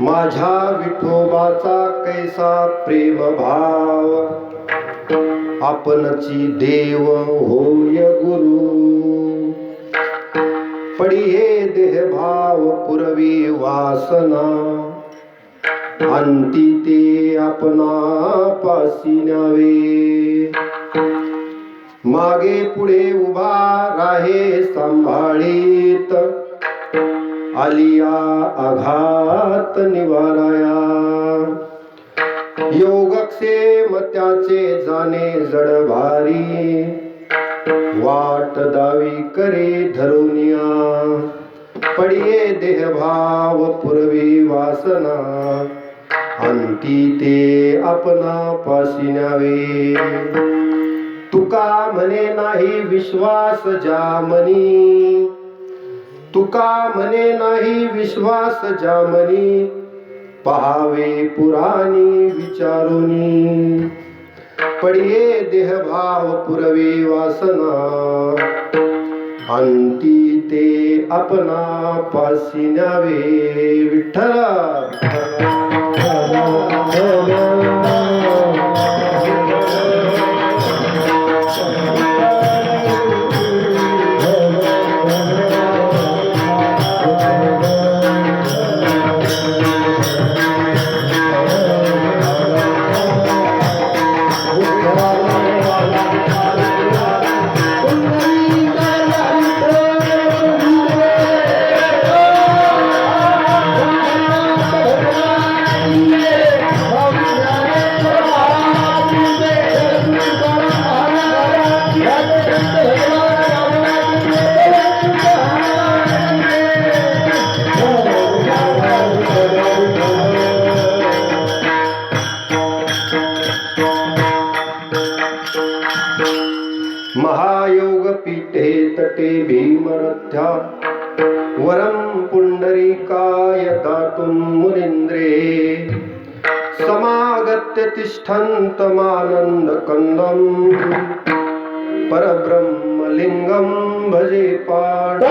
माझ्या विठोबाचा कैसा प्रेम भाव, आपणची देव होय गुरु. पडी हे देह भाव पुरवी वासना, अंती ते आपणा पासी न्यावे. मागे पुढे उभा राहे सांभाळीत, आलिया आघात निवाराया. योगक्षेम त्याचे जाणे जडभारी, वाट दावी करे धरुनिया. पडिये देहभाव पुरवी वासना, अंती ते आपणा पासी न्यावे. तुका म्हणे नाही विश्वास जामनी, तुका म्हणे नाही विश्वास जामनी. पहावे पुराणी विचारुनी, पडिये देहभाव पुरवे वासना, अंती ते आपणा पासी न्यावे. विठ्ठल महायोग पीठे तटे भीमरथ्या, वरं पुंडरीकाय दातुं मुनीन्द्रे. समागत्य तिष्ठन्तमानन्द कंदं, परब्रह्मलिंगं भजे पाड.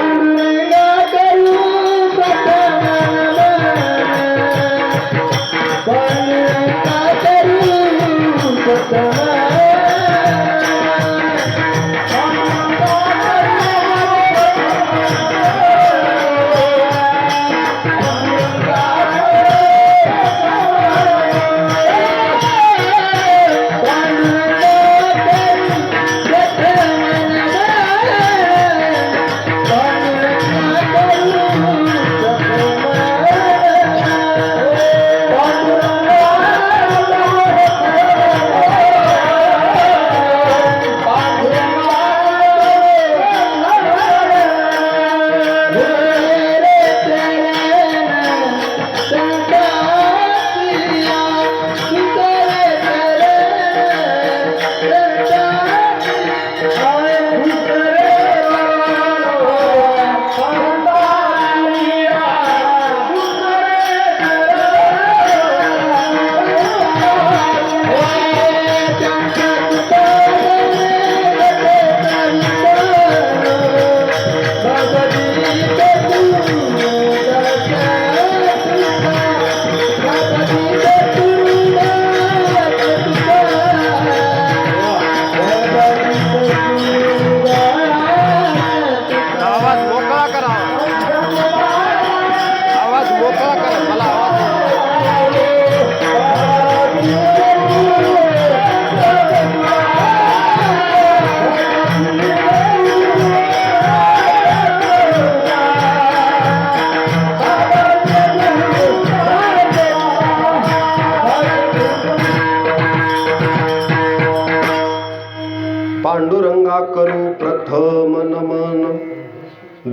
पांडुरंगा करू प्रथम नमन,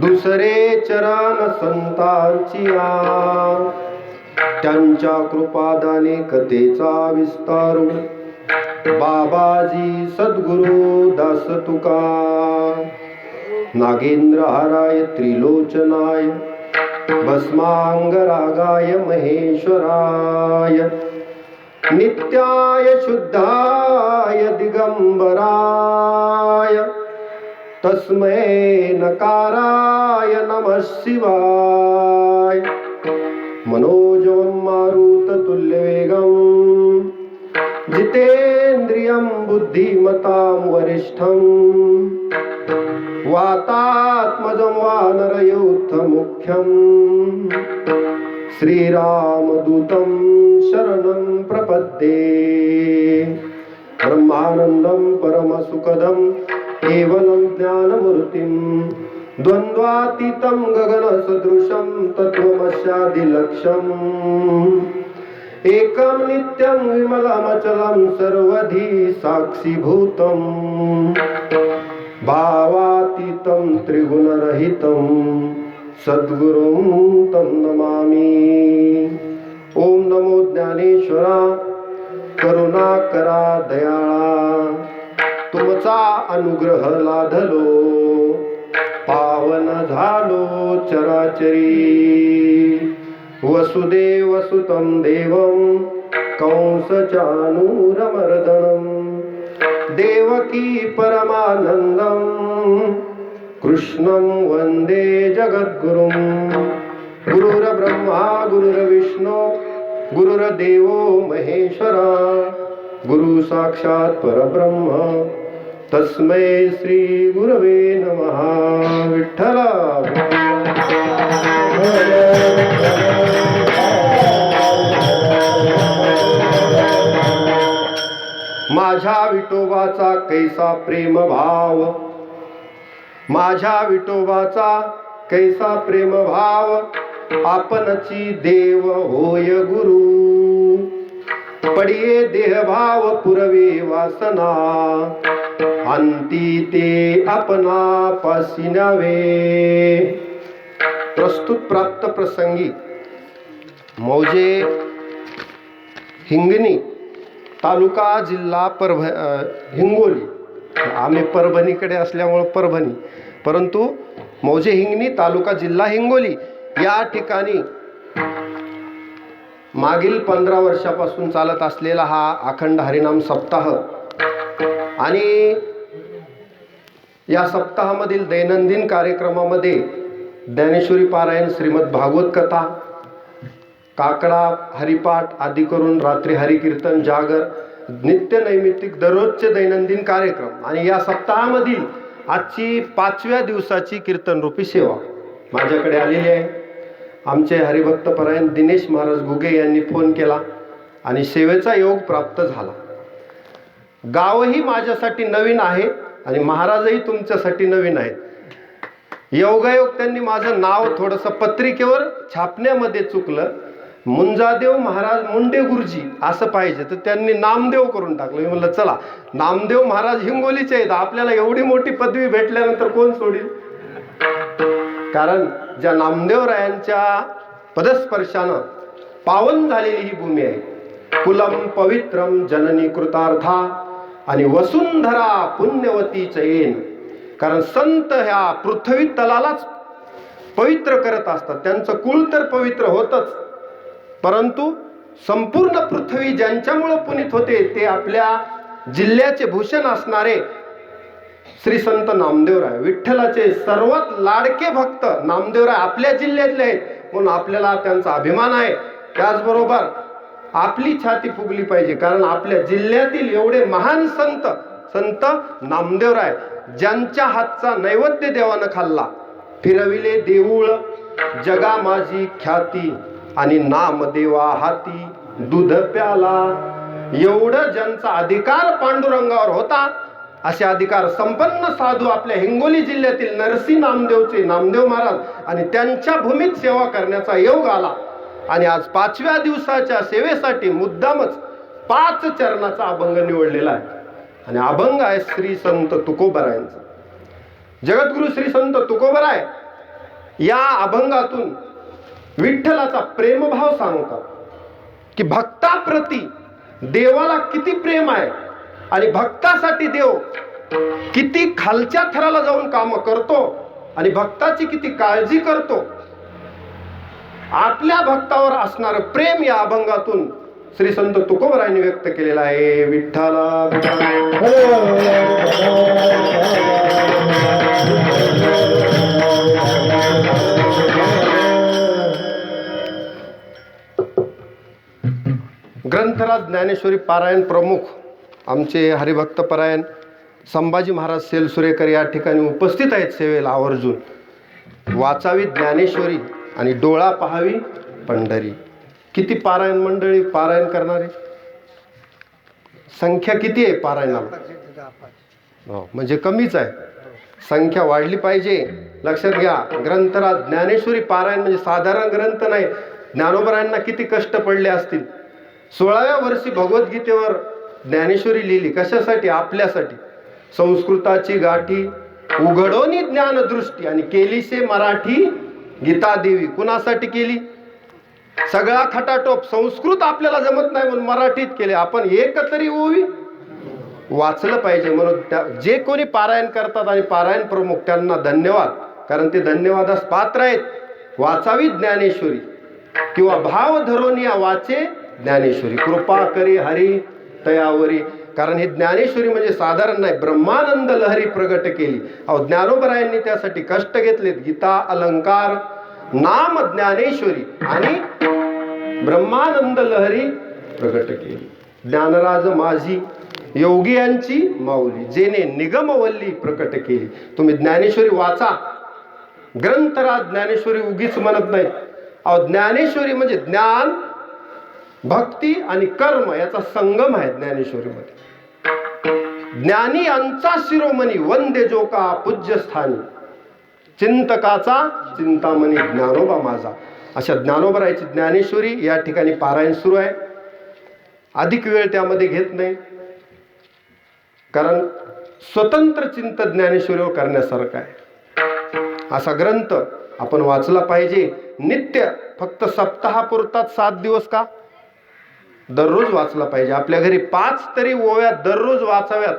दुसरे चरण संतांची त्यांच्या कृपादाने कथेचा विस्तारू. बाबाजी सद्गुरु दास तुका नागेंद्र हाराय त्रिलोचनाय भस्मांगरागाय महेश्वराय नित्याय शुद्धाय दिगंबराय तस्मै नकाराय नमः शिवाय मनोजवं मारुततुल्यवेगं जितेन्द्रियं बुद्धिमतां वरिष्ठं वातात्मजं वानरयूथमुख्यं श्रीरामदूतं शरणं प्रपद्ये ब्रह्मानन्दं परमसुखदं केवलं ज्ञानमूर्तिं द्वन्द्वातीतं गगनसदृशं तत्त्वमस्यादिलक्ष्यम् एकं नित्यं विमलमचलं सर्वधी साक्षीभूतं भावातीतं त्रिगुणरहितं सद्गुरुं तं नमामि। ओम नमो ज्ञानेश्वरा करुणाकरा दयाळा तुमचा अनुग्रह लाधलो पावन झालो चराचरी वसुदेव सुतं देवं कंसचानूरमर्दनं देवकी परमानन्दं कृष्णं वन्दे जगद्गुरुं गुरुर्ब्रह्मा गुरुर्विष्णु गुरुर्देवो महेश्वरा गुरु साक्षात् परब्रह्म तस्मै श्री गुरवे नमः। विठ्ठल माझ्या विठोबाचा कैसा प्रेम भाव माझ्या विठोबाचा कैसा प्रेम भाव आपणची देव होय गुरु पडिये देहभाव पुरवे वासना अंती ते आपणा पासिनावे। प्रस्तुत प्राप्त प्रसंगी मौजे हिंगणी तालुका जिल्हा हिंगोली आम्ही परभणीकडे असल्यामुळे परभणी परंतु मौजे हिंगणी तालुका जिल्हा हिंगोली या ठिकाणी मागील 15 वर्षापासून चालत असलेला हा अखंड हरिनाम सप्ताह आणि या सप्ताहामधील दैनंदिन कार्यक्रमामध्ये ज्ञानेश्वरी पारायण श्रीमद भागवत कथा काकडा हरिपाठ आदी करून रात्री हरिकीर्तन जागर नित्य नैमित्तिक दररोजचे दैनंदिन कार्यक्रम आणि या सप्ताहामधील आजची 5व्या दिवसाची कीर्तन रूपी सेवा माझ्याकडे आलेली आहे। आमचे हरिभक्त परायण दिनेश महाराज घुगे यांनी फोन केला आणि सेवेचा योग प्राप्त झाला। गावही माझ्यासाठी नवीन आहे आणि महाराजही तुमच्यासाठी नवीन आहेत। योगायोग त्यांनी माझं नाव थोडंसं पत्रिकेवर छापण्यामध्ये चुकलं मुंजादेव महाराज मुंडे गुरुजी असं पाहिजे तर त्यांनी नामदेव करून टाकलं। मी म्हणलं चला नामदेव महाराज हिंगोलीचे आहेत आपल्याला एवढी मोठी पदवी भेटल्यानंतर कोण सोडील कारण ज्या नामदेवरायांच्या पदस्पर्शानं पावन झालेली ही भूमी आहे। कुलम पवित्रम जननी कृतार्था आणि वसुंधरा पुण्यवती चयेन कारण संत ह्या पृथ्वी तलालाच पवित्र करत असतात त्यांचं कुळ तर पवित्र होतच परंतु संपूर्ण पृथ्वी ज्यांच्यामुळे पुनीत होते ते आपल्या जिल्ह्याचे भूषण असणारे श्री संत नामदेवराय विठ्ठलाचे सर्वात लाडके भक्त नामदेवराय आपल्या जिल्ह्यातले आहेत म्हणून आपल्याला त्यांचा अभिमान आहे। त्याचबरोबर आपली छाती फुगली पाहिजे कारण आपल्या जिल्ह्यातील एवढे महान संत नामदेवराय ज्यांच्या हातचा नैवेद्य देवानं खाल्ला फिरविले देऊळ जगा माझी ख्याती आणि नामदेवा हाती दूध प्याला एवढं ज्यांचा अधिकार पांडुरंगावर होता असे अधिकार संपन्न साधू आपल्या हिंगोली जिल्ह्यातील नरसी नामदेवचे नामदेव महाराज आणि त्यांच्या भूमीत सेवा करण्याचा योग आला आणि आज 5व्या दिवसाच्या सेवेसाठी मुद्दामच 5 चरणाचा अभंग निवडलेला आहे आणि अभंग आहे श्री संत तुकोबरायांचा। जगद्गुरु श्री संत तुकोबराय या अभंगातून विठ्ठलाचा प्रेमभाव सांगतात की भक्ताप्रती देवाला किती प्रेम आहे आणि भक्तासाठी देव किती खालच्या थराला जाऊन काम करतो आणि भक्ताची किती काळजी करतो. आपल्या भक्तावर असणारं प्रेम या अभंगातून श्री संत तुकोबरायांनी व्यक्त केलेला आहे. विठ्ठला ग्रंथराज ज्ञानेश्वरी पारायण प्रमुख आमचे हरिभक्त परायण संभाजी महाराज सेलसुरेकर या ठिकाणी उपस्थित आहेत सेवेला आवर्जून. वाचावी ज्ञानेश्वरी आणि डोळा पहावी पंढरी. किती पारायण मंडळी पारायण करणारे संख्या किती आहे पारायणाला? म्हणजे कमीच आहे, संख्या वाढली पाहिजे. लक्षात घ्या, ग्रंथराज ज्ञानेश्वरी पारायण म्हणजे साधारण ग्रंथ नाही. ज्ञानोबरायांना किती कष्ट पडले असतील. 16व्या वर्षी भगवद्गीतेवर ज्ञानेश्वरी लिहिली. कशासाठी? आपल्यासाठी. संस्कृताची गाठी उघडोनी ज्ञानदृष्टी आणि केलीसे मराठी गीता देवी. कुणासाठी केली? सगळा खटाटोप संस्कृत आपल्याला जमत नाही म्हणून मराठीत केले. आपण एक तरी ओवी वाचलं पाहिजे म्हणून जे कोणी पारायण करतात आणि पारायण प्रमुख त्यांना धन्यवाद, कारण ते धन्यवादास पात्र आहेत. वाचावी ज्ञानेश्वरी किंवा भाव धरोनिया वाचे ज्ञानेश्वरी, कृपा करी हरी तयावरी. कारण हे ज्ञानेश्वरी म्हणजे साधारण नाही, ब्रह्मानंद लहरी प्रगट केली. अहो ज्ञानोबरायांनी त्यासाठी कष्ट घेतलेत. गीता अलंकार नाम ज्ञानेश्वरी आणि ब्रह्मानंद लहरी प्रगट केली. ज्ञानराज माझी योगी यांची माऊली, जेने निगमवल्ली प्रकट केली. तुम्ही ज्ञानेश्वरी वाचा. ग्रंथराज ज्ञानेश्वरी उगीच म्हणत नाही. अहो ज्ञानेश्वरी म्हणजे ज्ञान, भक्ती आणि कर्म याचा संगम आहे ज्ञानेश्वरीमध्ये. ज्ञानी यांचा शिरोमणी वंदे जोका पूज्य स्थानी, चिंतकाचा चिंतामणी ज्ञानोबा माझा. अशा ज्ञानोबरायची ज्ञानेश्वरी या ठिकाणी पारायण सुरू आहे. अधिक वेळ त्यामध्ये घेत नाही, कारण स्वतंत्र चिंतन ज्ञानेश्वरीवर करण्यासारखं आहे. असा ग्रंथ आपण वाचला पाहिजे. नित्य फक्त सप्ताहापुरतात 7 दिवस का, दररोज वाचला पाहिजे. आपल्या घरी 5 तरी ओव्या दररोज वाचाव्यात.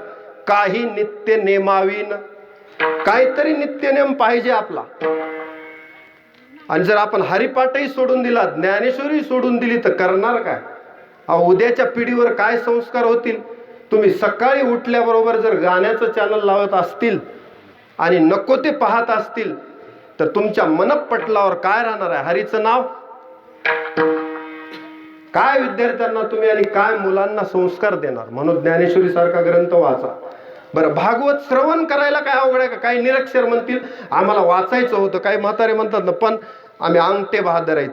काही नित्य नेमावीन, काहीतरी नित्यनेम पाहिजे आपला. आणि जर आपण हरिपाठही सोडून दिला, ज्ञानेश्वरी सोडून दिली तर करणार काय? उद्याच्या पिढीवर काय संस्कार होतील? तुम्ही सकाळी उठल्याबरोबर जर गाण्याचं चॅनल लावत असतील आणि नको ते पाहत असतील तर तुमच्या मनपटलावर काय राहणार आहे? हरीचं नाव. काय विद्यार्थ्यांना तुम्ही आणि काय मुलांना संस्कार देणार? म्हणून ज्ञानेश्वरी सारखा ग्रंथ वाचा. बरं, भागवत श्रवण करायला काय अवघड आहे का? काही निरक्षर म्हणतील आम्हाला वाचायचं होतं, काही म्हातारे म्हणतात ना पण आम्ही अंगठे बहादर आहेत,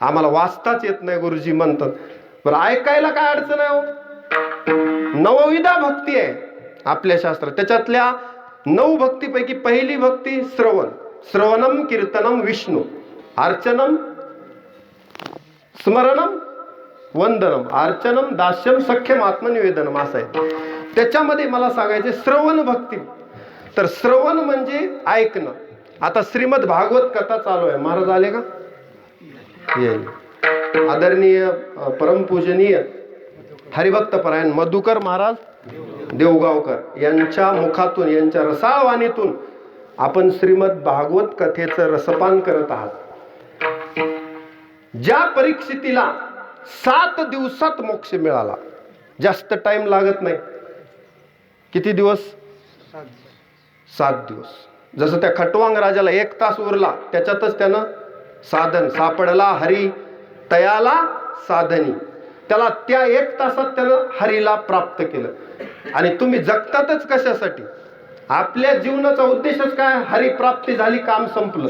आम्हाला वाचताच येत नाही गुरुजी म्हणतात. बरं, ऐकायला काय अडचण आहे? 9विधा भक्ती आहे आपल्या शास्त्रात. त्याच्यातल्या 9 भक्तीपैकी पहिली भक्ती श्रवण. श्रवणम कीर्तनम विष्णू, अर्चनम स्मरणम वंदनम, अर्चनम दास्यम सख्यम आत्मनिवेदनम असं आहे. त्याच्यामध्ये मला सांगायचे श्रवण भक्ती. तर श्रवण म्हणजे ऐकणं. आता श्रीमद भागवत कथा चालू आहे. महाराज आले का? येईल. आदरणीय परमपूजनीय हरिभक्त परायण मधुकर महाराज देवगावकर यांच्या मुखातून, यांच्या रसाळवाणीतून आपण श्रीमद भागवत कथेचं रसपान करत आहात. ज्या परीक्षितीला 7 दिवसात मोक्ष मिळाला, जास्त टाइम लागत नाही. किती दिवस? 7 दिवस. जसं त्या खटवांग राजाला 1 तास उरला, त्याच्यातच त्यानं साधन सापडला. हरी तयाला साधनी, त्याला त्या 1 तासात त्यानं हरीला प्राप्त केलं. आणि तुम्ही जगतातच कशासाठी? आपल्या जीवनाचा उद्देशच काय? हरी प्राप्ती झाली, काम संपलं.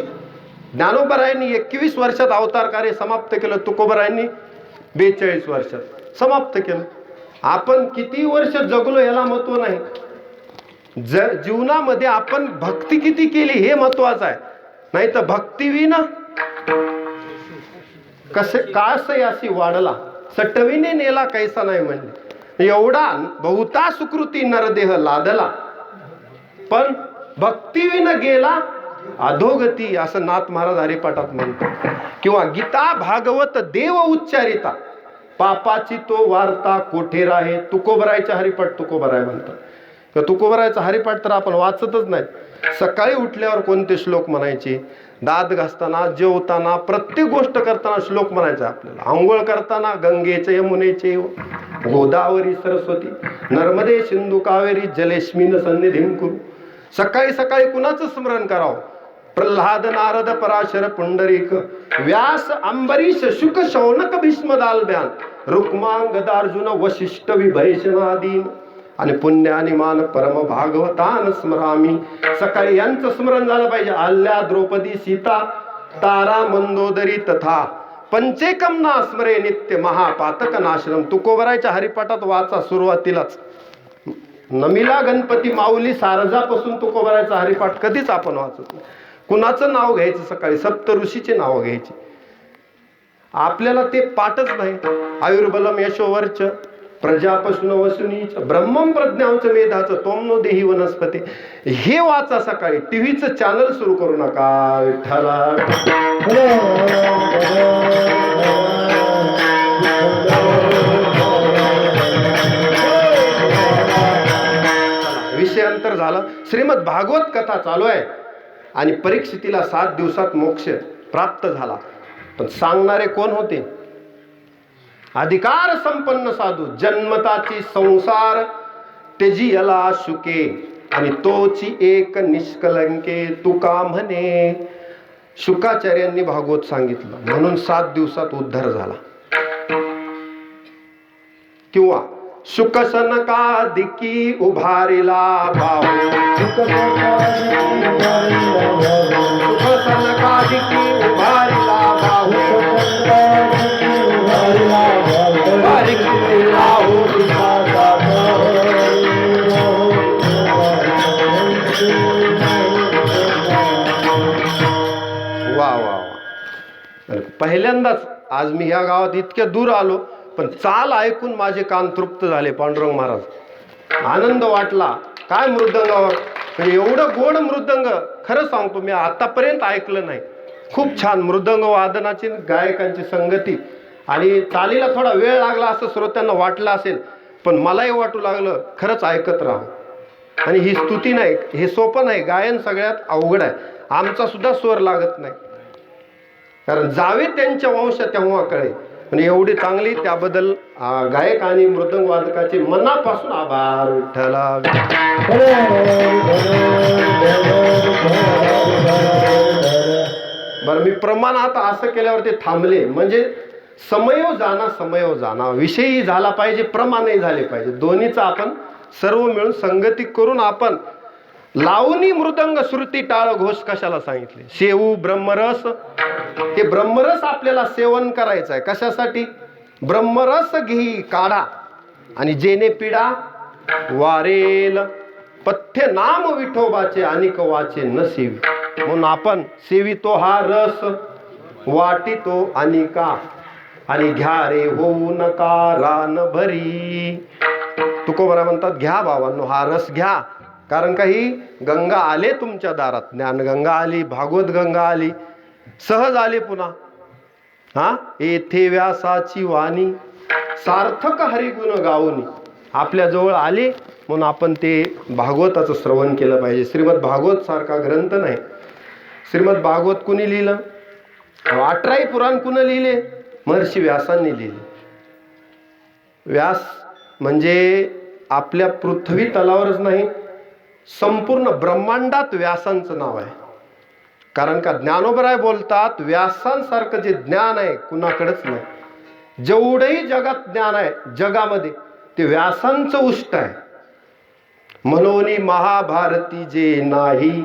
ज्ञानोबरायांनी 21 वर्षात अवतार कार्य समाप्त केलं. तुकोबरायांनी 42 वर्षात समाप्त केलं. आपण किती वर्ष जगलो याला महत्व नाही. जीवनामध्ये आपण भक्ती किती केली हे महत्वाचं आहे. नाही तर भक्तीविना कसे कास यासी वाढला, सटविने नेला कैसा नाही म्हणले. एवढा बहुता सुकृती नरदेह लादला, पण भक्तीविना गेला अधोगती, असं नाथ महाराज हरिपाठात म्हणतात. किंवा गीता भागवत देव उच्चारिता, पापाची तो वार्ता कोठे राहे. तुकोबरायचा हरिपाठ तुकोबराय म्हणतात. तर तुकोबरायचा हरिपाठ तर आपण वाचतच नाही. सकाळी उठल्यावर कोणते श्लोक म्हणायचे, दात घासताना, जेवताना, प्रत्येक गोष्ट करताना श्लोक म्हणायचा आपल्याला. आंघोळ करताना गंगेचे यमुनेचे गोदावरी सरस्वती नर्मदे सिंधू कावेरी जलेस्मिन सन्निधिं कुरु. सकाळी सकाळी कुणाचं स्मरण करावं? प्रल्हाद नारद पराशर पुंडरीक व्यास अंबरीश शुक शौनक भीष्म दालब्यान रुक्मा गदार्जुन वशिष्ठ विभीषणादीन आणि पुण्य आणि मान परम भागवतान स्मरामी. सकाळी यांचं स्मरण झालं पाहिजे. आल्या द्रौपदी सीता तारा मंदोदरी तथा पंचेकम ना स्मरे नित्य महापातक नाश्रम. तुकोबरायच्या हरिपाठात वाचा सुरुवातीलाच. नमिला गणपती माऊली सारजापासून तुकोबरायचा हरिपाठ कधीच आपण वाचत नाही. कुणाचं नाव घ्यायचं सकाळी? सप्त ऋषीचे नाव घ्यायचे. आपल्याला ते पाठच नाही. आयुर्बलम यशोवर्च प्रजापशुन वसुनीच ब्रह्मम प्रज्ञांच मेधाचं तोमनो देही वनस्पती. हे वाचा सकाळी. टीव्हीचं चॅनल सुरू करू नका. विठ्ठला विषयांतर झाला. श्रीमद भागवत कथा चालू आहे आणि परीक्षितीला 7 दिवसात मोक्ष प्राप्त झाला. पण सांगणारे कोण होते? अधिकार संपन्न साधू. जन्मताची संसार तेजियला शुके आणि तोची एक निष्कलंके तुका म्हणे. शुकाचार्यांनी भागवत सांगितलं म्हणून 7 दिवसात उद्धार झाला. किंवा शुकसनकादिकी उभारिला भाऊ. शुकसनकादिकी उभारिला भाऊ. वा वा वा. पहिल्यांदाच आज मी ह्या गावात इतक्या दूर आलो, पण चाल ऐकून माझे कान तृप्त झाले. पांडुरंग महाराज, आनंद वाटला. काय मृदंगावर, म्हणजे एवढं गोड मृदंग खरं सांगतो मी आतापर्यंत ऐकलं नाही. खूप छान मृदंग वादनाची गायकांची संगती. आणि चालीला थोडा वेळ लागला असं श्रोत्यांना वाटलं असेल, पण मलाही वाटू लागलं खरंच ऐकत राहू. आणि ही स्तुती नाही, हे सोपं नाही. गायन सगळ्यात अवघड आहे. आमचा सुद्धा स्वर लागत नाही, कारण जावे त्यांच्या वंश तेव्हा कळे. पण एवढी चांगली, त्याबद्दल गायक आणि मृदंग वादकाचे मनापासून आभार. विठ्ठला बरं, मी प्रमाणात असं केल्यावर ते थांबले. म्हणजे समयो जाना विषयही झाला पाहिजे, प्रमाणही झाले पाहिजे. दोन्हीचा आपण सर्व मिळून संगती करून आपण लावणी मृदंग श्रुती टाळ घोष कशाला सांगितले? सेवू ब्रह्मरस. हे ब्रह्मरस आपल्याला सेवन करायचं आहे. कशासाठी? ब्रह्मरस घेई काढा आणि जेने पिडा वारेल. पथ्य नाम विठोबाचे अनिक वाचे न सेवी. म्हणून आपण सेवितो हा रस, वाटितो अनिका आणि घ्या रे होऊ नका रान भरी. तुकोबरा म्हणतात घ्या बाबांनो हा रस घ्या. कारण काही गंगा आले तुमच्या दारात. ज्ञानगंगा आली, भागवत गंगा आली, सहज आले पुन्हा. येथे व्यासाची वाणी सार्थक हरिगुण गाऊनी आपल्या जवळ आले. म्हणून आपण ते भागवताचं श्रवण केलं पाहिजे. श्रीमद भागवत सारखा ग्रंथ नाही. श्रीमद भागवत कुणी लिहिलं? 18 पुराण कुणी लिहिले? महर्षी व्यासांनी लिहिले. व्यास म्हणजे आपल्या पृथ्वी तलावरच नाही, संपूर्ण ब्रह्मांडात व्यासांचं नाव आहे. कारण का ज्ञानोबराय बोलतात, व्यासांसारखं जे ज्ञान आहे कुणाकडेच नाही. जेवढंही जगात ज्ञान आहे जगामध्ये ते व्यासांचं उष्ट आहे. म्हणून महाभारती जे नाही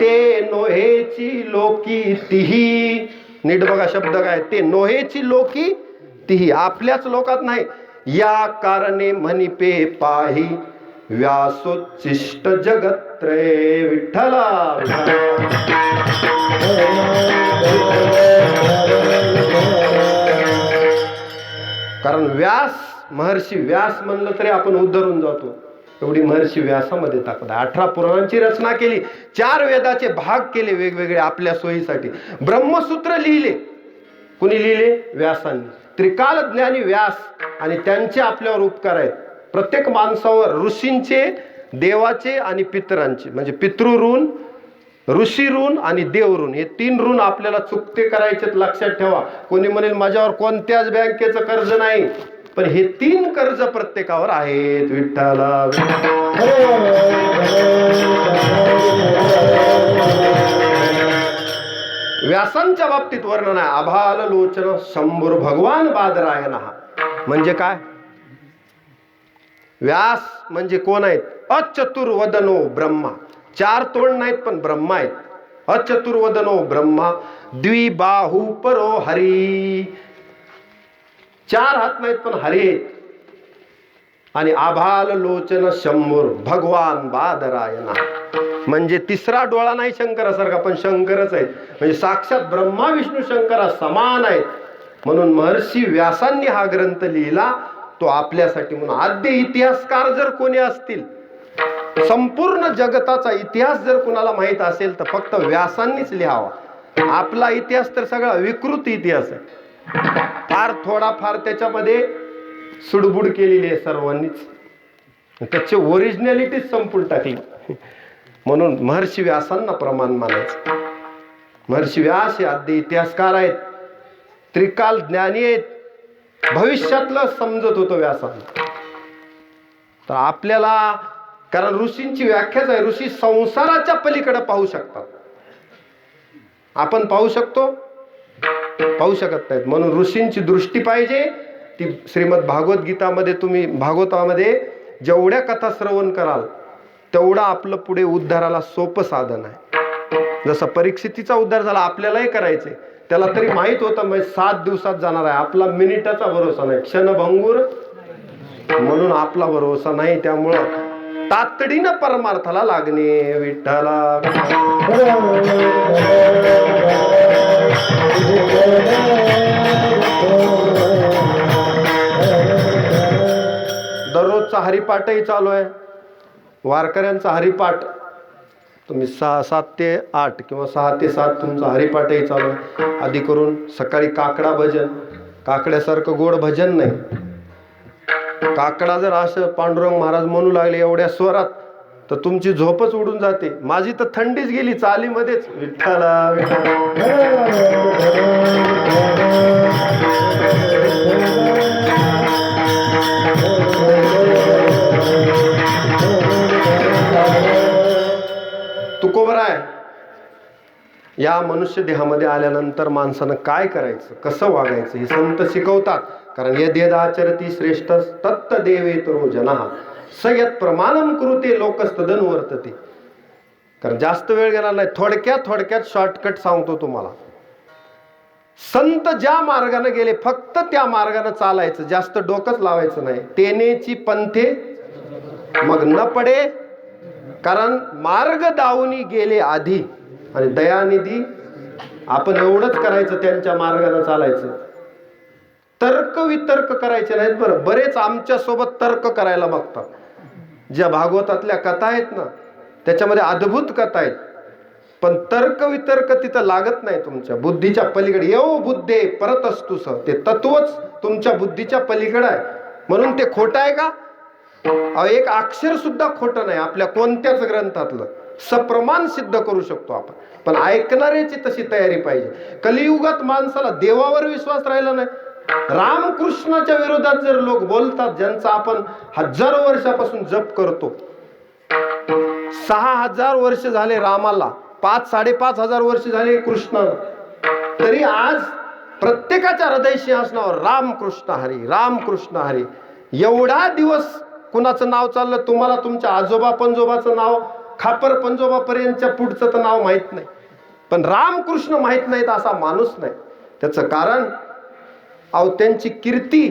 ते नोहेची लोकी तिही. नीट बघा शब्द काय ते, नोहेची लोकी तिही. आपल्याच लोकात नाही. या कारणे म्हणिपे पाही व्यासोच्चिष्ट जगत्रे. विठ्ठला कारण व्यास, महर्षी व्यास म्हणलं तरी आपण उद्धरून जातो. एवढी महर्षी व्यासामध्ये ताकद आहे. 18 पुराणांची रचना केली, 4 वेदाचे भाग केले वेगवेगळे आपल्या सोयीसाठी. ब्रह्मसूत्र लिहिले. कुणी लिहिले? व्यासांनी. त्रिकाल ज्ञानी व्यास आणि त्यांचे आपल्यावर उपकार आहेत. प्रत्येक माणसावर ऋषींचे, देवाचे आणि पितरांचे, म्हणजे पितृऋण, ऋषी ऋण आणि देव ऋण, हे 3 ऋण आपल्याला चुकते करायचे. लक्षात ठेवा. कोणी म्हणेल माझ्यावर कोणत्याच बँकेचं कर्ज नाही, पण हे 3 कर्ज प्रत्येकावर आहेत. विठ्ठला व्यासांच्या बाबतीत वर्णन आहे. आभाल लोचन शंभूर भगवान बादरायण. म्हणजे काय? व्यास म्हणजे कोण आहेत? अचतुर्वदनो ब्रह्मा. 4 तोंड नाहीत पण ब्रह्मा आहेत. अचतुर्वदनो ब्रह्मा द्विबाहू परो हरी. 4 हात नाहीत पण हरी आहेत. आणि आभाल लोचन शंभूर भगवान बादरायण, म्हणजे 3रा डोळा नाही शंकरासारखा, पण शंकरच आहेत. म्हणजे साक्षात ब्रह्मा विष्णू शंकरा समान आहेत. म्हणून महर्षी व्यासांनी हा ग्रंथ लिहिला, तो आपल्यासाठी. म्हणून आद्य इतिहासकार जर कोणी असतील, संपूर्ण जगताचा इतिहास जर कुणाला माहित असेल तर फक्त व्यासांनीच लिहावा. आपला इतिहास तर सगळा विकृत इतिहास आहे. फार थोडाफार त्याच्यामध्ये सुडबुड केलेली आहे सर्वांनीच, त्याची ओरिजिनॅलिटीच संपून टाकली. म्हणून महर्षी व्यासांना प्रमाण मानायचं. महर्षी व्यास हे आद्य इतिहासकार आहेत, त्रिकाल ज्ञानी आहेत. भविष्यातलं समजत होतं व्यासांना. तर आपल्याला, कारण ऋषींची व्याख्याच आहे, ऋषी संसाराच्या पलीकडे पाहू शकतात. आपण पाहू शकतो? पाहू शकत नाहीत. म्हणून ऋषींची दृष्टी पाहिजे. ती श्रीमद भागवत गीतामध्ये, तुम्ही भागवतामध्ये जेवढ्या कथा श्रवण कराल तेवढा आपलं पुढे उद्धाराला सोपं साधन आहे. जसं परीक्षितीचा उद्धार झाला, आपल्यालाही करायचंय. त्याला तरी माहित होतं म्हणजे 7 दिवसात जाणार आहे. आपला मिनिटाचा भरोसा नाही, क्षणभंगूर, म्हणून आपला भरोसा नाही. त्यामुळं तातडीनं परमार्थाला लागणे. विठ्ठला दररोजचा हरिपाठही चालू आहे. वारकऱ्यांचा हरिपाठ तुम्ही 7 ते 8 किंवा 6 ते 7 तुमचा हरिपाठही चालू आहे. आधी करून सकाळी काकडा भजन, काकड्यासारखं गोड भजन नाही. काकडा जर असं पांडुरंग महाराज म्हणू लागले एवढ्या स्वरात तर तुमची झोपच उडून जाते. माझी तर थंडीच गेली चालीमध्येच. विठ्ठला तुकोबराय, या मनुष्य देहामध्ये आल्यानंतर माणसानं काय करायचं, कसं वागायचं हे संत शिकवतात. कारण यद्यदाचरती श्रेष्ठ तत्त देवेतरो जनः सयत प्रमाणम कुरुते लोकस्तदन वर्तते. कारण जास्त वेळ घेणार नाही, थोडक्यात शॉर्टकट सांगतो तुम्हाला. संत ज्या मार्गाने गेले फक्त त्या मार्गाने चालायचं, जास्त डोकंच लावायचं नाही. तेनेची पंथे मग न पडे, कारण मार्ग दावूनी गेले आधी. आणि दयानिधी आपण एवढंच करायचं, त्यांच्या मार्गाने चालायचं. तर्क वितर्क करायचे नाहीत. बरं, बरेच आमच्या सोबत तर्क करायला बघतात. ज्या भागवतातल्या कथा आहेत ना त्याच्यामध्ये अद्भुत कथा आहेत, पण तर्क वितर्क तिथं लागत नाही. तुमच्या बुद्धीच्या पलीकडे येऊ बुद्धे परत असतुस, ते तत्वच तुमच्या बुद्धीच्या पलीकडे आहे. म्हणून ते खोटं आहे का? एक अक्षर सुद्धा खोटं नाही आपल्या कोणत्याच ग्रंथातलं. सप्रमाण सिद्ध करू शकतो आपण, पण ऐकणाऱ्याची तशी तयारी पाहिजे. कलियुगात माणसाला देवावर विश्वास राहिला नाही. रामकृष्णाच्या विरोधात जर लोक बोलतात, ज्यांचा आपण हजारो वर्षापासून जप करतो, 6000 वर्ष झाले रामाला, 5-5.5 वर्ष झाले कृष्णाला, तरी आज प्रत्येकाच्या हृदय सिंहासनावर रामकृष्ण हरी रामकृष्ण हरी. एवढा दिवस कुणाचं नाव चाललं तुम्हाला तुमच्या आजोबा पंजोबाचं नाव, खापर पंजोबा पर्यंतच्या पुढचं तर नाव माहित नाही, पण रामकृष्ण माहित नाहीत असा माणूस नाही. त्याचं कारण त्यांची कीर्ती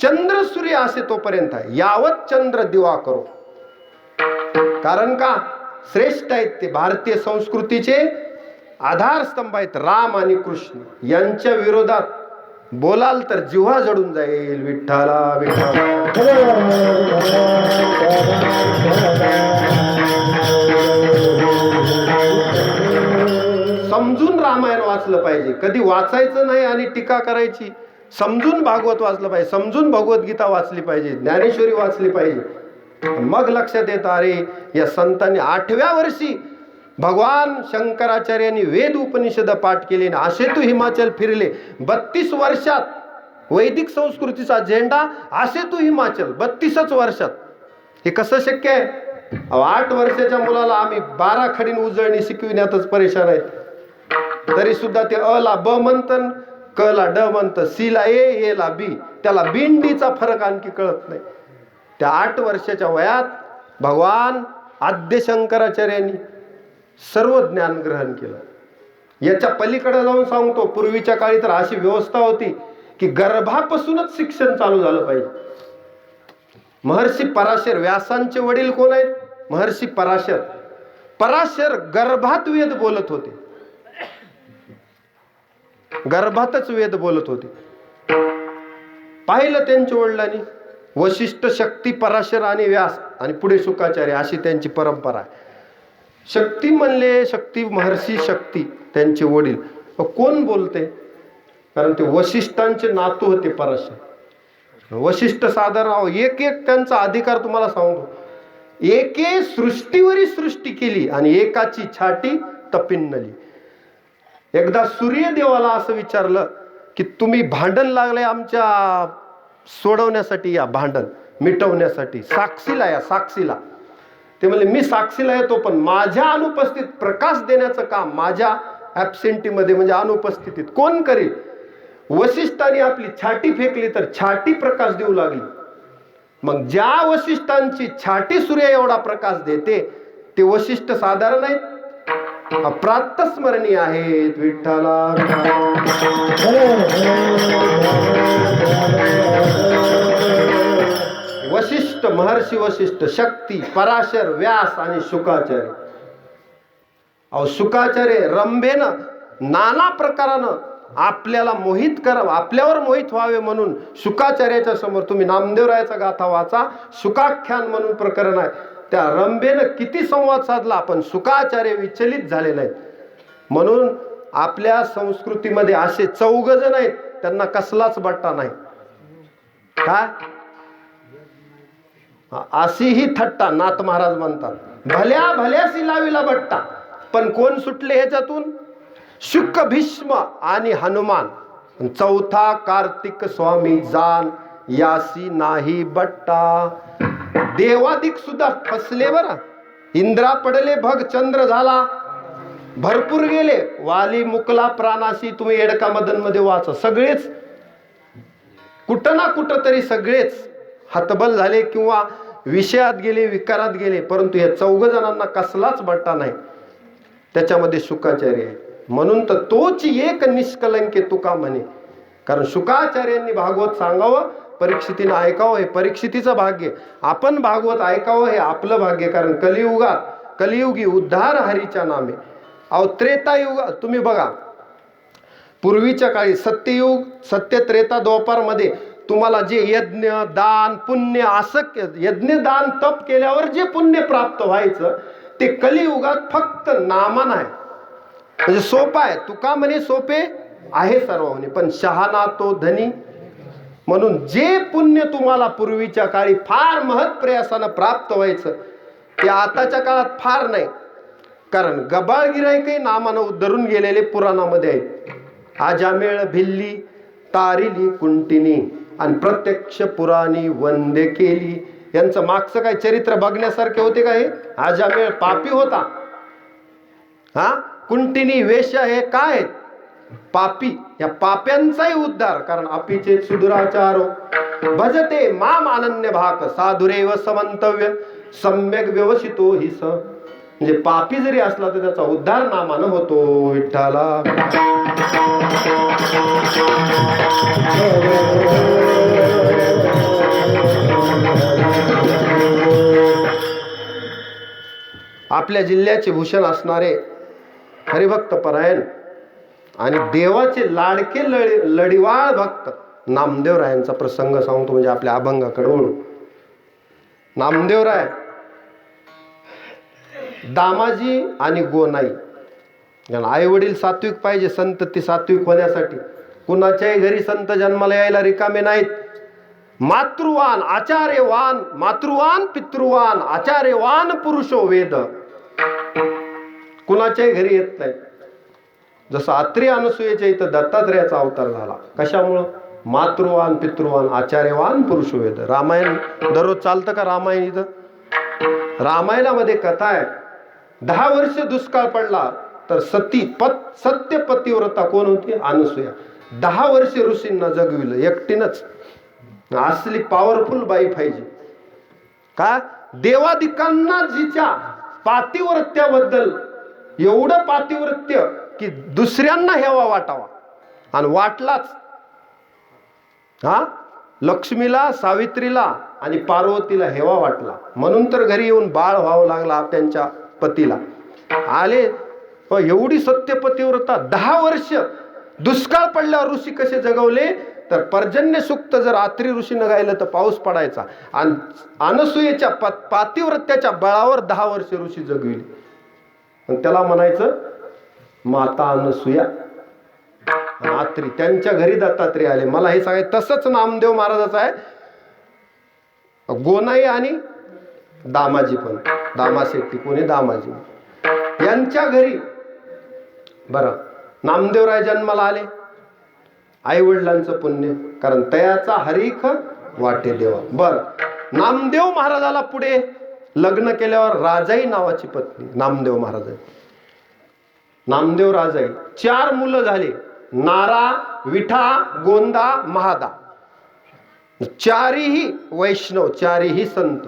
चंद्र सूर्य असे तोपर्यंत आहे, यावत चंद्र दिवा करो. कारण का? श्रेष्ठ आहेत ते, भारतीय संस्कृतीचे आधारस्तंभ आहेत. राम आणि कृष्ण यांच्या विरोधात बोलाल तर जिव्हा जडून जाईल. विठ्ठला समजून रामायण वाचलं पाहिजे. कधी वाचायचं नाही आणि टीका करायची. समजून भागवत वाचलं पाहिजे, समजून भगवद्गीता वाचली पाहिजे, ज्ञानेश्वरी वाचली पाहिजे. मग लक्षात येतं अरे या संतांनी 8व्या वर्षी भगवान शंकराचार्यांनी वेद उपनिषद पाठ केले ना, असे तू हिमाचल फिरले 32 वर्षात वैदिक संस्कृतीचा झेंडा असे तू हिमाचल 32च वर्षात. हे कसं शक्य आहे? 8 वर्षाच्या मुलाला आम्ही 12 खडीन उजळणी शिकविण्यातच परेशान आहेत, तरी सुद्धा ते अ ला ब म्हणतं, क ला ड म्हणतं, सी ला ए ला बी, त्याला बिंडीचा फरक आणखी कळत नाही. त्या 8 वर्षाच्या वयात भगवान आद्य शंकराचार्यांनी सर्व ज्ञान ग्रहण केलं. याच्या पलीकडे जाऊन सांगतो, पूर्वीच्या काळी तर अशी व्यवस्था होती की गर्भापासूनच शिक्षण चालू झालं पाहिजे. महर्षी पराशर, व्यासांचे वडील कोण आहेत? महर्षी पराशर. पराशर गर्भात वेद बोलत होते, गर्भातच वेद बोलत होते. पाहिलं त्यांच्या वडिलांनी. वशिष्ठ, शक्ती, पराशर आणि व्यास आणि पुढे शुकाचार्य अशी त्यांची परंपरा आहे. शक्ती म्हणले, शक्ती महर्षी शक्ती त्यांचे वडील. कोण बोलते? कारण ते वशिष्ठांचे नातू होते पराशर. वशिष्ठ साधारण एक त्यांचा अधिकार तुम्हाला सांगतो, एके सृष्टीवरी सृष्टी केली आणि एकाची छाटी तपिन्नली. एकदा सूर्यदेवाला असं विचारलं की तुम्ही भांडण लागले आमच्या सोडवण्यासाठी, या भांडण मिटवण्यासाठी, साक्षीला या, साक्षीला. ते म्हणले मी साक्षीला येतो, पण माझ्या अनुपस्थित प्रकाश देण्याचं काम माझ्या ॲब्सेंटीमध्ये म्हणजे अनुपस्थितीत कोण करेल? वशिष्ठांनी आपली छाटी फेकली तर छाटी प्रकाश देऊ लागली. मग ज्या वशिष्ठांची छाटी सूर्य एवढा प्रकाश देते ते वशिष्ठ साधारण आहेत? प्रातस्मरणीय आहेत. विठ्ठला वशिष्ठ, महर्षी वशिष्ठ, शक्ती, पराशर, व्यास आणि शुकाचार्य. अहो शुकाचार्य रंभेनं नाना प्रकारानं आपल्याला मोहित करावं, आपल्यावर मोहित व्हावे म्हणून शुकाचार्याच्या समोर तुम्ही नामदेवरायाचा गाथा वाचा, शुकाख्यान म्हणून प्रकरण आहे. त्या रंभेनं किती संवाद साधला, पण शुकाचार्य विचलित झाले नाहीत. म्हणून आपल्या संस्कृतीमध्ये असे 4 जण आहेत, त्यांना कसलाच बट्टा नाही. काय अशी ही थट्टा नाथ महाराज म्हणतात, भल्या भल्यासी लाविला बट्टा. पण कोण सुटले ह्याच्यातून? शुक, भीष्म आणि हनुमान. 4था कार्तिक स्वामी जान यासी नाही बट्टा. देवादिक सुद्धा फसले बरं. इंद्रा पडले भग, चंद्र झाला, भरपूर गेले, वाली मुकला प्राणाशी. तुम्ही एडका मदन मध्ये वाचा, सगळेच कुठं ना कुठं तरी सगळेच हतबल झाले किंवा विषयात गेले, विकारात गेले. परंतु या 4 जणांना कसलाच बट्टा नाही. त्याच्यामध्ये शुकाचार्य आहे. म्हणून तर तोच एक निष्कलंके तुका म्हणे. कारण शुकाचार्यांनी भागवत सांगावं, परीक्षितीनं ऐकावं, हे परीक्षितीचं भाग्य. आपण भागवत ऐकावं हे आपलं भाग्य. कारण कलियुगी उद्धार हरीच्या नामे. अहो त्रेतायुग तुम्ही बघा, पूर्वीच्या काळी सत्ययुग, सत्य, त्रेता, द्वापार मध्ये तुम्हाला जे यज्ञ, दान, पुण्य, असं यज्ञ, दान, तप केल्यावर जे पुण्य प्राप्त व्हायचं ते कलियुगात फक्त नामान आहे. म्हणजे सोपं आहे. तुका म्हणे सोपे आहे सर्वांनी, पण शहाणा तो धनी. म्हणून जे पुण्य तुम्हाला पूर्वीच्या काळी फार महत् प्रयासानं प्राप्त व्हायचं ते आताच्या काळात फार नाही. कारण गबाळ गिराईकही नामानं उद्धरून गेलेले पुराणामध्ये आहेत. आजामेळ भिल्ली तारिली कुंटिनी आणि प्रत्यक्ष पुराणी वंदे केली. यांचं मागचं काय चरित्र बघण्यासारखे होते का? हे आजामेळ पापी होता, कुंटिनी वेश्या हे काय पापी. या पाप्यांचाही उद्धार. कारण अपीचे सुदुराचारो भजते माम अनन्य भाक साधुरेव समंतव्य सम्यक व्यवसितो हि स. म्हणजे पापी जरी असला तर त्याचा उद्धार नामानं होतो. विठ्ठला आपल्या जिल्ह्याचे भूषण असणारे हरिभक्त परायण आणि देवाचे लाडके लढिवाळ भक्त नामदेवरायांचा प्रसंग सांगतो. म्हणजे आपल्या अभंगाकडे वळू. नामदेवराय, दामाजी आणि गोनाई. आई वडील सात्विक पाहिजे, संतती सात्विक होण्यासाठी. कुणाच्याही घरी संत जन्माला यायला रिकामे नाहीत. मातृवान आचार्यवान, मातृवान पितृवान आचार्यवान पुरुषो वेद. कुणाच्याही घरी येत नाही. जसं आत्री अनसूयेच्या इथं दत्तात्रेयाचा अवतार झाला. कशामुळं? मातृवान पितृवान आचार्यवान पुरुषो वेद. रामायण दररोज चालतं का रामायण? इथं रामायणामध्ये कथा आहे. 10 वर्ष दुष्काळ पडला तर सत्य पतिव्रता कोण होती? अनसूया. 10 वर्ष ऋषींना जगविलं एकटीनच. असली पॉवरफुल बाई पाहिजे का? देवादिकांना जिच्या पातिव्रत्याबद्दल एवढं पातिव्रत्य की दुसऱ्यांना हेवा वाटावा, आणि वाटलाच. लक्ष्मीला, सावित्रीला आणि पार्वतीला हेवा वाटला, म्हणून तर घरी येऊन बाळ व्हावं लागला त्यांच्या पतीला. आले एवढी सत्यपतिव्रता. 10 वर्ष दुष्काळ पडल्यावर ऋषी कसे जगवले? तर पर्जन्य सूक्त जर आत्री ऋषीनं गायलं तर पाऊस पडायचा. आणि अनसूयेच्या पातिव्रत्याच्या बळावर 10 वर्ष ऋषी जगविले. आणि त्याला म्हणायचं माता अनसूया. आत्री त्यांच्या घरी दत्तात्रेय आले. मला हे सांगाय तसंच नामदेव महाराजाचं आहे. गोनाई आणि दामाजी पण, दामाशेट्टी कोणी? दामाजी यांच्या घरी बरं नामदेवराय जन्माला आले. आई वडिलांचं पुण्य, कारण तयाचा हरीख वाटे देवा. बरं नामदेव महाराजाला पुढे लग्न केल्यावर राजाई नावाची पत्नी नामदेव महाराज. नामदेव राजाई 4 मुलं झाले. नारा, विठा, गोंदा, महादा. 4ही वैष्णव, 4ही संत.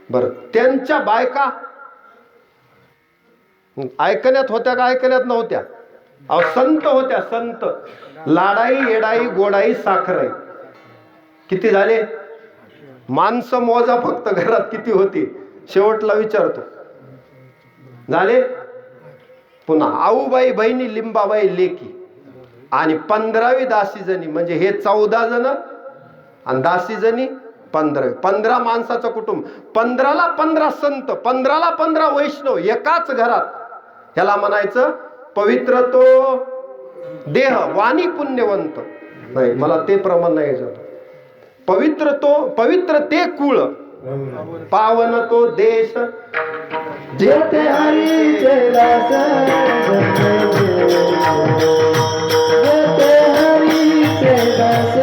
बर त्यांच्या बायका ऐकण्यात होत्या का ऐकण्यात नव्हत्या? अहो संत होत्या. संत लाडाई, येडाई, गोडाई, साखराई. किती झाले? माणसं मोजा फक्त घरात किती होती शेवटला विचारतो. झाले? पुन्हा आऊबाई बहिणी, लिंबाबाई लेकी, आणि 15वी दासी जणी. म्हणजे हे 14 जण आणि दासी जणी 15. 15 माणसाचं कुटुंब. 15ला 15 संत, 15ला 15 वैष्णव एकाच घरात. ह्याला म्हणायचं पवित्र तो देह, वाणी पुण्यवंत. नाही, मला ते प्रमाण नाही झालं. पवित्र ते कुळ, पावन तो देश. जेते हरीचे दास, जेते हरीचे दास,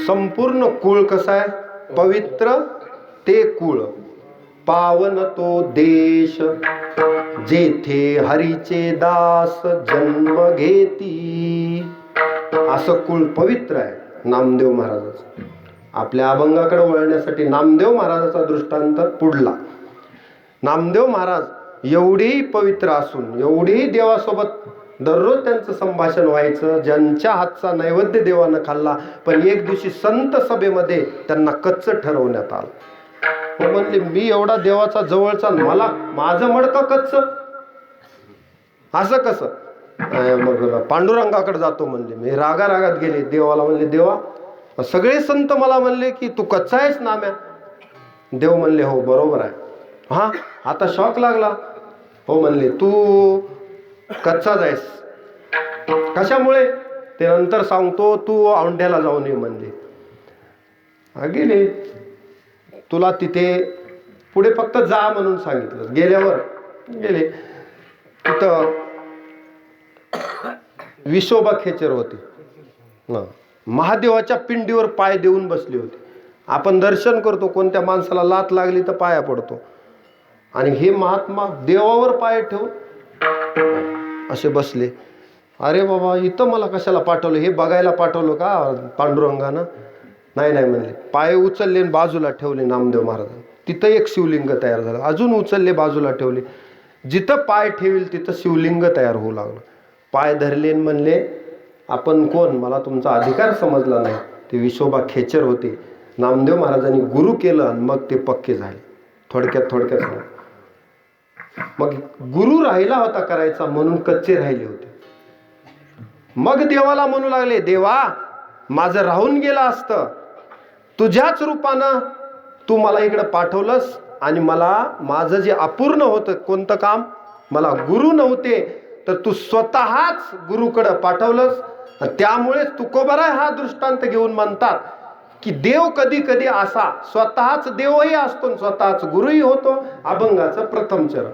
संपूर्ण कुळ कसा आहे? पवित्र ते कुळ, पावन तो देश, जेथे हरीचे दास जन्म घेती. असं कुळ पवित्र आहे नामदेव महाराजाचं. आपल्या अभंगाकडे वळण्यासाठी नामदेव महाराजाचा दृष्टांत पुढला. नामदेव महाराज एवढेही पवित्र असून, एवढेही देवासोबत दररोज त्यांचं संभाषण व्हायचं, ज्यांच्या हातचा नैवेद्य देवानं खाल्ला. पण एक दिवशी संत सभेमध्ये त्यांना कच्च ठरवण्यात आलं. म्हणले मी एवढा देवाचा जवळचा, मला माझं मडकं कच्च असं कसं? मग पांडुरंगाकडे जातो म्हणले. मी रागारागात गेले देवाला म्हणले, देवा सगळे संत मला म्हणले की तू कच्चा आहेस नाम्या. देव म्हणले हो बरोबर आहे. हा आता शॉक लागला. हो म्हणले तू कच्चाच आहेस. कशामुळे ते नंतर सांगतो, तू औंढ्याला जाऊन ये म्हणले. गेले. तुला तिथे पुढे फक्त जा म्हणून सांगितलं. गेल्यावर गेले तिथं विशोबा खेचर होते. महादेवाच्या पिंडीवर पाय देऊन बसले होते. आपण दर्शन करतो, कोणत्या माणसाला लात लागली तर पाया पडतो, आणि हे महात्मा देवावर पाय ठेवून असे बसले. अरे बाबा इथं मला कशाला पाठवलं, हे बघायला पाठवलं का पांडुरंगानं? नाही नाही म्हणले. पाय उचलले बाजूला ठेवले नामदेव महाराजांनी. तिथं एक शिवलिंग तयार झालं. अजून उचलले बाजूला ठेवले. जिथं पाय ठेवील तिथं शिवलिंग तयार होऊ लागलं. पाय धरले म्हणले, आपण कोण, मला तुमचा अधिकार समजला नाही. ते विशोबा खेचर होते. नामदेव महाराजांनी गुरु केलं आणि मग ते पक्के झाले. थोडक्यात मग गुरु राहिला होता करायचा म्हणून कच्चे राहिले होते. मग देवाला म्हणू लागले, देवा माझं राहून गेलं असतं, तुझ्याच रूपानं तू मला इकडं पाठवलंस, आणि मला माझं जे अपूर्ण होतं कोणतं काम, मला गुरु नव्हते, तर तू स्वतःच गुरुकडं पाठवलंस. त्यामुळे तुकोबरा हा दृष्टांत घेऊन म्हणतात की देव कधी कधी असा स्वतःच देवही असतो, स्वतःच गुरुही होतो. अभंगाचं प्रथम चरण.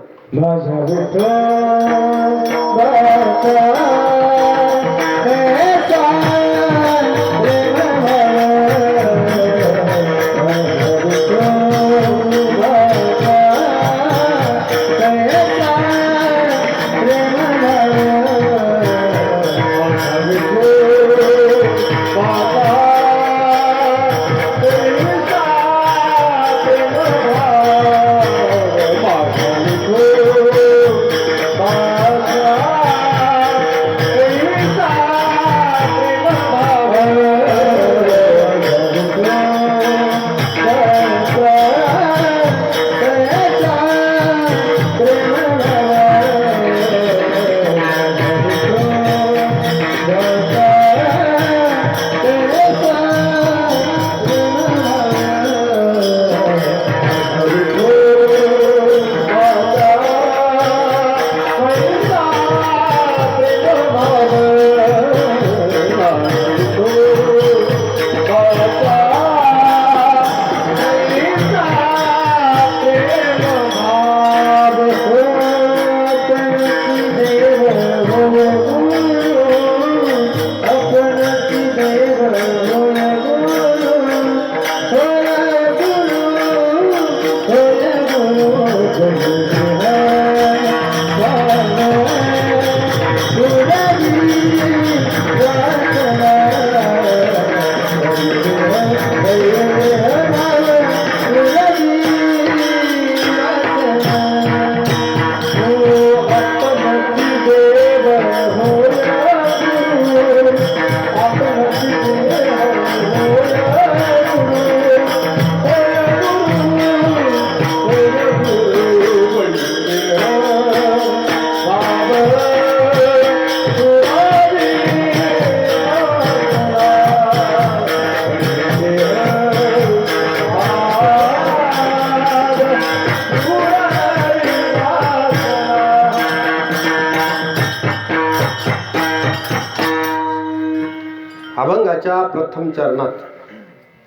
अभंगाच्या प्रथम चरणात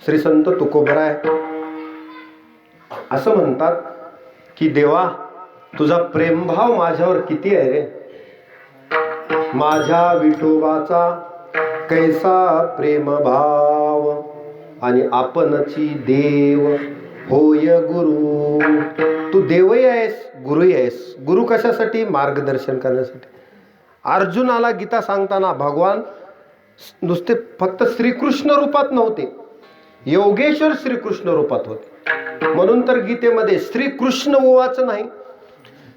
श्री संत तुकोबराय असं म्हणतात की देवा तुझा प्रेमभाव माझ्यावर किती आहे रे. माझ्या विठोबाचा कैसा प्रेमभाव, आणि आपणची देव होय गुरु. तू देवही आहेस गुरुही आहेस. गुरु कशासाठी? मार्गदर्शन करण्यासाठी. अर्जुनाला गीता सांगताना भगवान नुसते फक्त श्रीकृष्ण रूपात नव्हते, योगेश्वर श्रीकृष्ण रूपात होते. म्हणून तर गीतेमध्ये श्रीकृष्ण उवाच नाही,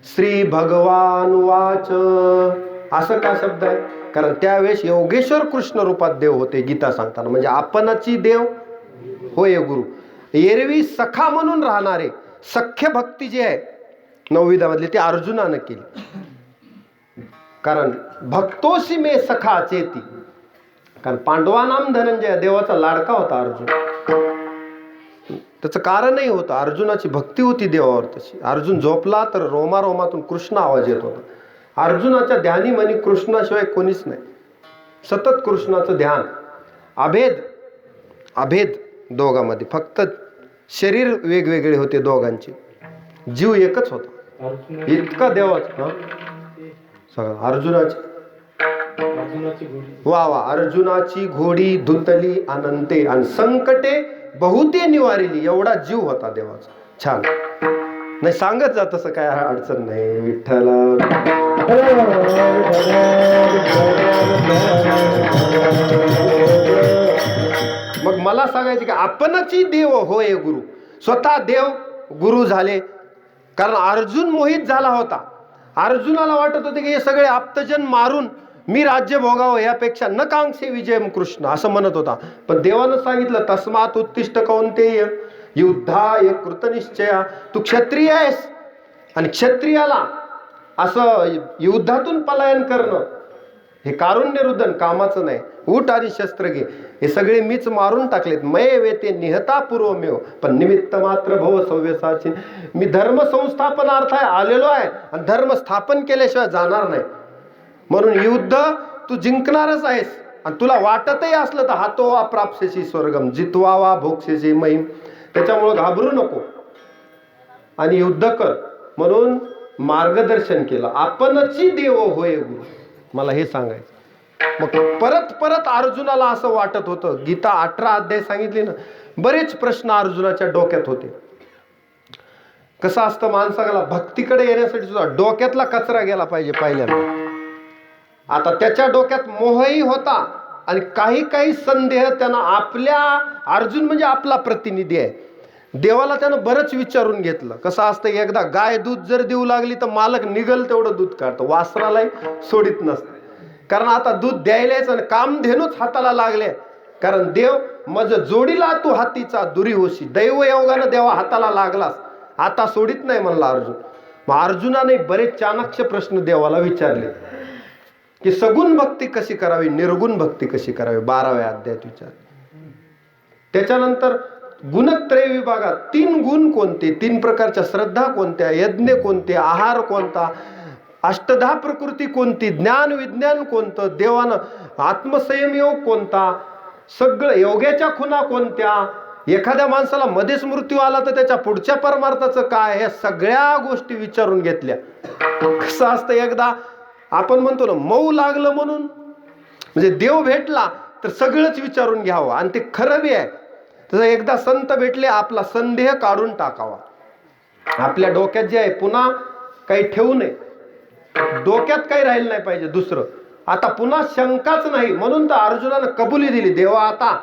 श्री भगवान उवाच असं का शब्द आहे? कारण त्यावेळेस योगेश्वर कृष्ण रूपात देव होते गीता सांगताना. म्हणजे आपणची देव होय गुरु. एरवी सखा म्हणून राहणारे सख्य भक्ती जी आहे नवविधामधली ती अर्जुनानं केली. कारण भक्तोशी मे सखा चेती, कारण पांडवा नाम धनंजय, देवाचा लाडका होता अर्जुन. त्याचं कारणही होतं, अर्जुनाची भक्ती होती देवावर तशी. अर्जुन झोपला तर रोमारोमातून कृष्ण आवाज येत होता. अर्जुनाच्या ध्यानी मनी कृष्णाशिवाय कोणीच नाही. सतत कृष्णाचं ध्यान. अभेद अभेद दोघांमध्ये, फक्त शरीर वेगवेगळे होते दोघांचे, जीव एकच होता. इतका देवाचा सगळं. वा वा. अर्जुनाची घोडी धुतली अनंते, आणि संकटे बहुते निवारिली, एवढा जीव होता देवाचा. छान. नाही सांगत जा, तसं काय अडचण नाही. विठ्ठला मग मला सांगायचे की आपणची देव होय गुरु. स्वतः देव गुरु झाले. कारण अर्जुन मोहित झाला होता. अर्जुनाला वाटत होते की हे सगळे आप्तजन मारून मी राज्य भोगावं, यापेक्षा न कांक्षे विजयम कृष्ण, असं म्हणत होता. पण देवानं सांगितलं तस्मात उत्तिष्ठ कौंतेय युद्धाय कृतनिश्चया. तू क्षत्रिय आहेस, आणि क्षत्रियाला असं युद्धातून पलायन करणं हे कारुण्य रुदन कामाचं नाही. उठ आणि शस्त्र घे. हे सगळे मीच मारून टाकलेत. मये वेते निहता पूर्वमेव, पण निमित्त मात्र भव सव्यसाची. मी धर्म संस्थापनार्थ आलेलो आहे, आणि धर्म स्थापन केल्याशिवाय जाणार नाही. म्हणून युद्ध तू जिंकणारच आहेस. आणि तुला वाटतही असलं तर हातो वा प्राप्स्यसी स्वर्गम, जितवा वा भोगसेसी महिम. त्याच्यामुळं घाबरू नको आणि युद्ध कर, म्हणून मार्गदर्शन केलं. आपणची देव होय गुरु, मला हे सांगायचं. मग परत परत अर्जुनाला असं वाटत होतं. गीता 18 अध्याय सांगितली ना. बरेच प्रश्न अर्जुनाच्या डोक्यात होते. कसं असतं, माणसाला भक्तीकडे येण्यासाठी सुद्धा डोक्यातला कचरा गेला पाहिजे पहिल्यांदा. आता त्याच्या डोक्यात मोहही होता, आणि काही काही संदेह त्यांना आपल्या, अर्जुन म्हणजे आपला प्रतिनिधी आहे, देवाला त्यानं बरंच विचारून घेतलं. कसं असतं, एकदा गाय दूध जर देऊ लागली तर मालक निघल तेवढं दूध काढतो, वासरालाही सोडित नसतं. कारण आता दूध द्यायलाच, आणि कामधेनूच हाताला लागले. कारण देव मज जोडीला तू हातीचा दुरी होशी, दैव योगानं देवा हाताला लागलास, आता सोडित नाही म्हणला अर्जुन. मग अर्जुनाने बरेच चाणक्ष प्रश्न देवाला विचारले की सगुण भक्ती कशी करावी, निर्गुण भक्ती कशी करावी, 12व्या अध्यायात विचार. त्याच्यानंतर गुणत्रय विभागात 3 गुण कोणते, 3 प्रकारच्या श्रद्धा कोणत्या, यज्ञ कोणते, आहार कोणता, अष्टधा प्रकृती कोणती, ज्ञान विज्ञान कोणतं, देवानं आत्मसंयम योग कोणता, सगळं योग्याच्या खुणा कोणत्या, एखाद्या माणसाला मध्येच मृत्यू आला तर त्याच्या पुढच्या परमार्थाचं काय, ह्या सगळ्या गोष्टी विचारून घेतल्या. कसं असतं, एकदा आपण म्हणतो ना मऊ लागलं म्हणून, म्हणजे देव भेटला तर सगळंच विचारून घ्यावं, आणि ते खरं बी आहे. तसं एकदा संत भेटले, आपला संदेह काढून टाकावा. आपल्या डोक्यात जे आहे पुन्हा काही ठेवू नये, डोक्यात काही राहिलं नाही पाहिजे दुसरं. आता पुन्हा शंकाच नाही. म्हणून तर अर्जुनानं कबुली दिली, देवा आता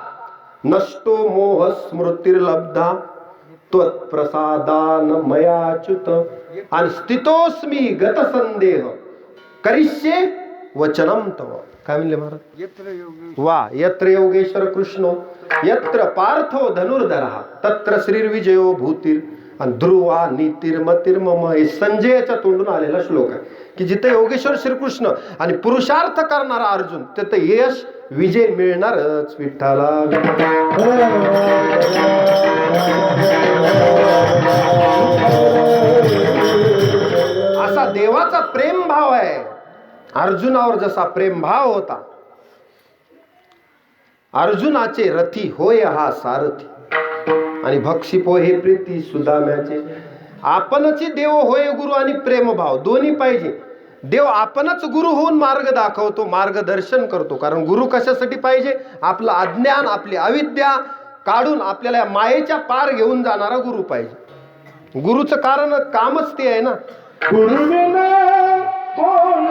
नष्टो मोह स्मृतिर्लब्धा त्वत्प्रसादान मयाच्युत, आणि स्थितोस्मी गत संदेह करिष्ये वचनम तव. काय म्हणले महाराज? वा. यत्र योगेश्वर कृष्णो यत्र पार्थो धनुर्धरः तत्र श्रीर्विजयो भूतीर, आणि ध्रुवा नीतिर्मतिर्मम. हे संजयाच्या तोंडून आलेला श्लोक आहे की जिथे योगेश्वर श्रीकृष्ण आणि पुरुषार्थ करणारा अर्जुन, तिथे यश विजय मिळणारच. विठ्ठला असा देवाचा प्रेम भाव आहे. अर्जुनावर जसा प्रेम भाव होता, अर्जुनाचे रथी होय हा सारथी, आणि भक्षिपो हे प्रीती सुदाम्याचे. आपणच देव होय गुरु, आणि प्रेमभाव दोन्ही पाहिजे. देव आपणच गुरु होऊन मार्ग दाखवतो, मार्गदर्शन करतो. कारण गुरु कशासाठी पाहिजे? आपलं अज्ञान, आपली अविद्या काढून आपल्याला मायेच्या पार घेऊन जाणारा गुरु पाहिजे. गुरुचं कारण कामच ते आहे ना. गुरु कोण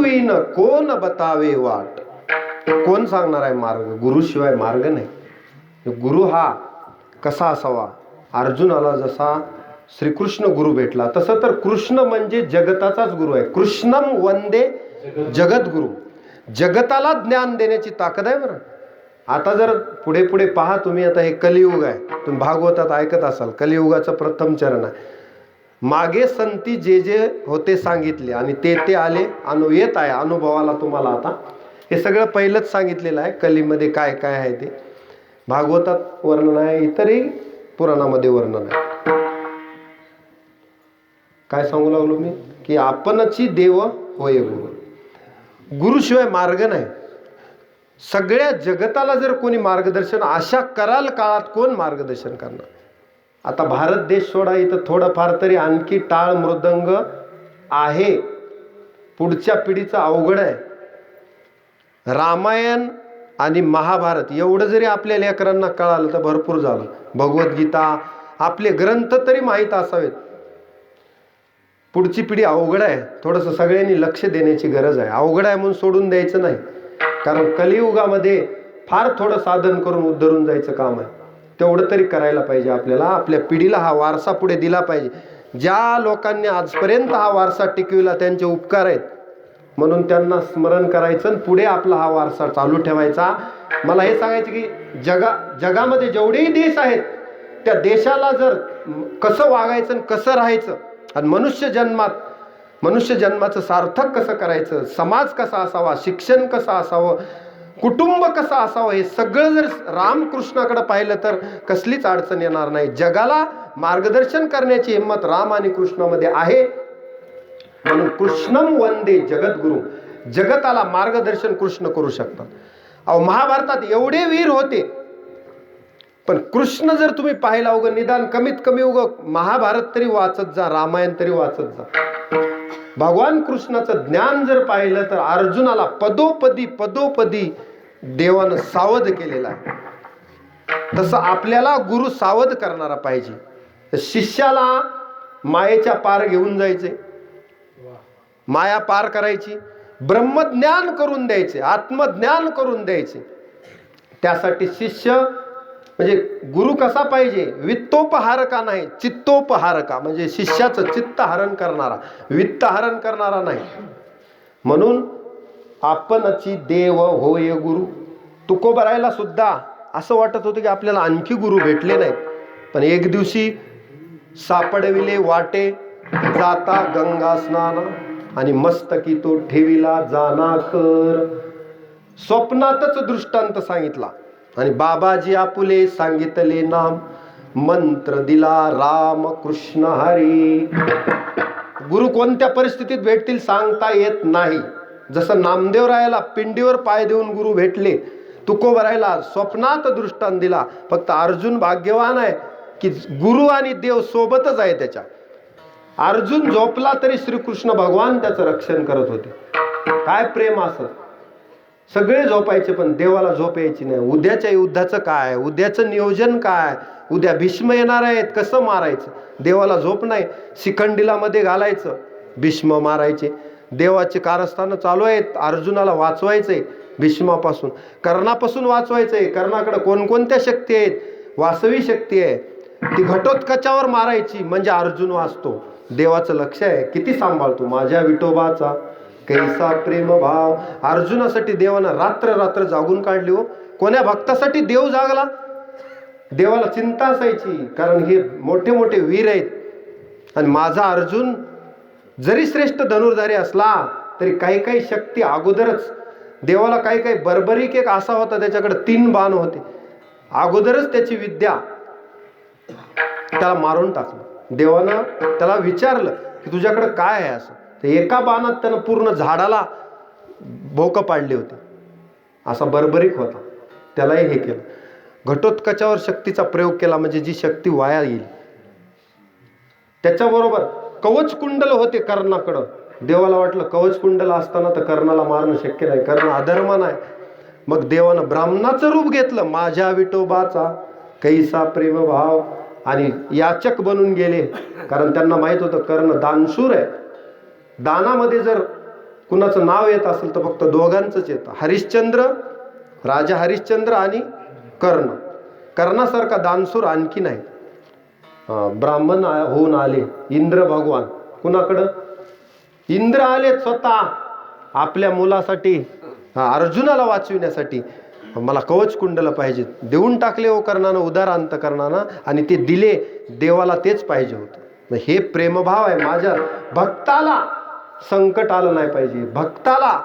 गुरुविन कोण बतावे वाट. कोण सांगणार आहे मार्ग? गुरुशिवाय मार्ग नाही. गुरु हा कसा असावा? अर्जुनाला जसा श्रीकृष्ण गुरु भेटला तसं तर कृष्ण म्हणजे जगताचाच गुरु आहे. कृष्णम वंदे जगद्गुरु. जगताला ज्ञान देण्याची ताकद आहे बरं. आता जर पुढे पुढे पहा तुम्ही, आता हे कलियुग आहे, तुम्ही भागवतात ऐकत असाल, कलियुगाचं प्रथम चरण आहे. मागे संती जे जे होते सांगितले आणि ते ते आले येत आहे अनुभवाला तुम्हाला. आता हे सगळं पहिलंच सांगितलेलं आहे. कलीमध्ये काय काय आहे ते भागवतात वर्णन आहे, इतरही पुराणामध्ये वर्णन आहे. काय सांगू लागलो मी? की आपणची देव होय गुरु. गुरुशिवाय मार्ग नाही. सगळ्या जगताला जर कोणी मार्गदर्शन अशा कराल काळात कोण मार्गदर्शन करणार? आता भारत देश सोडा, इथं थोडंफार तरी आणखी टाळ मृदंग आहे. पुढच्या पिढीचं अवघड आहे. रामायण आणि महाभारत एवढं जरी आपल्या लेकरांना कळालं तर भरपूर झालं. भगवद्गीता आपले ग्रंथ तरी माहीत असावेत. पुढची पिढी अवघड आहे. थोडंसं सगळ्यांनी लक्ष देण्याची गरज आहे. अवघड आहे म्हणून सोडून द्यायचं नाही, कारण कलियुगामध्ये फार थोडं साधन करून उद्धरून जायचं काम आहे. तेवढं तरी करायला पाहिजे आपल्याला. आपल्या पिढीला हा वारसा पुढे दिला पाहिजे. ज्या लोकांनी आजपर्यंत हा वारसा टिकविला त्यांचे उपकार आहेत, म्हणून त्यांना स्मरण करायचं आणि पुढे आपला हा वारसा चालू ठेवायचा. मला हे सांगायचं की जगामध्ये जेवढेही देश आहेत त्या देशाला जर कसं वागायचं आणि कसं राहायचं आणि मनुष्य जन्माचं सार्थक कसं करायचं, समाज कसा असावा, शिक्षण कसं असावं, कुटुंब कसं असावं, हे सगळं जर रामकृष्णाकडे पाहिलं तर कसलीच अडचण येणार नाही. जगाला मार्गदर्शन करण्याची हिंमत राम आणि कृष्णामध्ये आहे. म्हणून कृष्णम वंदे जगद्गुरु. जगताला मार्गदर्शन कृष्ण करू शकतात. अहो महाभारतात एवढे वीर होते, पण कृष्ण जर तुम्ही पाहिला उगं निदान कमीत कमी उगं महाभारत तरी वाचत जा, रामायण तरी वाचत जा. भगवान कृष्णाचं ज्ञान जर पाहिलं तर अर्जुनाला पदोपदी देवानं सावध केलेला आहे. तसं आपल्याला गुरु सावध करणारा पाहिजे. शिष्याला मायेच्या पार घेऊन जायचे, माया पार करायची, ब्रह्मज्ञान करून द्यायचे, आत्मज्ञान करून द्यायचे. त्यासाठी शिष्य म्हणजे गुरु कसा पाहिजे? वित्तोपहारका नाही, चित्तोपहारका. म्हणजे शिष्याचं चित्त हरण करणारा, वित्त हरण करणारा नाही. म्हणून आपणची देव होय गुरु. तुकोबरायला सुद्धा असं वाटत होतं की आपल्याला आणखी गुरु भेटले नाहीत. पण एक दिवशी सापडविले वाटे जाता गंगा स्नान आणि मस्तकी तो ठेविला जाना कर. स्वप्नातच दृष्टांत सांगितला आणि बाबाजी आपुले सांगितले नाम. मंत्र दिला राम कृष्ण हरी. गुरु कोणत्या परिस्थितीत भेटतील सांगता येत नाही. जसं नामदेवरायाला पिंडीवर पाय देऊन गुरु भेटले, तुकोबरायला स्वप्नात दृष्टांत दिला. फक्त अर्जुन भाग्यवान आहे की गुरु आणि देव सोबतच आहे त्याच्या. अर्जुन झोपला तरी श्रीकृष्ण भगवान त्याचं रक्षण करत होते. काय प्रेम असं. सगळे झोपायचे पण देवाला झोप यायची नाही. उद्याच्या युद्धाचं काय, उद्याचं नियोजन काय, उद्या भीष्म येणार आहेत, कसं मारायचं, देवाला झोप नाही. शिखंडीला मध्ये घालायचं, भीष्म मारायचे. देवाचे कारस्थानं चालू आहेत, अर्जुनाला वाचवायचंय भीष्मापासून, कर्णापासून वाचवायचंय. कर्णाकडे कोणकोणत्या शक्ती आहेत? वासवी शक्ती आहे, ती घटोत्कचावर मारायची म्हणजे अर्जुन वाचतो. देवाचं लक्ष आहे, किती सांभाळतो माझ्या विठोबाचा कैसा प्रेम भाव. अर्जुनासाठी देवानं रात्र जागून काढली हो. कोण्या भक्तासाठी देव जागला? देवाला चिंता असायची, कारण हे मोठे मोठे वीर आहेत आणि माझा अर्जुन जरी श्रेष्ठ धनुर्धारी असला तरी काही काही शक्ती अगोदरच देवाला काही बर्बरिक एक असा होता, त्याच्याकडे 3 बाण होते. अगोदरच त्याची विद्या त्याला मारून टाकलं. देवानं त्याला विचारलं की तुझ्याकडे काय आहे असं. तर एका बाणात त्यानं पूर्ण झाडाला भोकं पाडले होते. असा बर्बरिक होता. त्यालाही हे केलं. घटोत्कचावर शक्तीचा प्रयोग केला म्हणजे जी शक्ती वाया येईल. त्याच्याबरोबर कवच कुंडल होते कर्णाकडं. देवाला वाटलं कवच कुंडल असताना तर कर्णाला मारणं शक्य नाही, कर्ण अधर्म नाही. मग देवानं ब्राह्मणाचं रूप घेतलं, माझ्या विठोबाचा कैसा प्रेम भाव, आणि याचक बनून गेले. कारण त्यांना माहित होतं कर्ण दानशूर आहे. दानामध्ये जर कुणाचं नाव येत असेल तर फक्त दोघांचंच येतं, हरिश्चंद्र, राजा हरिश्चंद्र आणि कर्ण. कर्णासारखा दानशूर आणखी नाही. ब्राह्मण होऊन आले इंद्र भगवान. कुणाकडं? इंद्र आले स्वतः आपल्या मुलासाठी, अर्जुनाला वाचविण्यासाठी. मला कवच कुंडल पाहिजे, देऊन टाकले हो कर्णानं, उदार अंतकरणानं, आणि ते दिले. देवाला तेच पाहिजे होतं. हे प्रेमभाव आहे. माझ्या भक्ताला संकट आलं नाही पाहिजे, भक्ताला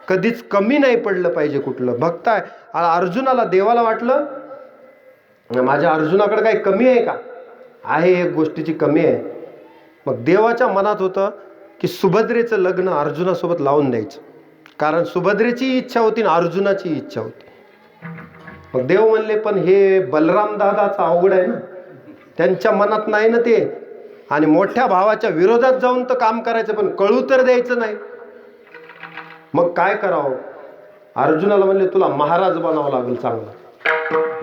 कधीच कमी नाही पडलं पाहिजे. कुठलं भक्त आहे? अर्जुनाला, देवाला वाटलं माझ्या अर्जुनाकडे काही कमी आहे का? आहे, एक गोष्टीची कमी आहे. मग देवाच्या मनात होतं की सुभद्रेचं लग्न अर्जुनासोबत लावून द्यायचं, कारण सुभद्रेची इच्छा होती आणि अर्जुनाची इच्छा होती. मग देव म्हणले पण हे बलराम दादाचा अवघड आहे ना, त्यांच्या मनात नाही ना ते, आणि मोठ्या भावाच्या विरोधात जाऊन तर काम करायचं पण कळू तर द्यायचं नाही. मग काय करावं? अर्जुनाला म्हणले तुला महाराज बनावं लागेल, चांगला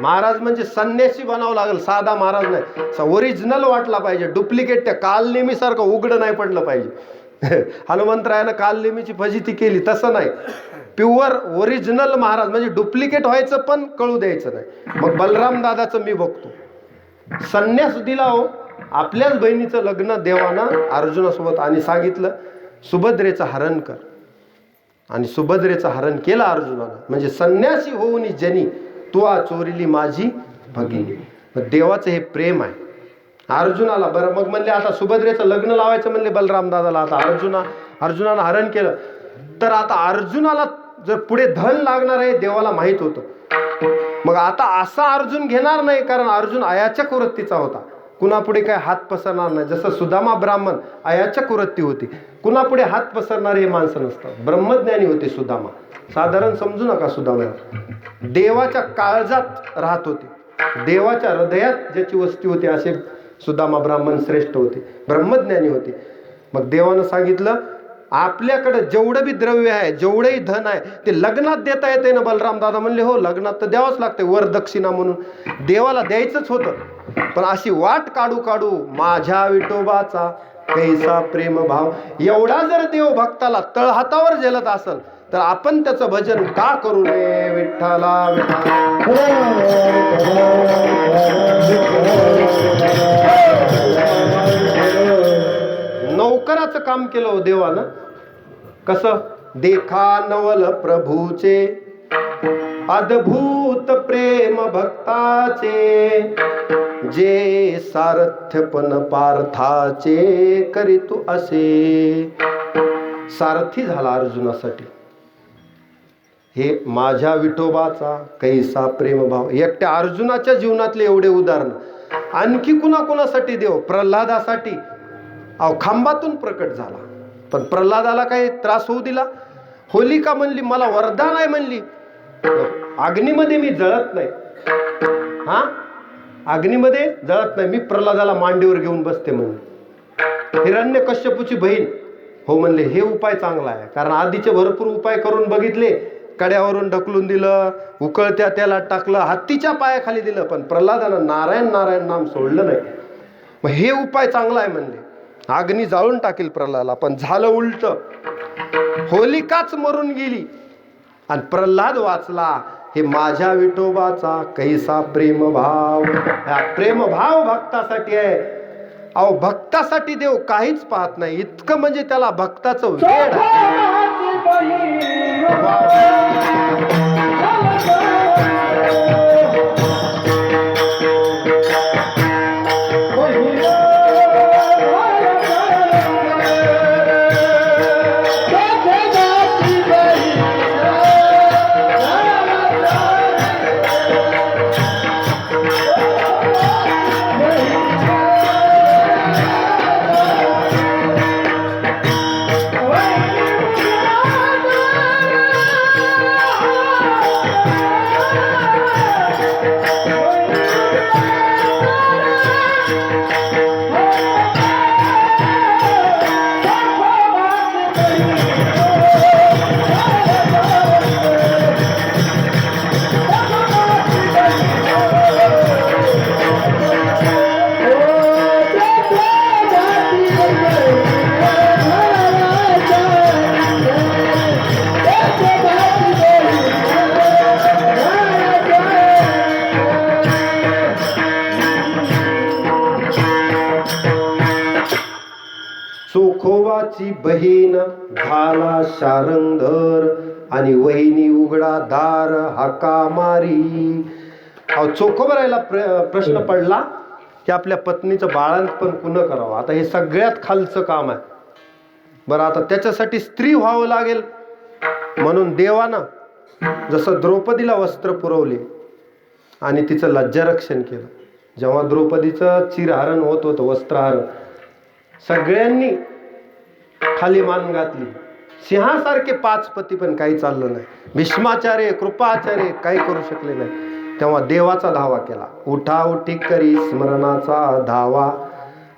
महाराज म्हणजे संन्यासी बनावं लागेल, साधा महाराज नाही, ओरिजिनल वाटला पाहिजे, डुप्लिकेट त्या कालनेमीसारखं उघडं नाही पडलं पाहिजे. हनुमंतरायानं कालनेमीची फजिती केली तसं नाही, प्युअर ओरिजिनल महाराज, म्हणजे डुप्लिकेट व्हायचं पण कळू द्यायचं नाही. मग बलराम दादाचं मी बघतो, संन्यास दिला हो, आपल्याच बहिणीचं लग्न देवानं अर्जुनासोबत, आणि सांगितलं सुभद्रेचं हरण कर, आणि सुभद्रेचं हरण केलं अर्जुनानं. म्हणजे संन्यासी होऊन जनी तू चोरीली माझी भगिनी. देवाचं हे प्रेम आहे अर्जुनाला. बरं, मग म्हणले आता सुभद्रेचं लग्न लावायचं म्हणले बलराम दादाला. आता अर्जुनानं हरण केलं, तर आता अर्जुनाला जर पुढे धन लागणार आहे देवाला माहित होतं. मग आता असा अर्जुन घेणार नाही, कारण अर्जुन अयाचक वृत्तीचा होता, कुणापुढे काय हात पसरणार नाही. जसं सुदामा ब्राह्मण अयाचक वृत्ती होती, कुणापुढे हात पसरणारे हे माणसं नसतात. ब्रह्मज्ञानी होते सुदामा, साधारण समजू नका. सुदामा देवाच्या काळजात राहत होते, देवाच्या हृदयात ज्याची वस्ती होती, असे सुदामा ब्राह्मण श्रेष्ठ होते, ब्रह्मज्ञानी होते. मग देवानं सांगितलं आपल्याकडे जेवढं बी द्रव्य आहे, जेवढंही धन आहे, ते लग्नात देता येते ना. बलराम दादा म्हणले हो, लग्नात तर द्यावंच लागते, वरदक्षिणा म्हणून देवाला द्यायचंच होतं. पण अशी वाट काढू काढू माझ्या विठोबाचा कैसा प्रेम भाव. एवढा जर देव भक्ताला तळहातावर झेलत असेल तर आपण त्याचं भजन का करू नये? विठ्ठला नौकराचं काम केलं हो देवानं. कसं? देखा नवल प्रभूचे अद्भुत प्रेम भक्ताचे, जे सारथ्यपण पार्थाचे करी तू असे. सारथी झाला अर्जुनासाठी. हे माझ्या विठोबाचा कैसा प्रेमभाव. एकट्या अर्जुनाच्या जीवनातले एवढे उदाहरण. आणखी कुणाकुणासाठी देव? प्रल्हादासाठी खांबातून प्रकट झाला, पण प्रल्हादाला काही त्रास होऊ दिला? होलिका म्हणली मला वरदान आहे, म्हणली अग्नीमध्ये मी जळत नाही, अग्नीमध्ये जळत नाही, मी प्रल्हादाला मांडीवर घेऊन बसते म्हणले. हिरण्यकश्यपूची बहीण हो म्हणले हे उपाय चांगला आहे, कारण आधीचे भरपूर उपाय करून बघितले, कड्यावरून ढकलून दिलं, उकळत्या त्याला टाकलं, हत्तीच्या पायाखाली दिलं, पण प्रल्हादानं नारायण नारायण नाम सोडलं नाही. मग हे उपाय चांगला आहे म्हणले, अग्नी जाळून टाकेल प्रल्हादाला. पण झालं उलट, होलिकाच मरून गेली आणि प्रल्हाद वाचला. हे माझ्या विठोबाचा कैसा प्रेमभाव. हा प्रेमभाव भक्तासाठी आहे. अहो भक्तासाठी देव काहीच पाहत नाही, इतकं म्हणजे त्याला भक्ताचं वेड आहे. देवाची बहीण झाला शारंगधर आणि वहिनी उघडा दार हाका मारी. अहो चोखोबरायला प्रश्न पडला की आपल्या पत्नीचं बाळंतपण कुणं करावं. आता हे सगळ्यात खालचं काम आहे. बरं आता त्याच्यासाठी स्त्री व्हावं लागेल म्हणून देवानं जसं द्रौपदीला वस्त्र पुरवले आणि तिचं लज्जारक्षण केलं. जेव्हा द्रौपदीचं चिरहरण होत होतं वस्त्रहरण, सगळ्यांनी खाली मान घातली. सिंहासारखे 5 पती पण काही चाललं नाही. भीष्माचार्य कृपाचार्य काही करू शकले नाही. तेव्हा देवाचा धावा केला. उठा उठी करी स्मरणाचा धावा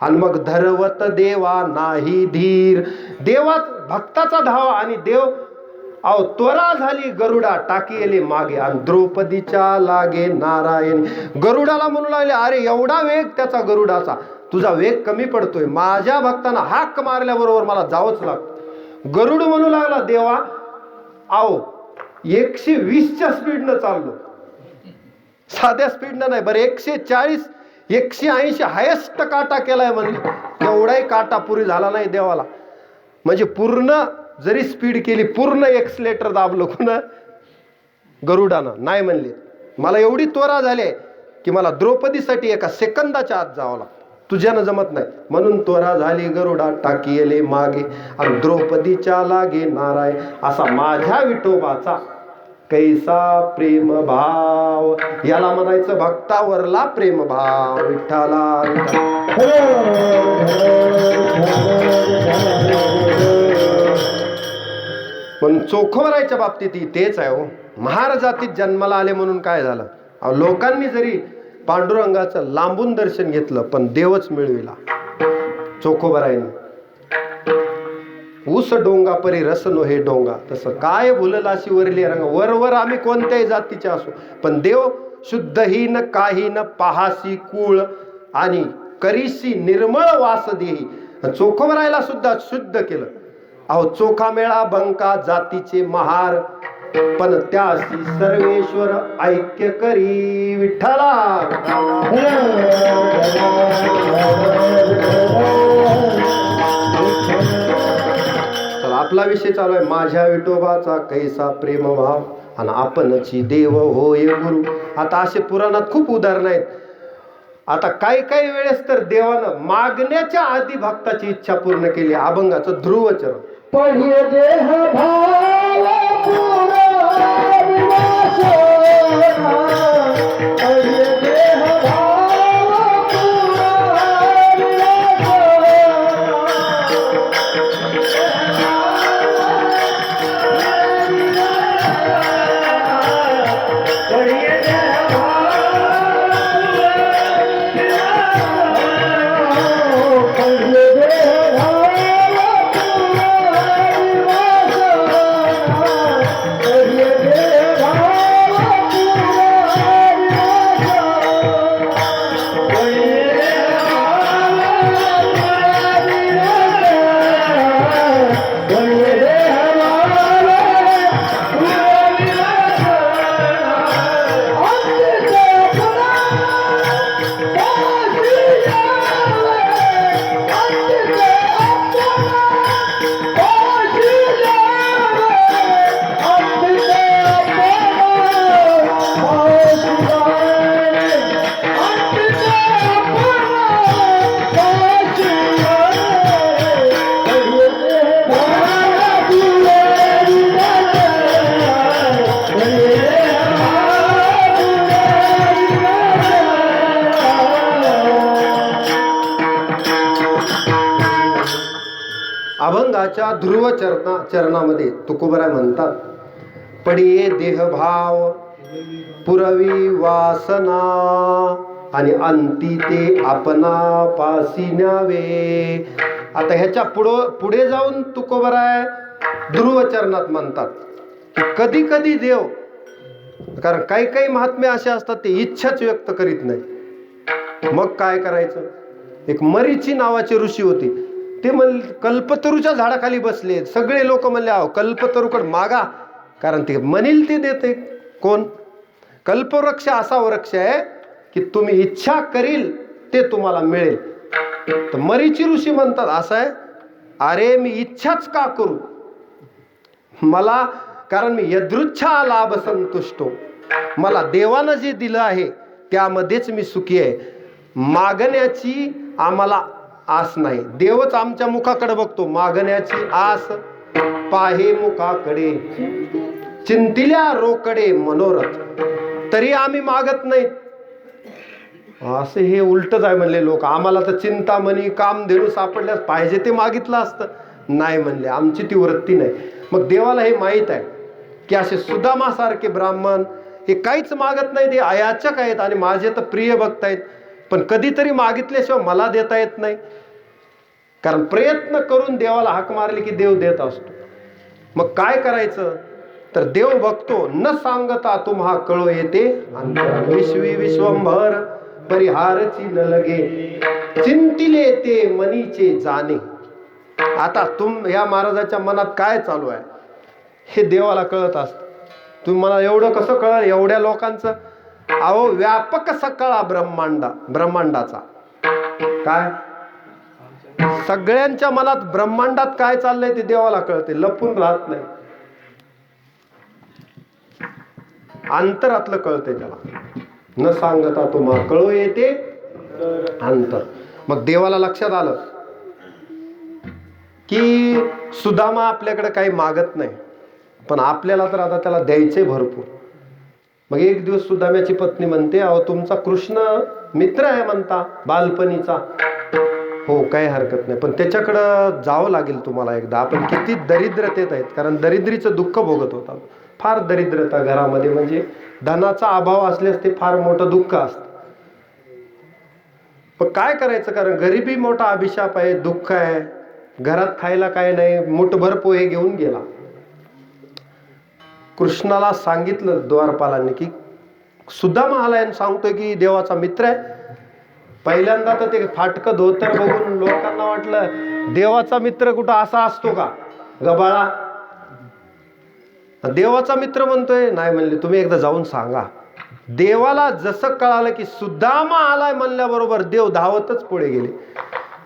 आणि मग धरवत देवा नाही धीर. देवा भक्ताचा धावा आणि देव अहो त्वरा झाली गरुडा टाकी मागे आणि द्रौपदीच्या लागे नारायण. गरुडाला म्हणू लागले, अरे एवढा वेग त्याचा गरुडाचा, तुझा वेग कमी पडतोय. माझ्या भक्तांना हाक मारल्याबरोबर मला जावंच लागतं. गरुड म्हणू लागला, देवा अहो 120च्या स्पीडनं चाललो, साध्या स्पीडनं नाही. बरं 140 180 हायेस्ट काटा केलाय म्हणले. एवढाही काटा पुरी झाला नाही देवाला. म्हणजे पूर्ण जरी स्पीड केली, पूर्ण एक्सलेटर दाबलो कुणा गरुडानं नाही म्हणले. मला एवढी त्वरा झाली की मला द्रौपदीसाठी एका सेकंदाच्या आत जावं लागतं, तुझ्यानं जमत नाही. म्हणून त्वरा झाली गरुडा टाकी मागे आणि द्रौपदीच्या लागे नारायण. असा माझ्या विठोबाचा कैसा प्रेम भाव, याला म्हणायचं भक्तावरला प्रेम भाव. विठ्ठला पण चोखोबरायच्या बाबतीत तेच आहे हो. महाराजातीत जन्माला आले म्हणून काय झालं, लोकांनी जरी पांडुरंगाचं लांबून दर्शन घेतलं पण देवच मिळविला चोखोबरायने. ऊस डोंगा परी रस नो हे डोंगा, तसं काय भुलल अशी वरली रंग. वरवर आम्ही कोणत्याही जातीचे असो पण देव शुद्धहीन काहीन पाहासी कुळ आणि करीशी निर्मळ वास देही. चोखोबरायला सुद्धा शुद्ध केलं. अहो चोखा मेळा बंका जातीचे महार पण त्यासी सर्वेश्वर ऐक्य करी. विठ्ठला चला आपला विषय चालू आहे माझ्या विठोबाचा कैसा प्रेम भाव आणि आपणची देव होय गुरु. आता असे पुराणात खूप उदाहरण आहेत. आता काही काही वेळेस तर देवानं मागण्याच्या आधी भक्ताची इच्छा पूर्ण केली. अभंगाचं ध्रुवचरण. पढिय देह भाव पुरा विनाश पढिय देह भाव पुरा विनाश पढिय देह भाव पढिय देह अभंगाच्या ध्रुव चरणामध्ये तुकोबराय म्हणतात, पडिये देहभाव पुरवी वासना आणि अंती ते आपणा पासी न्यावे. आता ह्याच्या पुढे जाऊन तुकोबराय ध्रुव चरणात म्हणतात की कधी कधी देव, कारण काही काही महात्मे असे असतात ते इच्छाच व्यक्त करीत नाही. मग काय करायचं. एक मरीची नावाचे ऋषी होते. ते म्हणले कल्पतरूच्या झाडाखाली बसले. सगळे लोक म्हणले आहो कल्पतरूकड मागा, कारण ते म्हणील ते देते कोण. कल्पवृक्ष असा वृक्ष आहे की तुम्ही इच्छा करील ते तुम्हाला मिळेल. तर मरीची ऋषी म्हणतात असं आहे अरे मी इच्छाच का करू, मला कारण मी यदृच्छा लाभ संतुष्टो, मला देवानं जे दिलं आहे त्यामध्येच मी सुखी आहे. मागण्याची आम्हाला आस नाही. देवच आमच्या मुखाकडे बघतो. मागण्याची आस पाहे मुखाकडे, चिंतिल्या रोकडे मनोरथ, तरी आम्ही मागत नाही. असं हे उलटच आहे म्हणले लोक. आम्हाला तर चिंतामणी कामधेनू सापडल्यास पाहिजे ते मागितलं असतं. नाही म्हणले, आमची ती वृत्ती नाही. मग देवाला हे माहीत आहे की असे सुदामासारखे ब्राह्मण हे काहीच मागत नाही, ते अयाचक आहेत आणि माझे तर प्रिय भक्त आहेत, पण कधीतरी मागितल्याशिवाय मला देता येत नाही. कारण प्रयत्न करून देवाला हाक मारली की देव देत असतो. मग काय करायचं तर देव बघतो. न सांगता तुम्हा कळो येते अंतर, विश्वी विश्वंभर परिहारची न लगे, चिंतिले ते मनीचे जाणे. आता या महाराजाच्या मनात काय चालू आहे हे देवाला कळत असत. तुम्ही मला एवढं कसं कळलं एवढ्या लोकांचं? अहो व्यापक सकळा ब्रह्मांडाचा काय सगळ्यांच्या मनात ब्रह्मांडात काय चाललंय ते देवाला कळते, लपून राहत नाही. अंतरातलं कळते त्याला. न सांगता तुम्हा कळू येते अंतर. मग देवाला लक्षात आलं की सुदामा आपल्याकडे काही मागत नाही, पण आपल्याला तर आता त्याला द्यायचे भरपूर. मग एक दिवस सुदाम्याची पत्नी म्हणते, अहो तुमचा कृष्ण मित्र आहे म्हणता बालपणीचा. हो काही हरकत नाही, पण त्याच्याकडं जावं लागेल तुम्हाला एकदा. आपण किती दरिद्रतेत आहेत, कारण दरिद्रीचं दुःख भोगत होता. फार दरिद्रता घरामध्ये, म्हणजे धनाचा अभाव असल्यास ते फार मोठं दुःख असतं. पण काय करायचं, कारण गरिबी मोठा अभिशाप आहे, दुःख आहे. घरात खायला काय नाही, मुठभर पोहे घेऊन गेला. कृष्णाला सांगितलं द्वारपालांनी की सुदामा आलाय आणि सांगतोय की देवाचा मित्र आहे. पहिल्यांदा तर ते फाटकं धोतर बघून लोकांना वाटलं देवाचा मित्र कुठं असा असतो का गबाळा. देवाचा मित्र म्हणतोय. नाही म्हणले, तुम्ही एकदा जाऊन सांगा. देवाला जसं कळालं की सुदामा आलाय म्हणल्याबरोबर देव धावतच पुढे गेले.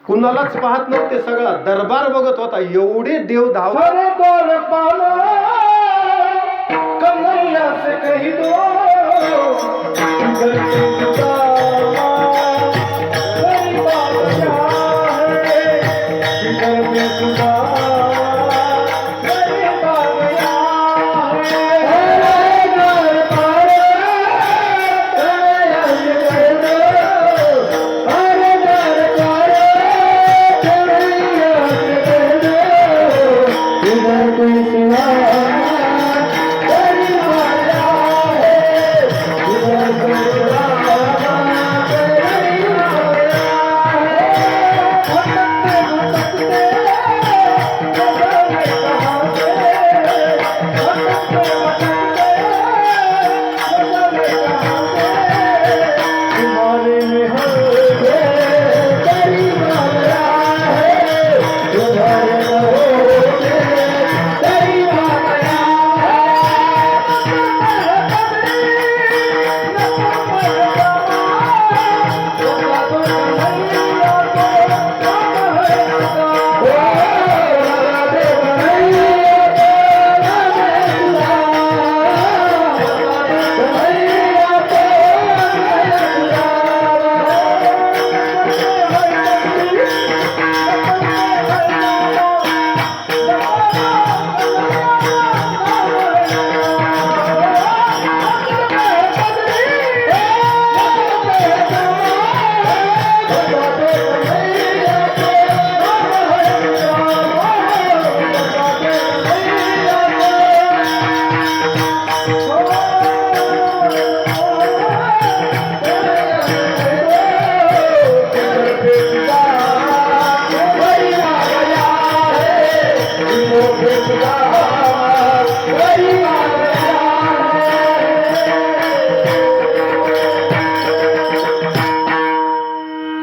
कुणालाच पाहत नव्हते, सगळा दरबार बघत होता. एवढे देव धावत. कन्हैया से कही दो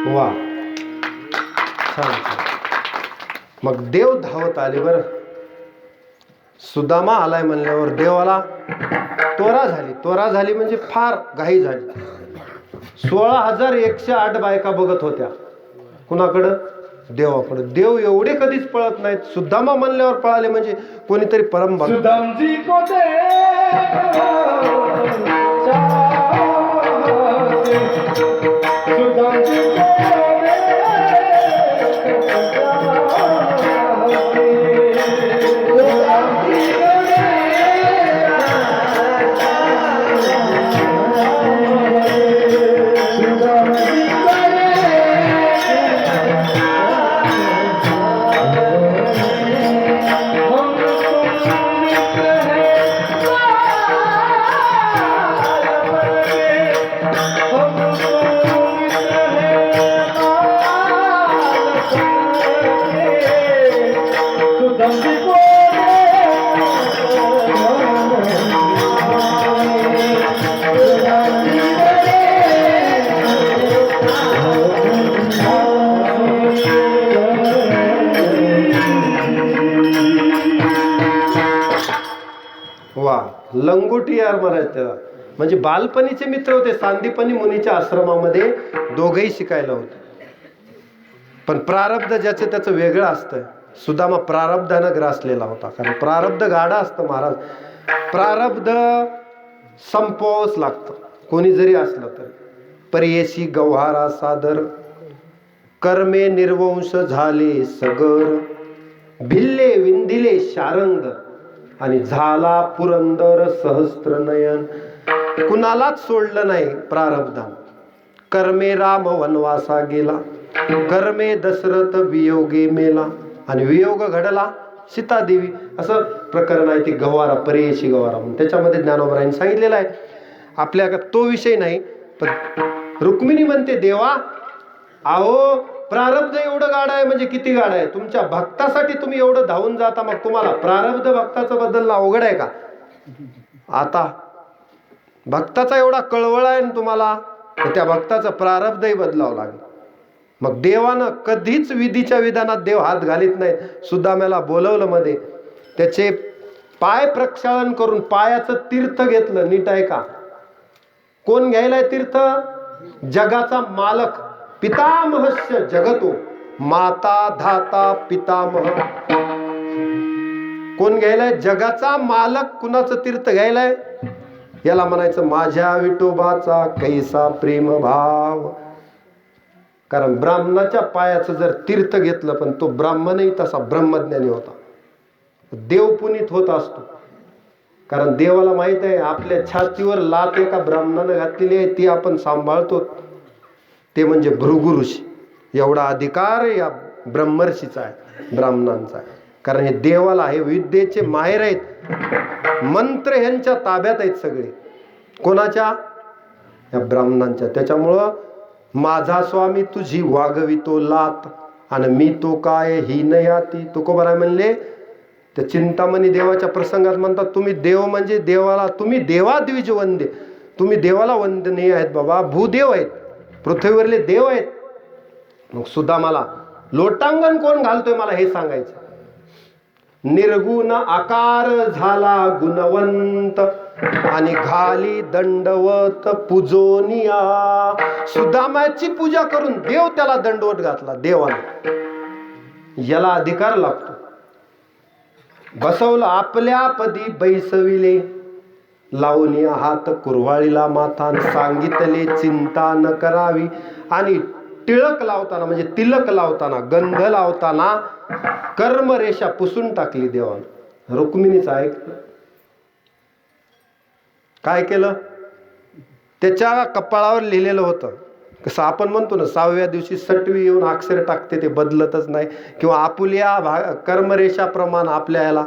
वा छान. मग देव धावत आले. बरं सुदामा आलाय म्हणल्यावर देवाला त्वरा झाली म्हणजे फार घाई झाली. 16,108 बायका बघत होत्या. कुणाकडं? देवाकडे. देव एवढे कधीच पळत नाहीत. सुदामा म्हणल्यावर पळाले म्हणजे कोणीतरी परमभक्त. सुदाम जी को सुदाम जी वा, लंगोटी यार म्हणायचं त्याला. म्हणजे बालपणीचे मित्र होते. सांदीपनी मुनीच्या आश्रमामध्ये दोघेही शिकायला होते. पण प्रारब्ध ज्याचं त्याचं वेगळं असतं. सुदामा प्रारब्धानं ग्रासलेला होता. कारण प्रारब्ध गाडा असतं महाराज. प्रारब्ध संपवावंच लागतं कोणी जरी असलं तर. परियेशी गव्हारा सादर कर्मे निर्वंश झाले सगर भिल्ले विंदिले शारंग आणि झाला पुरंदर सहस्त्र नयन. कुणालाच सोडलं नाही प्रारब्धान. कर्मे राम वनवासा गेला कर्मे दशरथ वियोगे मेला आणि वियोग घडला सीतादेवी. असं प्रकरण आहे. ती गव्हारा परियेशी गव्हारा म्हणून त्याच्यामध्ये ज्ञानोबरायांनी सांगितलेलं आहे. आपल्या तो विषय नाही. पण रुक्मिणी म्हणते देवा अहो प्रारब्ध एवढं गाड आहे म्हणजे किती गाड आहे. तुमच्या भक्तासाठी तुम्ही एवढं धावून जाता मग तुम्हाला प्रारब्ध भक्ताचं बदलणं अवघड आहे का. आता भक्ताचा एवढा कळवळ आहे ना तुम्हाला तर त्या भक्ताचं प्रारब्धही बदलावं लागेल. मग देवानं कधीच विधीच्या विधानात देव हात घालीत नाहीत. सुदाम्याला बोलवलं मध्ये त्याचे पाय प्रक्षालन करून पायाचं तीर्थ घेतलं. नीट आहे का. कोण घ्यायलाय तीर्थ. जगाचा मालक पितामहस्य जगतो माता धाता पितामह. कोण घ्यायलाय. जगाचा मालक. कुणाचं तीर्थ घ्यायलाय. याला म्हणायचं माझ्या विठोबाचा कैसा प्रेम भाव. कारण ब्राह्मणाच्या पायाचं जर तीर्थ घेतलं पण तो ब्राह्मणही तसा ब्रह्मज्ञानी होता. देव पुनीत होत असतो. कारण देवाला माहित आहे आपल्या छातीवर लात एका ब्राह्मणानं घातलेली आहे ती आपण सांभाळतो. ते म्हणजे भृगु ऋषी. एवढा अधिकार या ब्रह्मर्षीचा आहे ब्राह्मणांचा आहे. कारण हे देवाला हे विद्येचे माहेर आहेत. मंत्र ह्यांच्या ताब्यात आहेत सगळे. कोणाच्या. या ब्राह्मणांच्या. त्याच्यामुळं माझा स्वामी तुझी वागवितो लात आणि मी तो काय ही नयाती. तुकोबाराय म्हणले त्या चिंतामणी देवाच्या प्रसंगात म्हणतात तुम्ही देव म्हणजे देवाला तुम्ही देवाद्विज वंदे. तुम्ही देवाला वंदनीय आहेत बाबा. भूदेव आहेत. पृथ्वीवरले देव आहेत. मग सुदामाला लोटांगण कोण घालतोय मला हे सांगायचं. निर्गुण आकार झाला गुणवंत आणि घाली दंडवत पूजोनिया. सुदामाची पूजा करून देव त्याला दंडवत घातला. देवाला याला अधिकार लागतो. बसवलं आपल्या पदी बैसविले लावून हात कुरवाळीला माथा सांगितले चिंता न करावी. आणि टिळक लावताना म्हणजे तिलक लावताना गंध लावताना कर्मरेषा पुसून टाकली देवानं. रुक्मिणीचं ऐकलं. काय केलं. त्याच्या कपाळावर लिहिलेलं होतं. कसं आपण म्हणतो ना 6व्या दिवशी सटवी येऊन अक्षर टाकते ते बदलतच नाही. किंवा आपुल्या कर्मरेषा प्रमाण आपल्या याला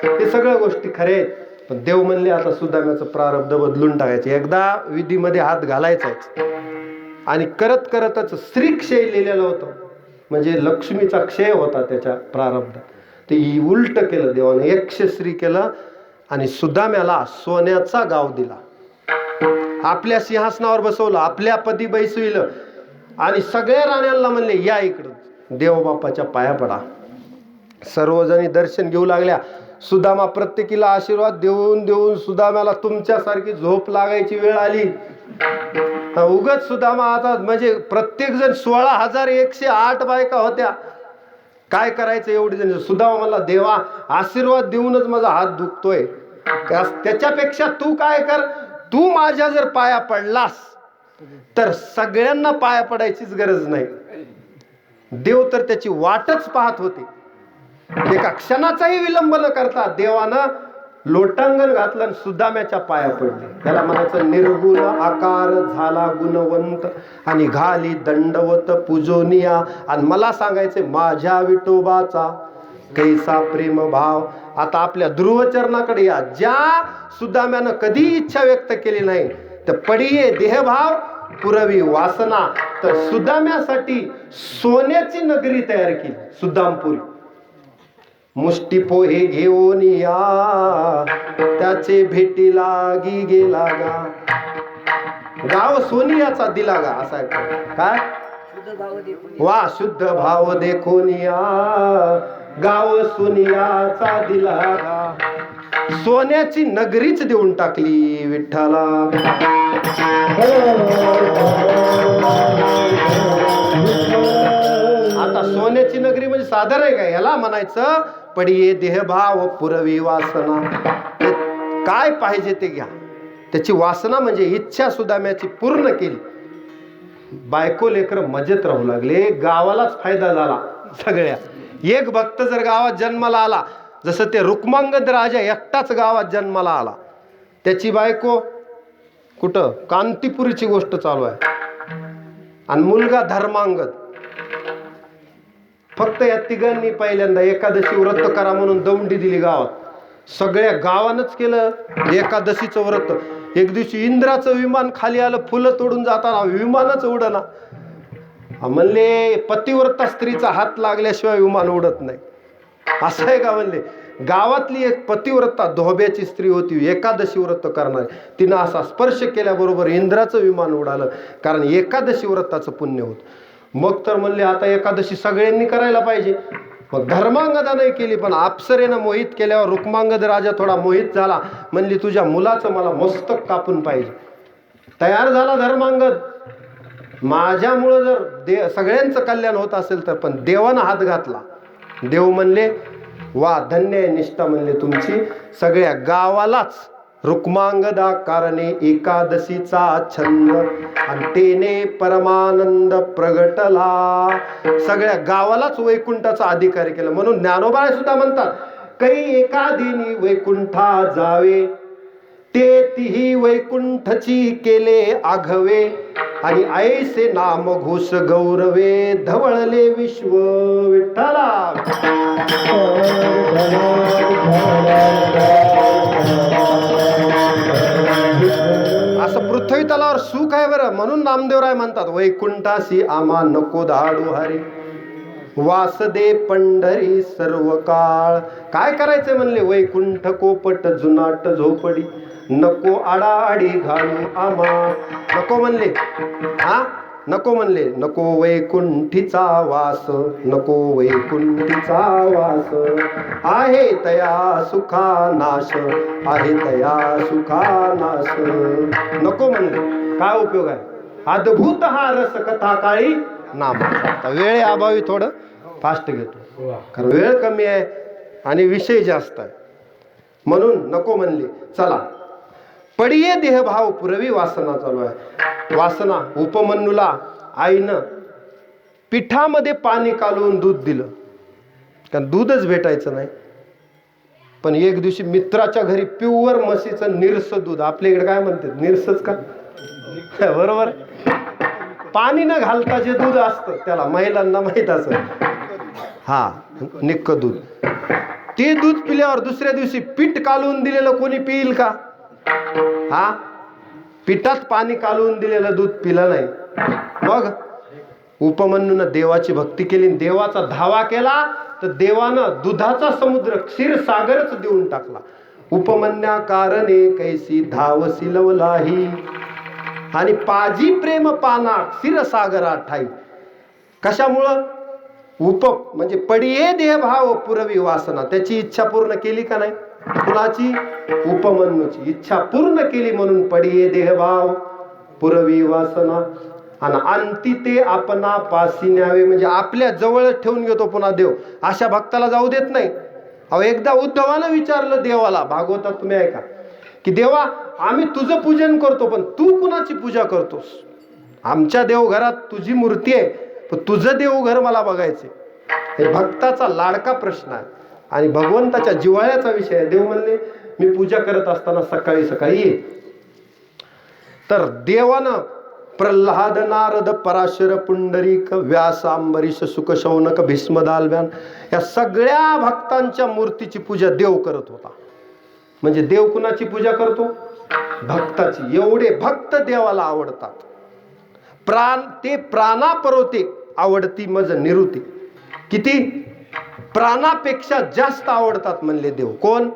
हे सगळ्या गोष्टी खऱ्या आहेत. पण देव म्हणले आता सुदाम्याचं प्रारब्ध बदलून टाकायचं. एकदा विधीमध्ये हात घालायचाच. आणि करत करतच श्रीक्षय लिहिलेलं होतं. म्हणजे लक्ष्मीचा क्षय होता त्याच्या प्रारब्धात. ते उलट केलं देवाने. 100 श्री केलं आणि सुदाम्याला सोन्याचा गाव दिला. आपल्या सिंहासनावर बसवलं. आपल्या पदी बैसविलं आणि सगळ्या राण्यांना म्हणले या इकडं देवबापाच्या पाया पडा. सर्वजणी दर्शन घेऊ लागल्या. सुदामा प्रत्येकीला आशीर्वाद देऊन देऊन सुदाम्याला तुमच्यासारखी झोप लागायची वेळ आली. उगच सुदामा आता म्हणजे प्रत्येक जण 16,108 बायका होत्या. काय करायचं एवढी जण. सुदामा मला देवा आशीर्वाद देऊनच माझा हात दुखतोय. त्याच्यापेक्षा तू काय कर, तू माझ्या जर पाया पडलास तर सगळ्यांना पाया पडायचीच गरज नाही. देव तर त्याची वाटच पाहत होते. एका क्षणाचाही विलंब न करता देवानं लोटांगण घातलं आणि सुदाम्याच्या पाया पडले. त्याला म्हणायचं निर्गुण आकार झाला गुणवंत आणि घाली दंडवत पूजोनिया. आणि मला सांगायचे माझ्या विठोबाचा कैसा प्रेम भाव. आता आपल्या ध्रुवचरणाकडे या. ज्या सुदाम्यानं कधी इच्छा व्यक्त केली नाही तर पडिये देहभाव पुरवी वासना. तर सुदाम्यासाठी सोन्याची नगरी तयार केली सुदामपुरी. मुष्टी पोहे घेऊन या त्याचे भेटी लागी गेला गा. गाव सोनियाचा दिला गा असा काय वा शुद्ध भाव देखून या गाव सोनियाचा दिला गा. सोन्याची नगरीच देऊन टाकली विठ्ठला. आता सोन्याची नगरी म्हणजे साधारण आहे का. याला म्हणायचं पडिये देहभाव पुरवी वासना. काय पाहिजे ते घ्या. त्याची वासना म्हणजे इच्छा सुदाम्याची पूर्ण केली. बायको लेकर मजेत राहू लागले. गावालाच फायदा झाला सगळ्या. एक भक्त जर गावात जन्माला आला, जसं ते रुक्मांगद राजा एकटाच गावात जन्माला आला, त्याची बायको कुठं कांतीपुरीची गोष्ट चालू आहे आणि मुलगा धर्मांगद. फक्त या तिघांनी पहिल्यांदा एकादशी व्रत करा म्हणून दौंडी दिली गावात. सगळ्या गावानंच केलं एकादशीचं व्रत. एक दिवशी इंद्राचं विमान खाली आलं. फुलं तोडून जाताना विमानच उडना. म्हणले पतिव्रता स्त्रीचा हात लागल्याशिवाय विमान उडत नाही. असं आहे का म्हणले. गावातली एक पतिव्रता धोब्याची स्त्री होती, एकादशी व्रत करणारी. तिनं असा स्पर्श केल्याबरोबर इंद्राचं विमान उडालं, कारण एकादशी व्रताचं पुण्य होत. मग तर म्हणले आता एकादशी सगळ्यांनी करायला पाहिजे. मग धर्मांगदा नाही केली, पण अप्सरेनं मोहित केल्यावर रुक्मांगद राजा थोडा मोहित झाला. म्हणली तुझ्या मुलाचं मला मस्तक कापून पाहिजे. तयार झाला धर्मांगद. माझ्यामुळं जर सगळ्यांचं कल्याण होत असेल तर. पण देवानं हात घातला. देव म्हणले वा धन्य आहे निष्ठा म्हणले तुमची. सगळ्या गावालाच रुक्मांगदा कारणे एकादशीचा छंद आणि तेने परमानंद प्रगटला. सगळ्या गावालाच वैकुंठाचा अधिकारी केलं. म्हणून ज्ञानोबा सुद्धा म्हणतात काही एकादिनी वैकुंठा जावे ते तिही वैकुंठची केले आघवे आणि ऐसे नाम घोष गौरवे धवळले विश्व विठ्ठला. असं पृथ्वी तलावर सुख आहे बरं. म्हणून नामदेवराय म्हणतात वैकुंठासी आम्हा नको धाडू हरी वास दे पंढरी सर्व काळ. काय करायचंय म्हणले वैकुंठ कोपट जुनाट झोपडी नको आडाआडी घालू आम्हा. नको म्हणले हा नको म्हणले. नको वैकुंठीचा वास नको वैकुंठीचा वास आहे तया सुखा नाश आहे तया सुखा नाश. नको म्हणले. काय उपयोग आहे. अद्भुत हा रस कथा काळी नामाचा. वेळे अभावी थोडं फास्ट घेतो कारण वेळ कमी आहे आणि विषय जास्त आहे. म्हणून नको म्हणले. चला पडिये देहभाव पुरवी वासना चालू आहे. वासना उपमन्यूला आईनं पिठामध्ये पाणी कालवून दूध दिलं, कारण दूधच भेटायचं नाही. पण एक दिवशी मित्राच्या घरी प्युअर म्हशीचं निरस दूध, आपल्या इकडे काय म्हणतात निरसच का बरोबर. पाणी न घालता जे दूध असतं त्याला महिलांना माहित असं हा निक्क दूध. ते दूध पिल्यावर दुसऱ्या दिवशी पीठ कालवून दिलेलं कोणी पिईल का. हा पिठात पाणी कालवून दिलेलं दूध पिलं नाही. मग उपमन्यूनं देवाची भक्ती केली, देवाचा धावा केला तर देवानं दुधाचा समुद्र क्षीरसागरच देऊन टाकला. उपमन्या कारणे कैसी धावसी लवलाही आणि पाजी प्रेम पाना क्षीरसागरा ठाई. कशामुळं उप म्हणजे पडिये देह भाव पुरवी वासना, त्याची इच्छा पूर्ण केली का नाही? कुणाची? उपमन्यूची इच्छा पूर्ण केली म्हणून पडिये देह भाव पुरवी वासना. आणि अंती ते आपणा पासी न्यावे, म्हणजे आपल्या जवळ ठेवून घेतो पुन्हा देव. अशा भक्ताला जाऊ देत नाही. अहो एकदा उद्धवानं विचारलं देवाला, भागवतात तुम्ही ऐका, की देवा आम्ही तुझं पूजन करतो पण तू कुणाची पूजा करतोस? आमच्या देवघरात तुझी मूर्ती आहे पण तुझं देवघर मला बघायचे. हे भक्ताचा लाडका प्रश्न आहे आणि भगवंताच्या जिव्हाळ्याचा विषय आहे. देव म्हणले मी पूजा करत असताना सकाळी सकाळी ये. तर देवानं प्रल्हाद नारद पराशर पुंडरीक व्यास अंबरीश सुख शौनक भीष्म दालव्यान या सगळ्या भक्तांच्या मूर्तीची पूजा देव करत होता. म्हणजे देव कुणाची पूजा करतो? भक्ताची. एवढे भक्त देवाला आवडतात. ते प्राणापरोते आवडती मज निरुती. किती? प्राणापेक्षा जास्त आवडतात म्हणले देव. कोण?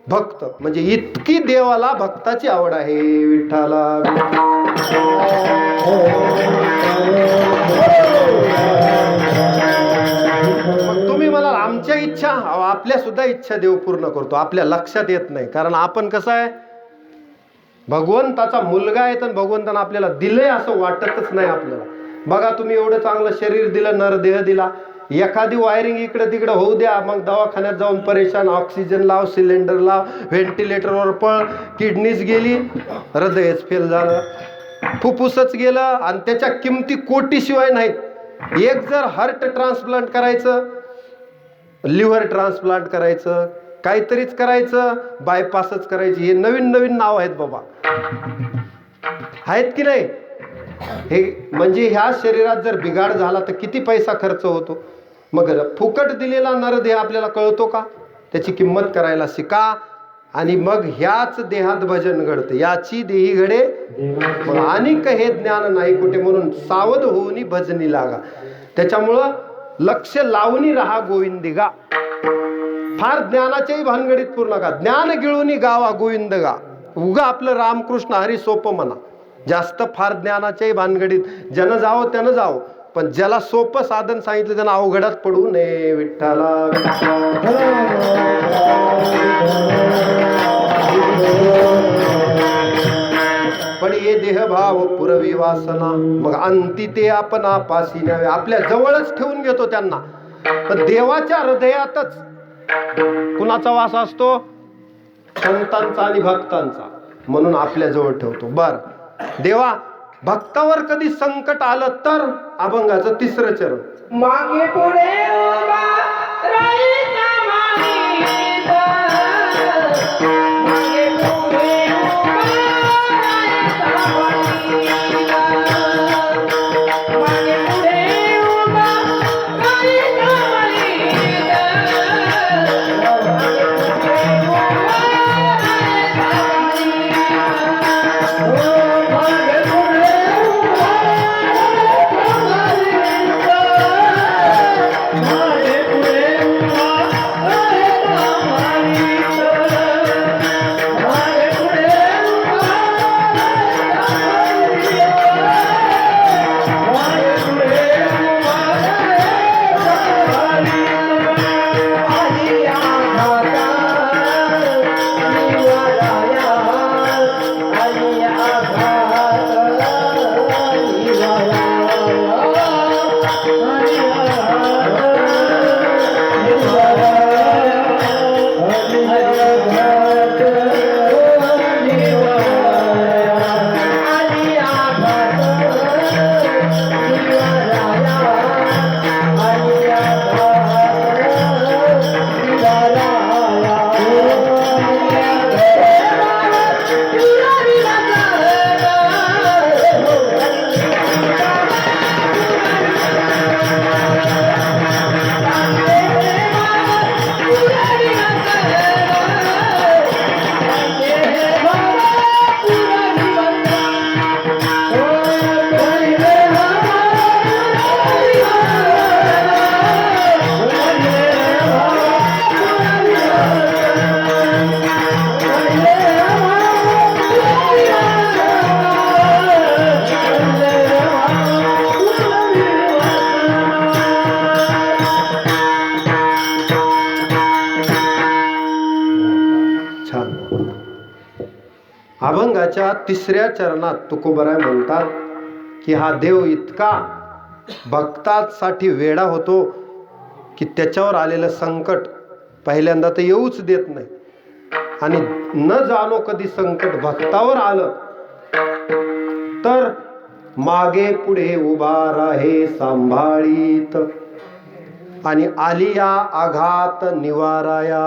भक्त. म्हणजे इतकी देवाला भक्ताची आवड आहे. विठ्ठला मग तुम्ही मला आमच्या इच्छा, आपल्या सुद्धा इच्छा देव पूर्ण करतो. आपल्या लक्षात येत नाही, कारण आपण कसं आहे, भगवंताचा मुलगा आहे तर भगवंतानं आपल्याला दिलंय असं वाटतच नाही आपल्याला. बघा तुम्ही एवढं चांगलं शरीर दिलं, नरदेह दिला, एखादी वायरिंग इकडे तिकडे होऊ द्या, मग दवाखान्यात जाऊन परेशान, ऑक्सिजन लाव, सिलेंडर लाव, व्हेंटिलेटरवर पळ, किडनीच गेली, हृदयच फेल झालं, फुफ्फुसच गेलं आणि त्याच्या किमती कोटीशिवाय नाहीत. एक जर हार्ट ट्रान्सप्लांट करायचं, लिव्हर ट्रान्सप्लांट करायचं, काहीतरीच करायचं, बायपासच करायची, हे नवीन नवीन नाव आहेत बाबा, आहेत की नाही? हे म्हणजे ह्या शरीरात जर बिघाड झाला तर किती पैसा खर्च होतो. मग फुकट दिलेला नरदेह आपल्याला कळतो का? त्याची किंमत करायला शिका आणि मग ह्याच देहात भजन घडतं. याची देही घडे मग अनेक हे ज्ञान नाही कुठे, म्हणून सावध होऊनी भजनी लागा. त्याच्यामुळं लक्ष लावूनी राहा गोविंदिगा. फार ज्ञानाच्याही भानगडीत पूर्ण नका. ज्ञान गिळूनी गावा गोविंद गा. उगा आपलं रामकृष्ण हरी सोपं म्हणा. जास्त फार ज्ञानाच्याही भानगडीत ज्यानं जावं त्यानं जावं, पण ज्याला सोपं साधन सांगितलं त्यानं अवघडात पडू नये. विठ्ठला पण ये देहभाव पुरवी वासना, मग अंती ते आपण पासी न्यावे. आपल्या जवळच ठेवून घेतो त्यांना. तर देवाच्या हृदयातच कुणाचा वास असतो? संतांचा आणि भक्तांचा. म्हणून आपल्या जवळ ठेवतो. बर देवा, भक्तावर कधी संकट आलं तर अभंगाचं 3रं चरण. मागे पुढे उभा राहायचा माणिक, मागे पुढे उभा राहायचा माणिक, मागे पुढे उभा राहायचा माणिक, मागे पुढे उभा राहायचा माणिक, मागे पुढे उभा राहायचा माणिक, मागे पुढे उभा राहायचा माणिक, मागे अभंगाच्या 3ऱ्या चरणात तुकोबराय म्हणतात की हा देव इतका भक्तासाठी वेडा होतो की त्याच्यावर आलेलं संकट पहिल्यांदा तर येऊच देत नाही, आणि न जाणो कधी संकट भक्तावर आलं तर मागे पुढे उभा राहे सांभाळीत, आणि आलिया आघात निवाराया.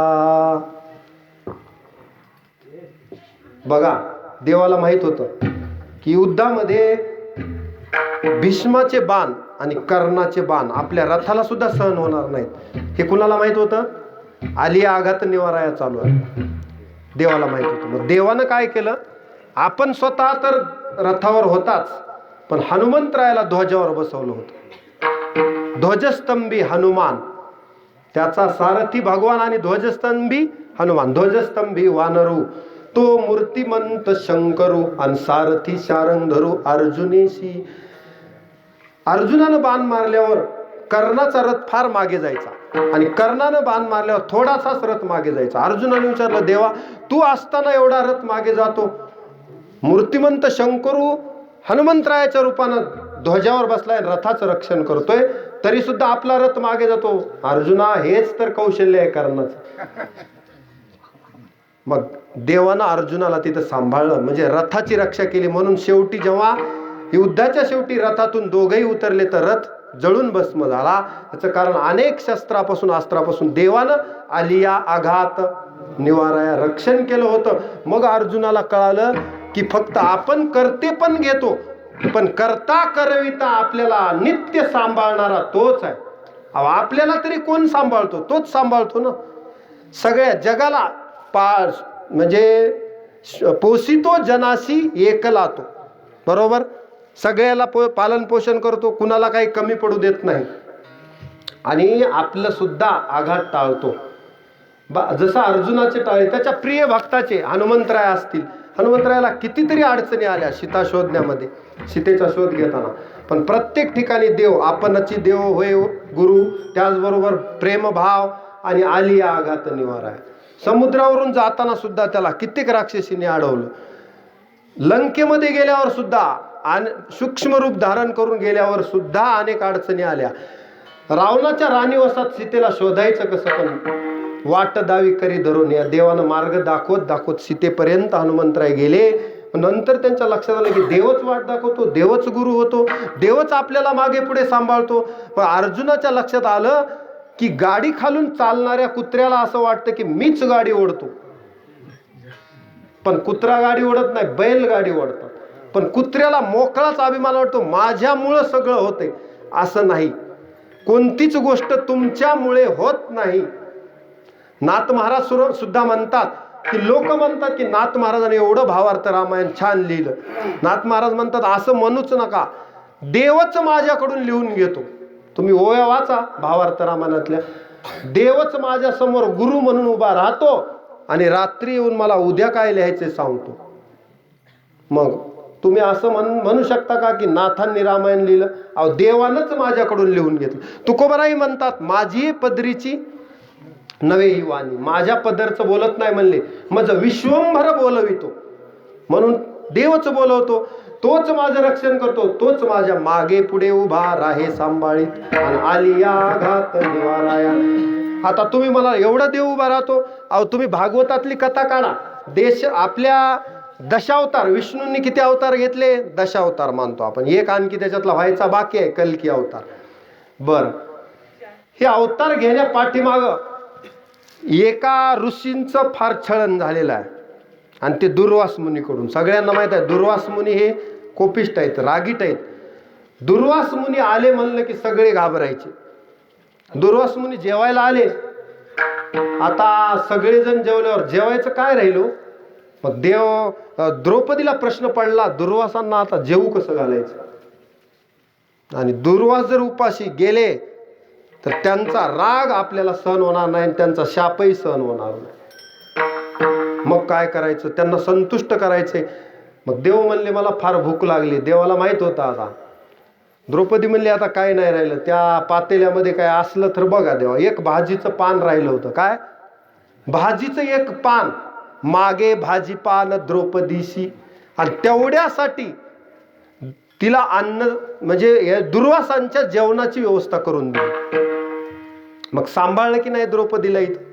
बघा, देवाला माहित होतं की युद्धामध्ये भीष्माचे बाण आणि कर्णाचे बाण आपल्या रथाला सुद्धा सहन होणार नाहीत. हे कुणाला माहित होतं? आलिया आघात निवाराया चालू आहे, देवाला माहित होतं. मग देवानं काय केलं? आपण स्वतः तर रथावर होताच, पण हनुमंतरायाला ध्वजावर बसवलं होतं. ध्वजस्तंभी हनुमान, त्याचा सारथी भगवान आणि ध्वजस्तंभी हनुमान. ध्वजस्तंभी वानरू, तो मूर्तिमंत शंकरू, आणि सारथी शारंग धरू अर्जुनेशी. अर्जुनानं बाण मारल्यावर कर्णाचा रथ फार मागे जायचा, आणि कर्णानं बाण मारल्यावर थोडासाच रथ मागे जायचा. अर्जुनाने विचारलं, देवा तू असताना एवढा रथ मागे जातो? मूर्तिमंत शंकरू हनुमंतरायाच्या रूपानं ध्वजावर बसलाय, रथाचं रक्षण करतोय, तरी सुद्धा आपला रथ मागे जातो. अर्जुना, हेच तर कौशल्य आहे कर्णाचं. मग देवानं अर्जुनाला तिथं सांभाळलं, म्हणजे रथाची रक्षा केली. म्हणून शेवटी जेव्हा युद्धाच्या शेवटी रथातून दोघेही उतरले तर रथ जळून भस्म झाला. याचं कारण अनेक शस्त्रापासून अस्त्रापासून देवानं आलिया आघात निवाराया रक्षण केलं होतं. मग अर्जुनाला कळालं की फक्त आपण करते पण घेतो, पण करता करविता आपल्याला नित्य सांभाळणारा तोच आहे. आपल्याला तरी कोण सांभाळतो? तोच सांभाळतो ना. सगळ्या जगाला म्हणजे पोसितो जनासी एकला तो, बरोबर? सगळ्याला पालन पोषण करतो, कुणाला काही कमी पडू देत नाही, आणि आपलं सुद्धा आघात टाळतो. जसं अर्जुनाचे टाळे, त्याच्या प्रिय भक्ताचे हनुमंतराय असतील. हनुमंतरायाला कितीतरी अडचणी आल्या सीता शोधण्यामध्ये, सीतेचा शोध घेताना, पण प्रत्येक ठिकाणी देव, आपणची देव होय गुरु, त्याचबरोबर प्रेमभाव आणि आलिया आघात निवाराय. समुद्रावरून जाताना सुद्धा त्याला कित्येक राक्षसीने अडवलं. लंकेमध्ये गेल्यावर सुद्धा सूक्ष्म रूप धारण करून गेल्यावर सुद्धा अनेक अडचणी आल्या. रावणाच्या राणीवसात सीतेला शोधायचं कसं, पण वाट दावी करी धरून या देवानं मार्ग दाखवत दाखवत सीतेपर्यंत हनुमंतराय गेले. नंतर त्यांच्या लक्षात आलं की देवच वाट दाखवतो, देवच गुरु होतो, देवच आपल्याला मागे पुढे सांभाळतो. पण अर्जुनाच्या लक्षात आलं की गाडी खालून चालणाऱ्या कुत्र्याला असं वाटतं की मीच गाडी ओढतो, पण कुत्रा गाडी ओढत नाही, बैल गाडी ओढतात. पण कुत्र्याला मोकळाच अभिमान वाटतो, माझ्यामुळं सगळं होते. असं नाही, कोणतीच गोष्ट तुमच्यामुळे होत नाही. नाथ महाराज सुद्धा म्हणतात की, लोक म्हणतात की नाथ महाराजांनी एवढं भावार्थ रामायण छान लिहिलं. नाथ महाराज म्हणतात असं म्हणूच नका, देवच माझ्याकडून लिहून घेतो. तुम्ही ओव्या वाचा भावार्थ रामायणातल्या. देवच माझ्या समोर गुरु म्हणून उभा राहतो आणि रात्री येऊन मला उद्या काय लिहायचे सांगतो. मग तुम्ही असं म्हणू शकता का की नाथांनी रामायण लिहिलं? अहो, देवानंच माझ्याकडून लिहून घेतलं. तुकोबाराही म्हणतात, माझी पदरीची नवे ही वाणी, माझ्या पदरचं बोलत नाही म्हणले, माझं विश्वंभर बोलवितो. म्हणून देवच बोलवतो, तोच माझं रक्षण करतो, तोच माझ्या मागे पुढे उभा राहे सांभाळीत, आणि आलिया घात निवाराया. आता तुम्ही मला एवढा देव उभा राहतो. अहो, तुम्ही भागवतातली कथा काढा. देश आपल्या दशावतार, विष्णूंनी किती अवतार घेतले? दशावतार मानतो आपण. एक आणखी त्याच्यातला व्हायचा बाकी आहे, कल्की अवतार. बर, हे अवतार घेण्या पाठीमाग एका ऋषींचं फार छळन झालेलं आहे, आणि ते दुर्वास मुनीकडून. सगळ्यांना माहित आहे दुर्वास मुनी हे कोपिष्ट आहेत, रागीट आहेत. दुर्वास मुनी आले म्हणलं की सगळे घाबरायचे. दुर्वास मुनी जेवायला आले. आता सगळेजण जेवल्यावर जेवायचं काय राहिलो? मग द्रौपदीला प्रश्न पडला, दुर्वासांना आता जेवू कसं घालायचं? आणि दुर्वास जर उपाशी गेले तर त्यांचा राग आपल्याला सहन होणार नाही, आणि त्यांचा शापही सहन होणार नाही. मग काय करायचं? त्यांना संतुष्ट करायचे. मग देव म्हणले, मला फार भूक लागली. देवाला माहित होता आता. द्रौपदी म्हणली, आता काय नाही राहिलं, त्या पातेल्यामध्ये काय असलं तर बघा देवा. एक भाजीचं पान राहिलं होतं. काय? भाजीचं एक पान. मागे भाजीपान द्रौपदीशी, आणि तेवढ्यासाठी तिला अन्न म्हणजे या दुर्वासांच्या जेवणाची व्यवस्था करून दिली. मग सांभाळलं की नाही द्रौपदीला, इथं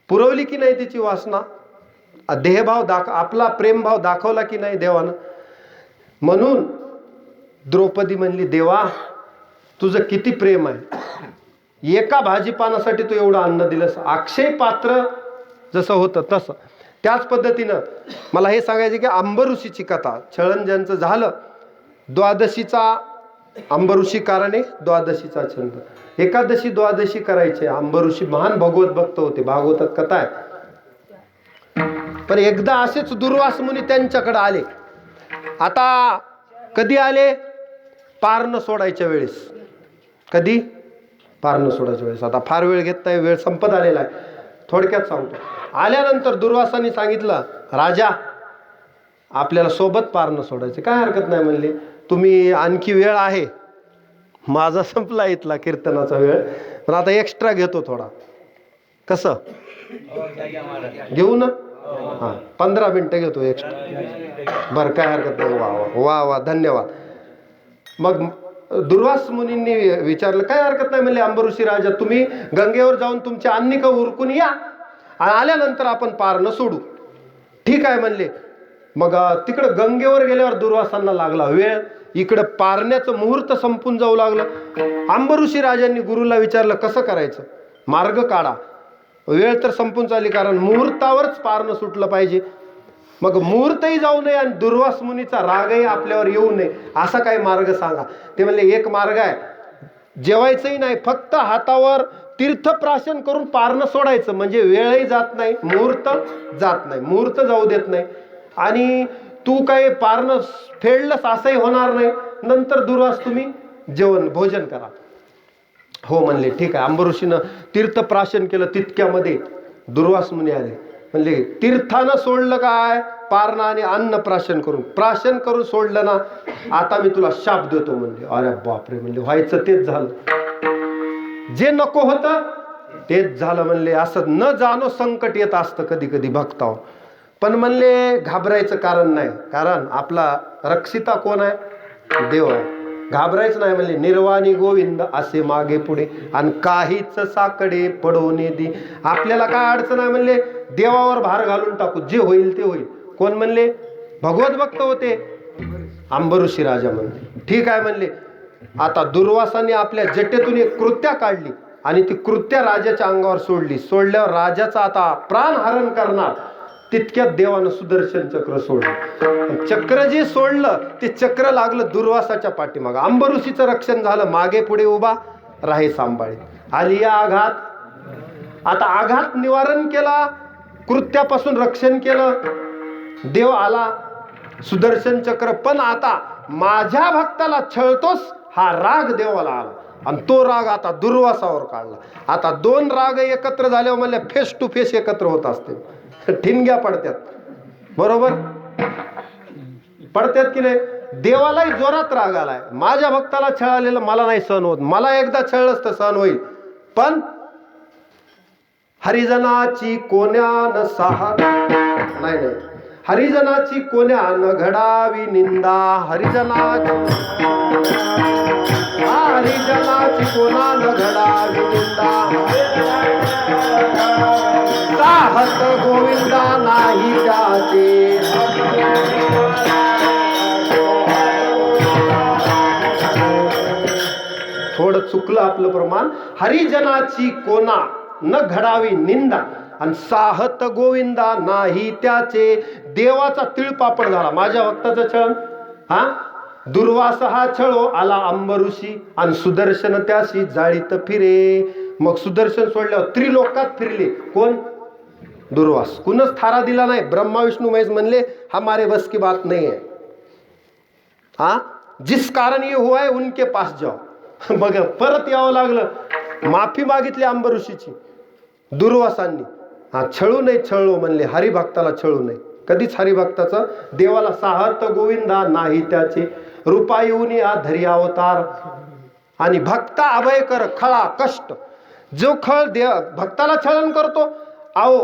पुरवली की नाही तिची वासना, देहभाव आपला प्रेमभाव दाखवला की नाही देवानं. म्हणून द्रौपदी म्हणली, देवा तुझं किती प्रेम आहे, एका भाजीपानासाठी तू एवढं अन्न दिलंस. अक्षय पात्र जसं होतं तसं. त्याच पद्धतीनं मला हे सांगायचं की अंबऋषीची कथा, छळण ज्यांचं झालं, द्वादशीचा अंबऋषी कारणे द्वादशीचा छंद, एकादशी द्वादशी करायचे. अंबऋषी महान भगवत भक्त होते, भागवतात कथा आहे. पण एकदा असेच दुर्वास मुनी त्यांच्याकडे आले. आता कधी आले? पारण सोडायच्या वेळेस. कधी? पारण सोडायच्या वेळेस. आता फार वेळ घेत नाही, वेळ संपत आलेला आहे, थोडक्यात सांगतो. आल्यानंतर दुर्वासांनी सांगितलं, राजा आपल्याला सोबत पारण सोडायचं. काय हरकत नाही म्हणले, तुम्ही आणखी वेळ आहे, माझा संपला इथला कीर्तनाचा वेळ, पण आता एक्स्ट्रा घेतो थोडा. कसं घेऊ ना? हां 15 मिनिटं घेतो एक्स्ट्रा. बरं काय हरकत नाही. वा वा वा वा धन्यवाद. मग दुर्वास मुनींनी विचारलं, काय हरकत नाही म्हणले अंबऋषी राजा, तुम्ही गंगेवर जाऊन तुमचे अन्निक उरकून या, आल्यानंतर आपण पारणं सोडू. ठीक आहे म्हणले. मग तिकडं गंगेवर गेल्यावर दुर्वासांना लागला वेळ, इकडं पारण्याचं मुहूर्त संपून जाऊ लागलं. अंबऋषी राजांनी गुरुला विचारलं, कसं करायचं, मार्ग काढा, वेळ तर संपून चालली, कारण मुहूर्तावरच पारणं सुटलं पाहिजे. मग मुहूर्तही जाऊ नये आणि दुर्वास मुनीचा रागही आपल्यावर येऊ नये, असा काही मार्ग सांगा. ते म्हणले, एक मार्ग आहे, जेवायचंही नाही, फक्त हातावर तीर्थप्राशन करून पारणं सोडायचं, म्हणजे वेळही जात नाही, मुहूर्त जात नाही, मुहूर्त जाऊ देत नाही, आणि तू काही पारणं फेडलंस असंही होणार नाही. नंतर दुर्वास तुम्ही भोजन करा. हो म्हणले, ठीक आहे. अंबऋषीनं तीर्थप्राशन केलं, तितक्यामध्ये दुर्वास मुनी आले. म्हणले, तीर्थानं सोडलं काय, पारणं आणि अन्न प्राशन करून सोडलं ना, आता मी तुला शाप देतो म्हणले. अरे बापरे म्हणले, व्हायचं तेच झालं, जे नको होतं तेच झालं म्हणले. असं न जाणो संकट येत असतं कधी कधी भक्तावर. पण म्हणले घाबरायचं कारण नाही, कारण आपला रक्षिता कोण आहे, देव आहे. घाबरायचं नाही म्हणले. निर्वाणी गोविंद असे मागे पुढे आणि काहीच साकडे पडवणे दी. आपल्याला काय अडचण आहे म्हणले, देवावर भार घालून टाकू, जे होईल ते होईल. कोण म्हणले? भगवत भक्त होते अंबऋषी राजा म्हणले. ठीक आहे म्हणले. आता दुर्वासाने आपल्या जटेतून एक कृत्या काढली आणि ती कृत्या राजाच्या अंगावर सोडली. सोडल्यावर राजाचा आता प्राण हरण करणार, तितक्यात देवानं सुदर्शन चक्र सोडलं. चक्र जे सोडलं ते चक्र लागलं दुर्वासाच्या पाठीमागं. अंबऋषीचं रक्षण झालं, मागे पुढे उभा राहे सांभाळीत. आली या आघात. आता आघात निवारण केला, कृत्यापासून रक्षण केलं, देव आला, सुदर्शन चक्र. पण आता माझ्या भक्ताला छळतोस, हा राग देवाला आला आणि तो राग आता दुर्वासावर काढला. आता दोन राग एकत्र झाल्यावर म्हणले फेस टू फेस एकत्र होत असते, ठिणग्या पडत्यात. बरोबर पडत्यात की नाही? देवालाही जोरात राग आलाय, माझ्या भक्ताला छळालेलं मला नाही सहन होत, मला एकदा छळलंच तर सहन होईल, पण हरिजनाची कोण्यान सहा नाही, हरिजनाची कोण्यान घडावी निंदा. हरिजनाची कोणान घडावी निंदा. साहत गोविंदा नाही त्याचे. थोडं चुकलं आपलं प्रमाण. हरिजनाची कोणा न घडावी निंदा आणि साहत गोविंदा नाही त्याचे. देवाचा तिळपापड झाला माझ्या भक्ताचं छळ. हा दुर्वास हा छळो आला अंबऋषी आणि सुदर्शन त्याशी जाळीत फिरे. मग सुदर्शन सोडल्यावर त्रिलोकात फिरले. कोण? दुर्वास. कुणच थारा दिला नाही. ब्रह्मा विष्णू महेश म्हणले हमारे बस की बात नहीं है. हा जिस कारण ये हुआ है उनके पास जाओ. बघ परत यावं लागलं, माफी मागितली अंबऋषीची दुर्वासांनी. हा छळू नये, छळलो म्हणले, हरिभक्ताला छळू नये कधीच. हरिभक्ताचं देवाला साहत गोविंदा नाही त्याचे. रूपा येऊन या धरी अवतार आणि भक्ता अभय कर खळा कष्ट. जो खळ देव भक्ताला छळन करतो, आओ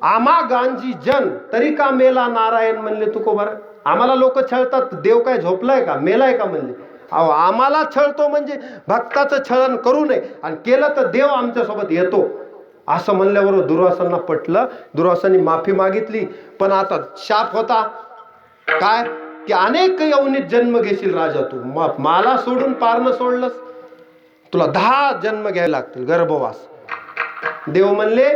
आम्हा गांजी जन तरी का मेला नारायण म्हणले तुकोबार. आम्हाला लोक छळतात, देव काय झोपलाय का, मेलाय का म्हणले. अहो आम्हाला छळतो म्हणजे भक्ताचं छळण करू नये, आणि केलं तर देव आमच्यासोबत येतो असं म्हणल्यावर दुर्वासांना पटलं. दुर्वासांनी माफी मागितली. पण आता शाप होता काय की अनेक यवनीत जन्म घेशील राजा तू. मला सोडून पारणं सोडलंस, तुला 10 जन्म घ्यायला लागतील गर्भवास. देव म्हणले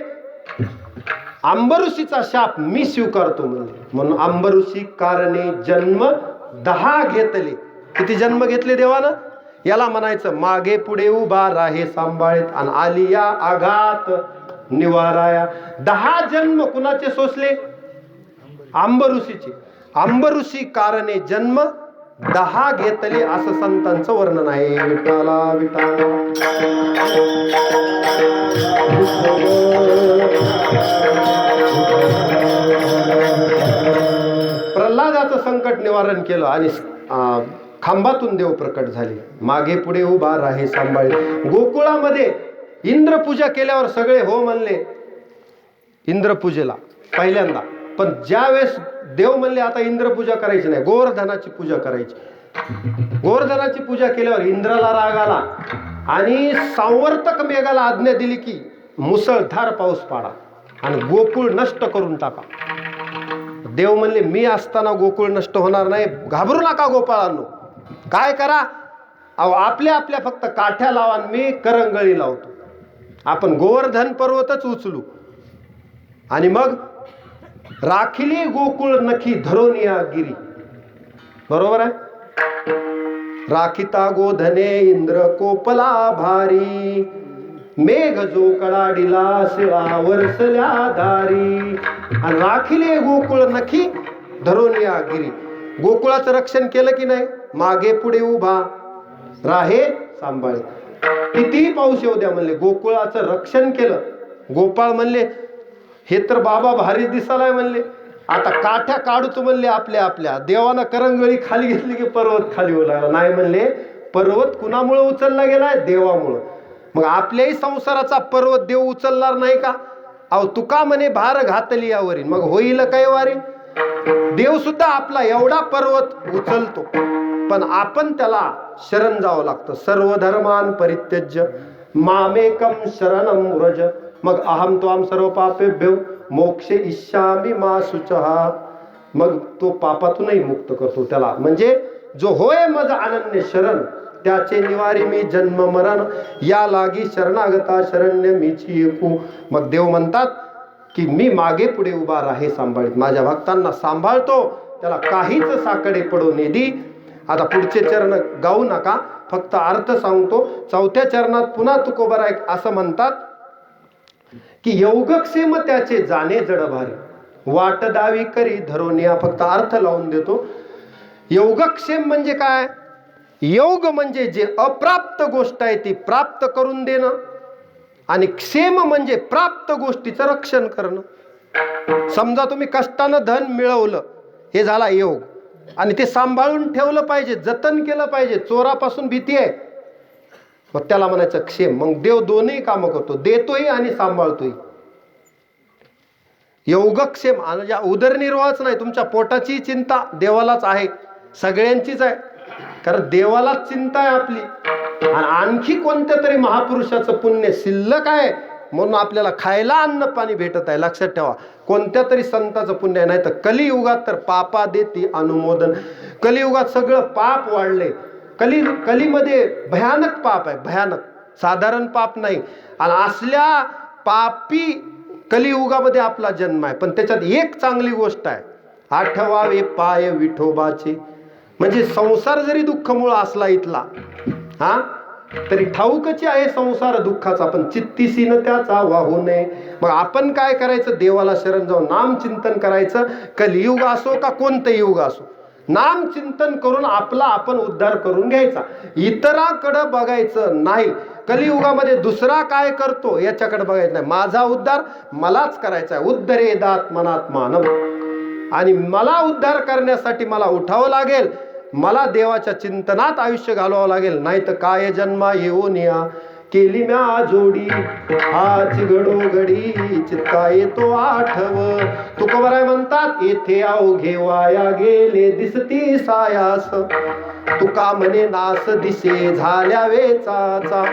अंबऋषीचा शाप मी स्वीकारतो म्हणले. म्हणून अंबऋषी कारणे जन्म 10 घेतले. किती जन्म घेतले देवानं? याला म्हणायचं मागे पुढे उभा राहे सांभाळीत आणि आलिया आघात निवाराया. 10 जन्म कुणाचे सोसले? अंबऋषीचे. अंबऋषी कारणे जन्म 10 घेतले असं संतांचं वर्णन आहे. विठाला विठाला प्रल्हादाचं संकट निवारण केलं आणि खांबातून देव प्रकट झाले. मागे पुढे उभा राहे सांभाळे. गोकुळामध्ये इंद्रपूजा केल्यावर सगळे हो म्हणले इंद्रपूजेला पहिल्यांदा. पण ज्या वेळेस देव म्हणले आता इंद्रपूजा करायची नाही, गोवर्धनाची पूजा करायची. गोवर्धनाची पूजा केल्यावर इंद्राला राग आला आणि संवर्तक मेघाला आज्ञा दिली की मुसळधार पाऊस पाडा आणि गोकुळ नष्ट करून टाका. देव म्हणले मी असताना गोकुळ नष्ट होणार नाही, घाबरू नका गोपाळांनो. काय करा, अहो आपल्या आपल्या फक्त काठ्या लावा, मी करंगळी लावतो. आपण गोवर्धन पर्वतच उचलू आणि मग राखिली गोकुळ नखी धरोनिया गिरी. बरोबर आहे. राखिता गोधने इंद्र कोपला भारी, मेघ जो कडाडीला शिळा वरसल्या दारी. आणि राखिले गोकुळ नखी धरोनिया गिरी. गोकुळाचं रक्षण केलं की नाही? मागे पुढे उभा राहे सांभाळे. कितीही पाऊस येऊ द्या म्हणले, गोकुळाचं रक्षण केलं. गोपाळ म्हणले हे तर बाबा भारी दिसालाय म्हणले, आता काठ्या काढूच म्हणले आपल्या आपल्या. देवानं करंगळी खाली घेतली की पर्वत खाली होऊ लागला. नाही म्हणले, पर्वत कुणामुळे उचलला गेलाय? देवामुळं. मग आपल्याही संसाराचा पर्वत देव उचलणार नाही का? अहो तुका म्हणे भार घातली यावरी, मग होईल काय वारी? देव सुद्धा आपला एवढा पर्वत उचलतो, पण आपण त्याला शरण जावं लागतं. सर्व धर्मान परित्यज्य मामेकम शरणम व्रज. मग अहम त्वाम सर्व पापेभ्यो मोक्षे इच्छामि मा शुचः. मग तो पापातूनही मुक्त करतो त्याला. म्हणजे जो होय मज अनन्य शरण, त्याचे निवारी मी जन्म मरण, या लागी शरणागता शरण्य मीची एकू. मग देव म्हणतात की मी मागे पुढे उभा राहे सांभाळीत, माझ्या भक्तांना सांभाळतो, त्याला काहीच साकडे पडू नये दी. आता पुढचे चरण गाऊ नका, फक्त अर्थ सांगतो. 4थ्या चरणात पुन्हा तुकोबार असं म्हणतात की योगक्षेम त्याचे जाणे जडभारी, वाट दावी करी धरोनिया. फक्त अर्थ लावून देतो. योगक्षेम म्हणजे काय? योग म्हणजे जे अप्राप्त गोष्ट आहे ती प्राप्त करून देणं, आणि क्षेम म्हणजे प्राप्त गोष्टीचं रक्षण करणं. समजा तुम्ही कष्टानं धन मिळवलं, हे झाला योग, आणि ते सांभाळून ठेवलं पाहिजे, जतन केलं पाहिजे. चोरापासून भीती आहे, मग त्याला म्हणायचं क्षेम. मग देव दोन्ही कामं करतो, देतोही आणि सांभाळतोही. योगक्षेम म्हणजे उदरनिर्वाहच नाही, तुमच्या पोटाची चिंता देवालाच आहे, सगळ्यांचीच आहे. कारण देवालाच चिंता आहे आपली. आणि आणखी कोणत्या तरी महापुरुषाचं पुण्य शिल्लक आहे म्हणून आपल्याला खायला अन्न पाणी भेटत आहे. लक्षात ठेवा, कोणत्या तरी संताचं पुण्य आहे. नाही तर कलियुगात तर पापा देती अनुमोदन. कलियुगात सगळं पाप वाढले. कलीमध्ये भयानक पाप आहे, भयानक, साधारण पाप नाही. आणि असल्या पापी कलियुगामध्ये आपला जन्म आहे. पण त्याच्यात एक चांगली गोष्ट आहे, आठवावे पाय विठोबाचे. म्हणजे संसार जरी दुःखमूळ असला इथला तरी ठाऊकची आहे संसार दुःखाचा, पण चित्तीसीन त्याचा वाहू नये. मग आपण काय करायचं? देवाला शरण जाऊन नाम चिंतन करायचं. कलियुग असो का कोणतं युग असो, नाम चिंतन करून आपला आपण उद्धार करून घ्यायचा. इतराकडं बघायचं नाही. कलियुगामध्ये दुसरा काय करतो याच्याकडे बघायचं नाही. माझा उद्धार मलाच करायचा आहे. उद्धरेदात मनात्मानम. आणि मला उद्धार करण्यासाठी मला उठावं लागेल, मला देवाच्या चिंतनात आयुष्य घालवावं लागेल. नाही तर काय जन्मा येऊन या केली म्या जोडी हाच घडोघडी चित्ता येतो आठव. तुकोबराय म्हणतात येथे अवघे वाया गेले दिसती सायास. तुका म्हणे नास दिसे झाल्या वेचाचा.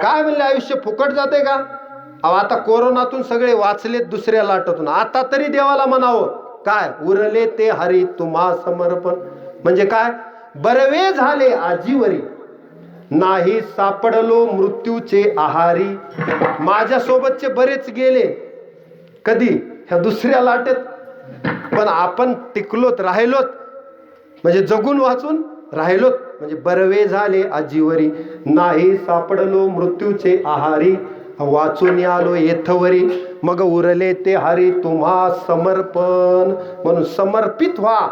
काय म्हणले आयुष्य फुकट जाते का? अहो आता कोरोनातून सगळे वाचलेत दुसऱ्या लाटातून. आता तरी देवाला म्हणावं काय उरले ते हरी तुम्हा समर्पण. म्हणजे काय बरवे झाले आजीवरी नाही सापडलो मृत्यूचे आहारी. माझ्या सोबतचे बरेच गेले कधी ह्या दुसऱ्या लाटेत, पण आपण टिकलोत राहिलोत म्हणजे जगून वाचून राहिलोत. म्हणजे बरवे झाले आजीवरी नाही सापडलो मृत्यूचे आहारी. वाचून आलो येथवरी मग उरले ते हरी तुम्हा समर्पण. म्हणून समर्पित व्हा,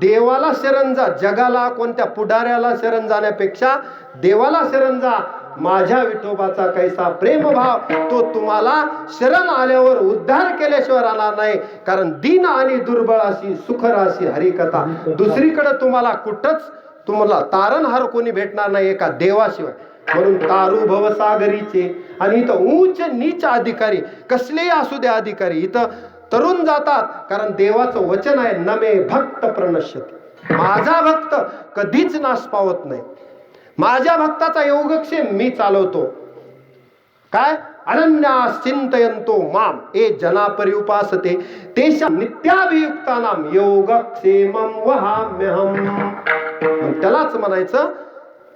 देवाला शरण जा. जगाला कोणत्या पुढाऱ्याला शरण जाण्यापेक्षा देवाला शरण जा. माझ्या विठोबाचा कैसा प्रेमभाव तो तुम्हाला शरण आल्यावर उद्धार केल्याशिवाय राहणार नाही. कारण दीन आणि दुर्बळाशी सुखराशी हरिकथा. दुसरीकडे तुम्हाला कुठंच तुम्हाला तारणहार कोणी भेटणार नाही एका देवाशिवाय. म्हणून तारू भवसागरीचे. आणि इथं उच्च नीच अधिकारी कसलेही असू द्या अधिकारी इथं तरुण जातात, कारण देवाचं वचन आहे नमे भक्त प्रणश्यते. माझा भक्त कधीच नाश पावत नाही. माझ्या भक्ताचा योगक्षेम मी चालवतो. काय अनन्यास चिंतयंतो माम ए जना पर्युपासते तेषां नित्याभियुक्तानाम योगक्षेमं वहाम्यहम. त्यालाच म्हणायचं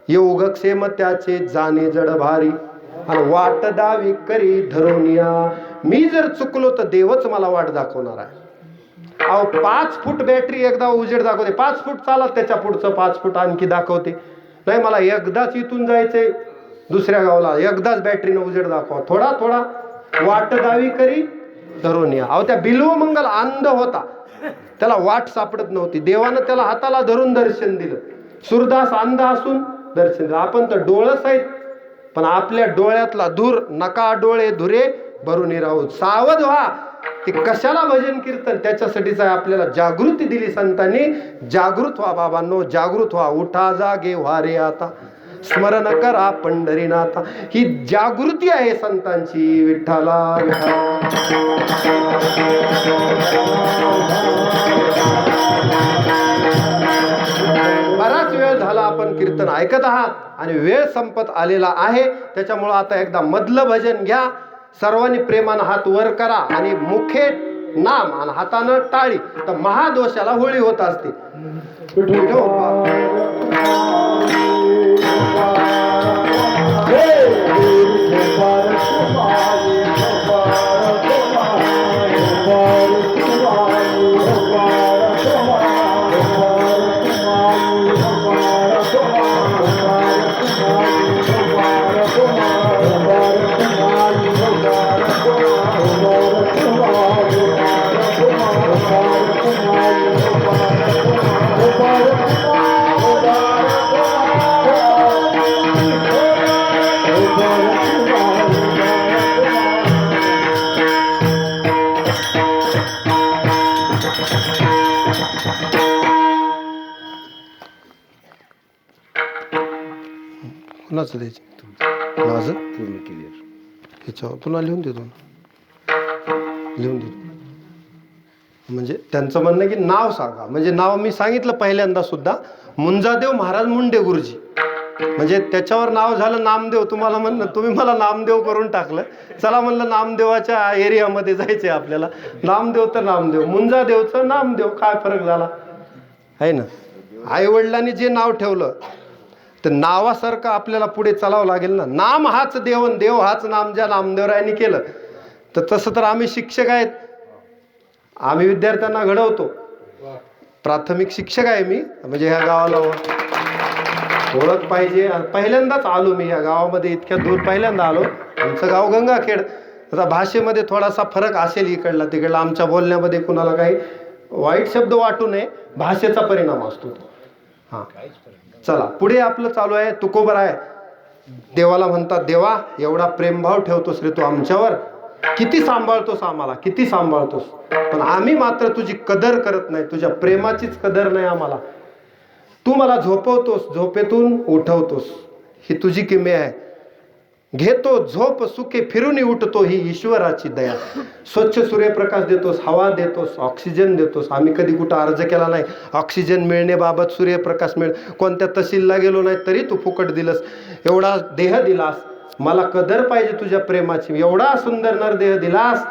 योगक्षेम त्याचे जाणे जड भारी आणि वाट दावी करी धरोनिया. मी जर चुकलो तर देवच मला वाट दाखवणार आहे. अहो 5 फूट बॅटरी एकदा उजेड दाखवते, 5 फूट चालत त्याच्या पुढचं 5 फूट आणखी दाखवते. नाही मला एकदाच इथून जायचंय दुसऱ्या गावाला, एकदाच बॅटरीनं उजेड दाखवा. थोडा थोडा वाट दावी करी धरोनिया. अहो त्या बिल्वमंगल अंध होता, त्याला वाट सापडत नव्हती. देवानं त्याला हाताला धरून दर्शन दिलं. सूरदास अंध असून दर्शन दिलं. आपण तर डोळस आहेत, पण आपल्या डोळ्यातला धूर नका डोळे धुरे भरून राहू. सावध व्हा. ते कशाला भजन कीर्तन त्याच्यासाठीच आहे. आपल्याला जागृती दिली संतांनी. जागृत व्हा बाबांनो, जागृत व्हा. उठा जागे व्हा रे आता, स्मरण करा पंढरीनाथा. ही जागृती आहे संतांची. विठ्ठला बराच वेळ झाला आपण कीर्तन ऐकत आहात आणि वेळ संपत आलेला आहे. त्याच्यामुळं आता एकदा मधलं भजन घ्या. सर्वांनी प्रेमानं हात वर करा आणि मुखे नाम आणि हातानं टाळी. तर महादोषाला होळी होत असते. कुणाचं द्यायचं? माझं पूर्ण क्लिअर ह्याच्यावर पुन्हा लिहून देतो. लिहून देतो. म्हणजे त्यांचं म्हणणं की नाव सांगा. म्हणजे नाव मी सांगितलं पहिल्यांदा सुद्धा, मुंजादेव महाराज मुंडे गुरुजी. म्हणजे त्याच्यावर नाव झालं नामदेव. तुम्हाला म्हणलं, तुम्ही मला नामदेव करून टाकलं. चला म्हणलं नामदेवाच्या एरियामध्ये जायचंय आपल्याला. नामदेव तर नामदेव, मुंजादेवचं नामदेव, काय फरक झाला आहे ना. आई वडिलांनी जे नाव ठेवलं तर नावासारखं आपल्याला पुढे चालावं लागेल ना. नाम हाच देवन, देव हाच नाम. ज्या नामदेवरायांनी केलं तर तसं तर आम्ही शिक्षक आहेत, आम्ही विद्यार्थ्यांना घडवतो. प्राथमिक शिक्षक आहे मी. म्हणजे ह्या गावाला ओळख पाहिजे. पहिल्यांदाच आलो मी या गावामध्ये, इतक्या दूर पहिल्यांदा आलो. आमचं गाव गंगाखेड. आता भाषेमध्ये थोडासा फरक असेल इकडला तिकडला. आमच्या बोलण्यामध्ये कुणाला काही वाईट शब्द वाटू नये, भाषेचा परिणाम असतो तो. हां चला पुढे आपलं चालू आहे. तुकोबराय देवाला म्हणतात, देवा एवढा प्रेमभाव ठेवतोस रे तू आमच्यावर, किती सांभाळतोस आम्हाला, किती सांभाळतोस. पण आम्ही मात्र तुझी कदर करत नाही. तुझ्या प्रेमाचीच कदर नाही आम्हाला. तू मला झोपवतोस, झोपेतून उठवतोस, ही तुझी किमया आहे. घेतो झोप सुखे फिरून उठतो ही ईश्वराची दया. स्वच्छ सूर्यप्रकाश देतोस, हवा देतोस, ऑक्सिजन देतोस. आम्ही कधी कुठं अर्ज केला नाही ऑक्सिजन मिळण्याबाबत, सूर्यप्रकाश कोणत्या तहसीलला गेलो नाही तरी तू फुकट दिलंस. एवढा देह दिलास, मला कदर पाहिजे तुझ्या प्रेमाची. एवढा सुंदर नरदेह दिलास,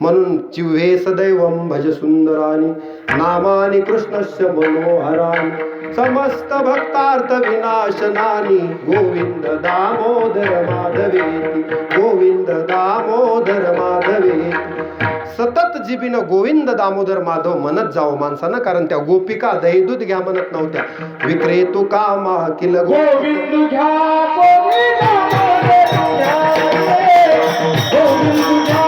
म्हणून जिव्हे सदैवम भज सुंदरानी नामानी कृष्णस्य मनोहरानी समस्त भक्तार्थ विनाशनानी गोविंद दामोदर माधवेती गोविंद दामोदर माधवेती. सतत जिबीनं गोविंद दामोदर माधव म्हणत जावं माणसानं, कारण त्या गोपिका दहीदूध घ्या म्हणत नव्हत्या. विक्रेतू कामा किल गोविंद घ्या गोविंद घ्या गोविंद घ्या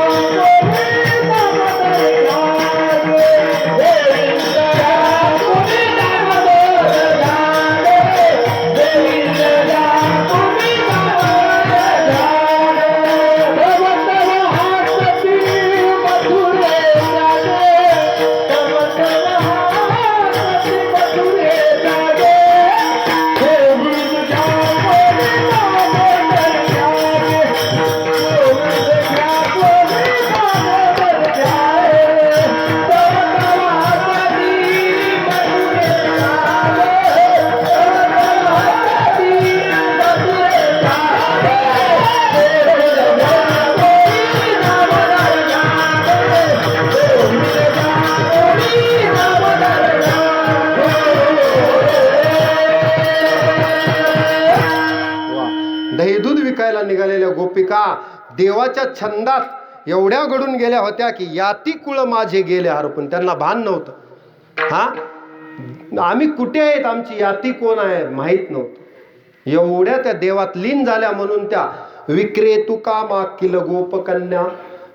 दहीदूध विकायला निघालेल्या गोपिका देवाच्या छंदात एवढ्या गडून गेल्या होत्या की याती कुळ माझे गेले हरपून. त्यांना भान नव्हतं. आम्ही कुठे आहेत, आमची याती कोण आहे माहीत नव्हतं. एवढ्या त्या देवात लीन झाल्या. म्हणून त्या विक्रेतू कामा किल गोपकन्या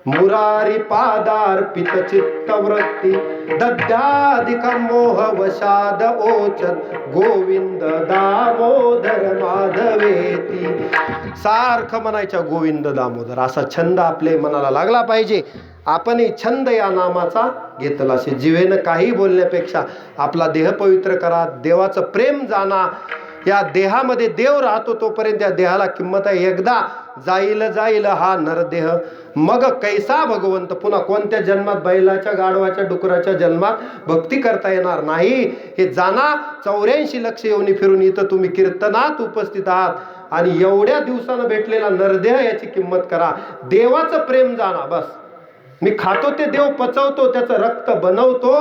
मुरारी पादार्पित चित्तवृत्ती दद्याधिक मोह वशाद ओचत गोविंद दामोदर माधवेती. सारखं म्हणायच्या गोविंद दामोदर. असा छंद आपले मनाला लागला पाहिजे. आपणही छंद या नामाचा घेतला असे. जिवेनं काही बोलण्यापेक्षा आपला देह पवित्र करा, देवाचं प्रेम जाणा. या देहामध्ये देव राहतो तोपर्यंत या देहाला किंमत आहे. एकदा जाईल जाईल हा नरदेह, मग कैसा भगवंत. पुन्हा कोणत्या जन्मात बैलाच्या गाढवाच्या डुकराच्या जन्मात भक्ती करता येणार नाही. हे जाणा. 84 लक्ष येऊन फिरून इथं तुम्ही कीर्तनात उपस्थित आहात आणि एवढ्या दिवसानं भेटलेला नरदेह याची किंमत करा. देवाचं प्रेम जाणा. बस मी खातो ते देव पचवतो, त्याचं रक्त बनवतो.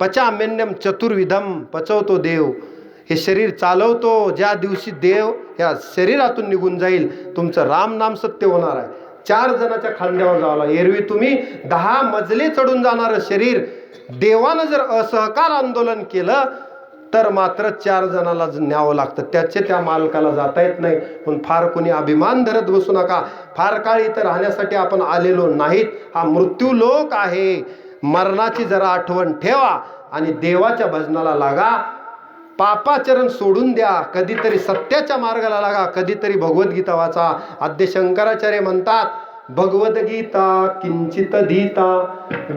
पचामेन्यम चतुर्विधम पचवतो देव. हे शरीर चालवतो. ज्या दिवशी देव या शरीरातून निघून जाईल तुमचं राम नाम सत्य होणार आहे. 4 जणाच्या खांद्यावर जावला. एरवी तुम्ही 10 मजले चढून जाणारं शरीर देवानं जर असहकार आंदोलन केलं तर मात्र 4 जणाला न्यावं लागतं. त्याचे त्या मालकाला जाता येत नाही. पण फार कोणी अभिमान धरत बसू नका. फार काळ इथं राहण्यासाठी आपण आलेलो नाहीत. हा मृत्यू लोक आहे. मरणाची जरा आठवण ठेवा आणि देवाच्या भजनाला लागा. पापाचरण सोडून द्या. कधीतरी सत्याच्या मार्गाला लागा. कधीतरी भगवद्गीता वाचा. आद्य शंकराचार्य म्हणतात भगवद्गीता किंचित धीता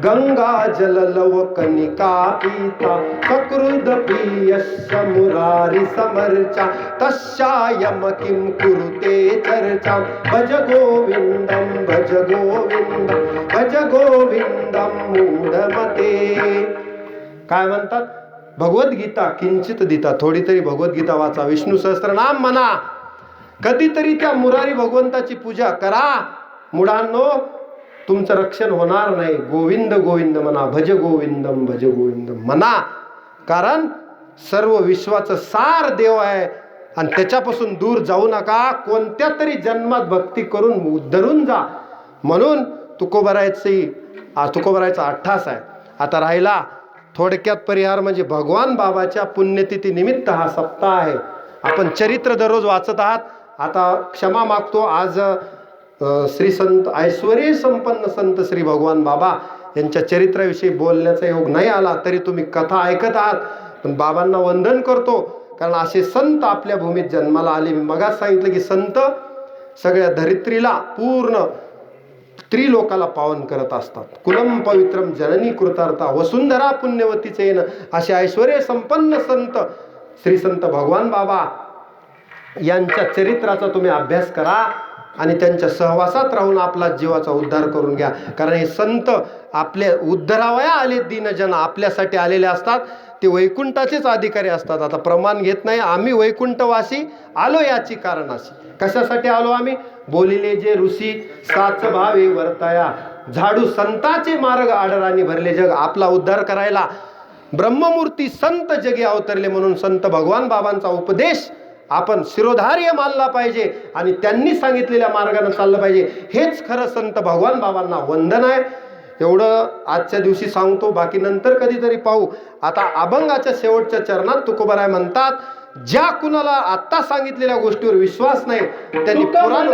गंगा जल लव कनिका पीता सकृद प्रियस्य मुरारी समर्चा तस्यायम किं कुरुते चर्चा भज गोविंदम भज गोविंदम भज गोविंदम मूढमते. काय म्हणतात? भगवद्गीता किंचित दिता. थोडी तरी भगवद्गीता वाचा. विष्णू सहस्त्रनाम म्हणा. कधीतरी त्या मुरारी भगवंताची पूजा करा. मुलांनो तुमचं रक्षण होणार नाही. गोविंद गोविंद म्हणा. भज गोविंदम भज गोविंदम म्हणा. कारण सर्व विश्वाचं सार देव आहे आणि त्याच्यापासून दूर जाऊ नका. कोणत्या तरी जन्मात भक्ती करून उद्धरून जा. म्हणून तुकोबरायचा 88 आहे. आता राहिला थोडक्यात परिहार म्हणजे भगवान बाबाच्या पुण्यतिथी निमित्त हा सप्ताह आहे. आपण चरित्र दररोज वाचत आहात. आता क्षमा मागतो. आज श्री संत ऐश्वर्य संपन्न संत श्री भगवान बाबा यांच्या चरित्राविषयी बोलण्याचा योग नाही आला. तरी तुम्ही कथा ऐकत आहात. पण बाबांना वंदन करतो, कारण असे संत आपल्या भूमीत जन्माला आले. मी मगाच सांगितलं की संत सगळ्या धरित्रीला पूर्ण त्रिलोकाला पावन करत असतात. कुलम पवित्रम जननी कृतार्था वसुंधरा पुण्यवतीचे येणं. असे ऐश्वर्य संपन्न संत श्री संत भगवान बाबा यांच्या चरित्राचा तुम्ही अभ्यास करा. आणि त्यांच्या सहवासात राहून आपला जीवाचा उद्धार करून घ्या. कारण हे संत आपल्या उद्धरावया आले दीनजन आपल्यासाठी आलेले असतात. ते वैकुंठाचेच अधिकारी असतात. आता प्रमाण घेत नाही. आम्ही वैकुंठवासी आलो याची कारणाशी. कशासाठी आलो आम्ही? बोलिले जे ऋषी साच भावे वर्तया, झाडू संताचे मार्ग आडराणी भरले जग. आपला उद्धार करायला ब्रह्ममूर्ती संत जगी अवतरले म्हणून संत भगवान बाबांचा उपदेश आपण शिरोधार्य मानला पाहिजे आणि त्यांनी सांगितलेल्या मार्गाने चाललं पाहिजे. हेच खरं संत भगवान बाबांना वंदन आहे. एवढं आजच्या दिवशी सांगतो, बाकी नंतर कधीतरी पाहू. आता अभंगाच्या शेवटच्या चरणात तुकोबाराय म्हणतात, ज्या कुणाला आत्ता सांगितलेल्या गोष्टीवर विश्वास नाही त्यांनी पुराण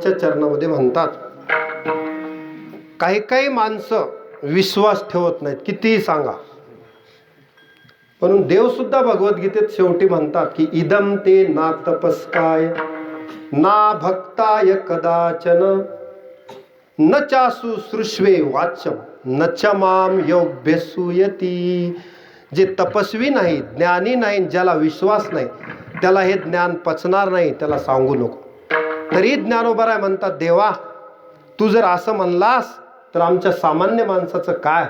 बाबाच्या चरणामध्ये म्हणतात, काही काही माणसं विश्वास ठेवत नाहीत, कितीही सांगा. म्हणून देव सुद्धा भगवद्गीतेत शेवटी म्हणतात की इदम ते ना तपस्काय ना भक्ताय कदाचन न चासु सृष्वे वाच्यम न च माम योभ्यसूयती. जे तपस्वी नाही, ज्ञानी नाही, ज्याला विश्वास नाही, त्याला हे ज्ञान पचणार नाही, त्याला सांगू नको. तरी ज्ञानोबराय म्हणतात, देवा तू जर असं म्हणलास तर आमच्या सामान्य माणसाचं काय?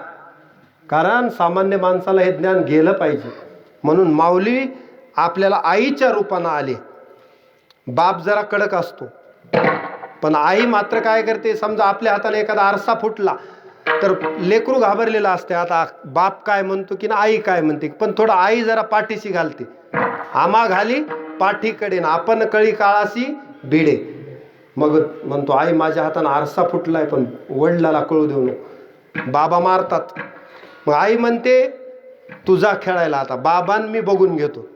कारण सामान्य माणसाला हे ज्ञान गेलं पाहिजे. म्हणून माऊली आपल्याला आईच्या रूपानं आले. बाप जरा कडक असतो, पण आई मात्र काय करते, समजा आपल्या हाताने एखादा आरसा फुटला तर लेकरू घाबरलेलं असते, आता बाप काय म्हणतो की ना आई काय म्हणते, पण थोडं आई जरा पाठीशी घालते, आमा घाली पाठीकडे ना आपण कळी काळाशी भिडे. मग म्हणतो आई माझ्या हाताने आरसा फुटलाय पण वडिलाला कळू देऊ नको. बाबा मारतात, मग आई म्हणते तुझा खेळायला, आता बाबांनी मी बघून घेतो.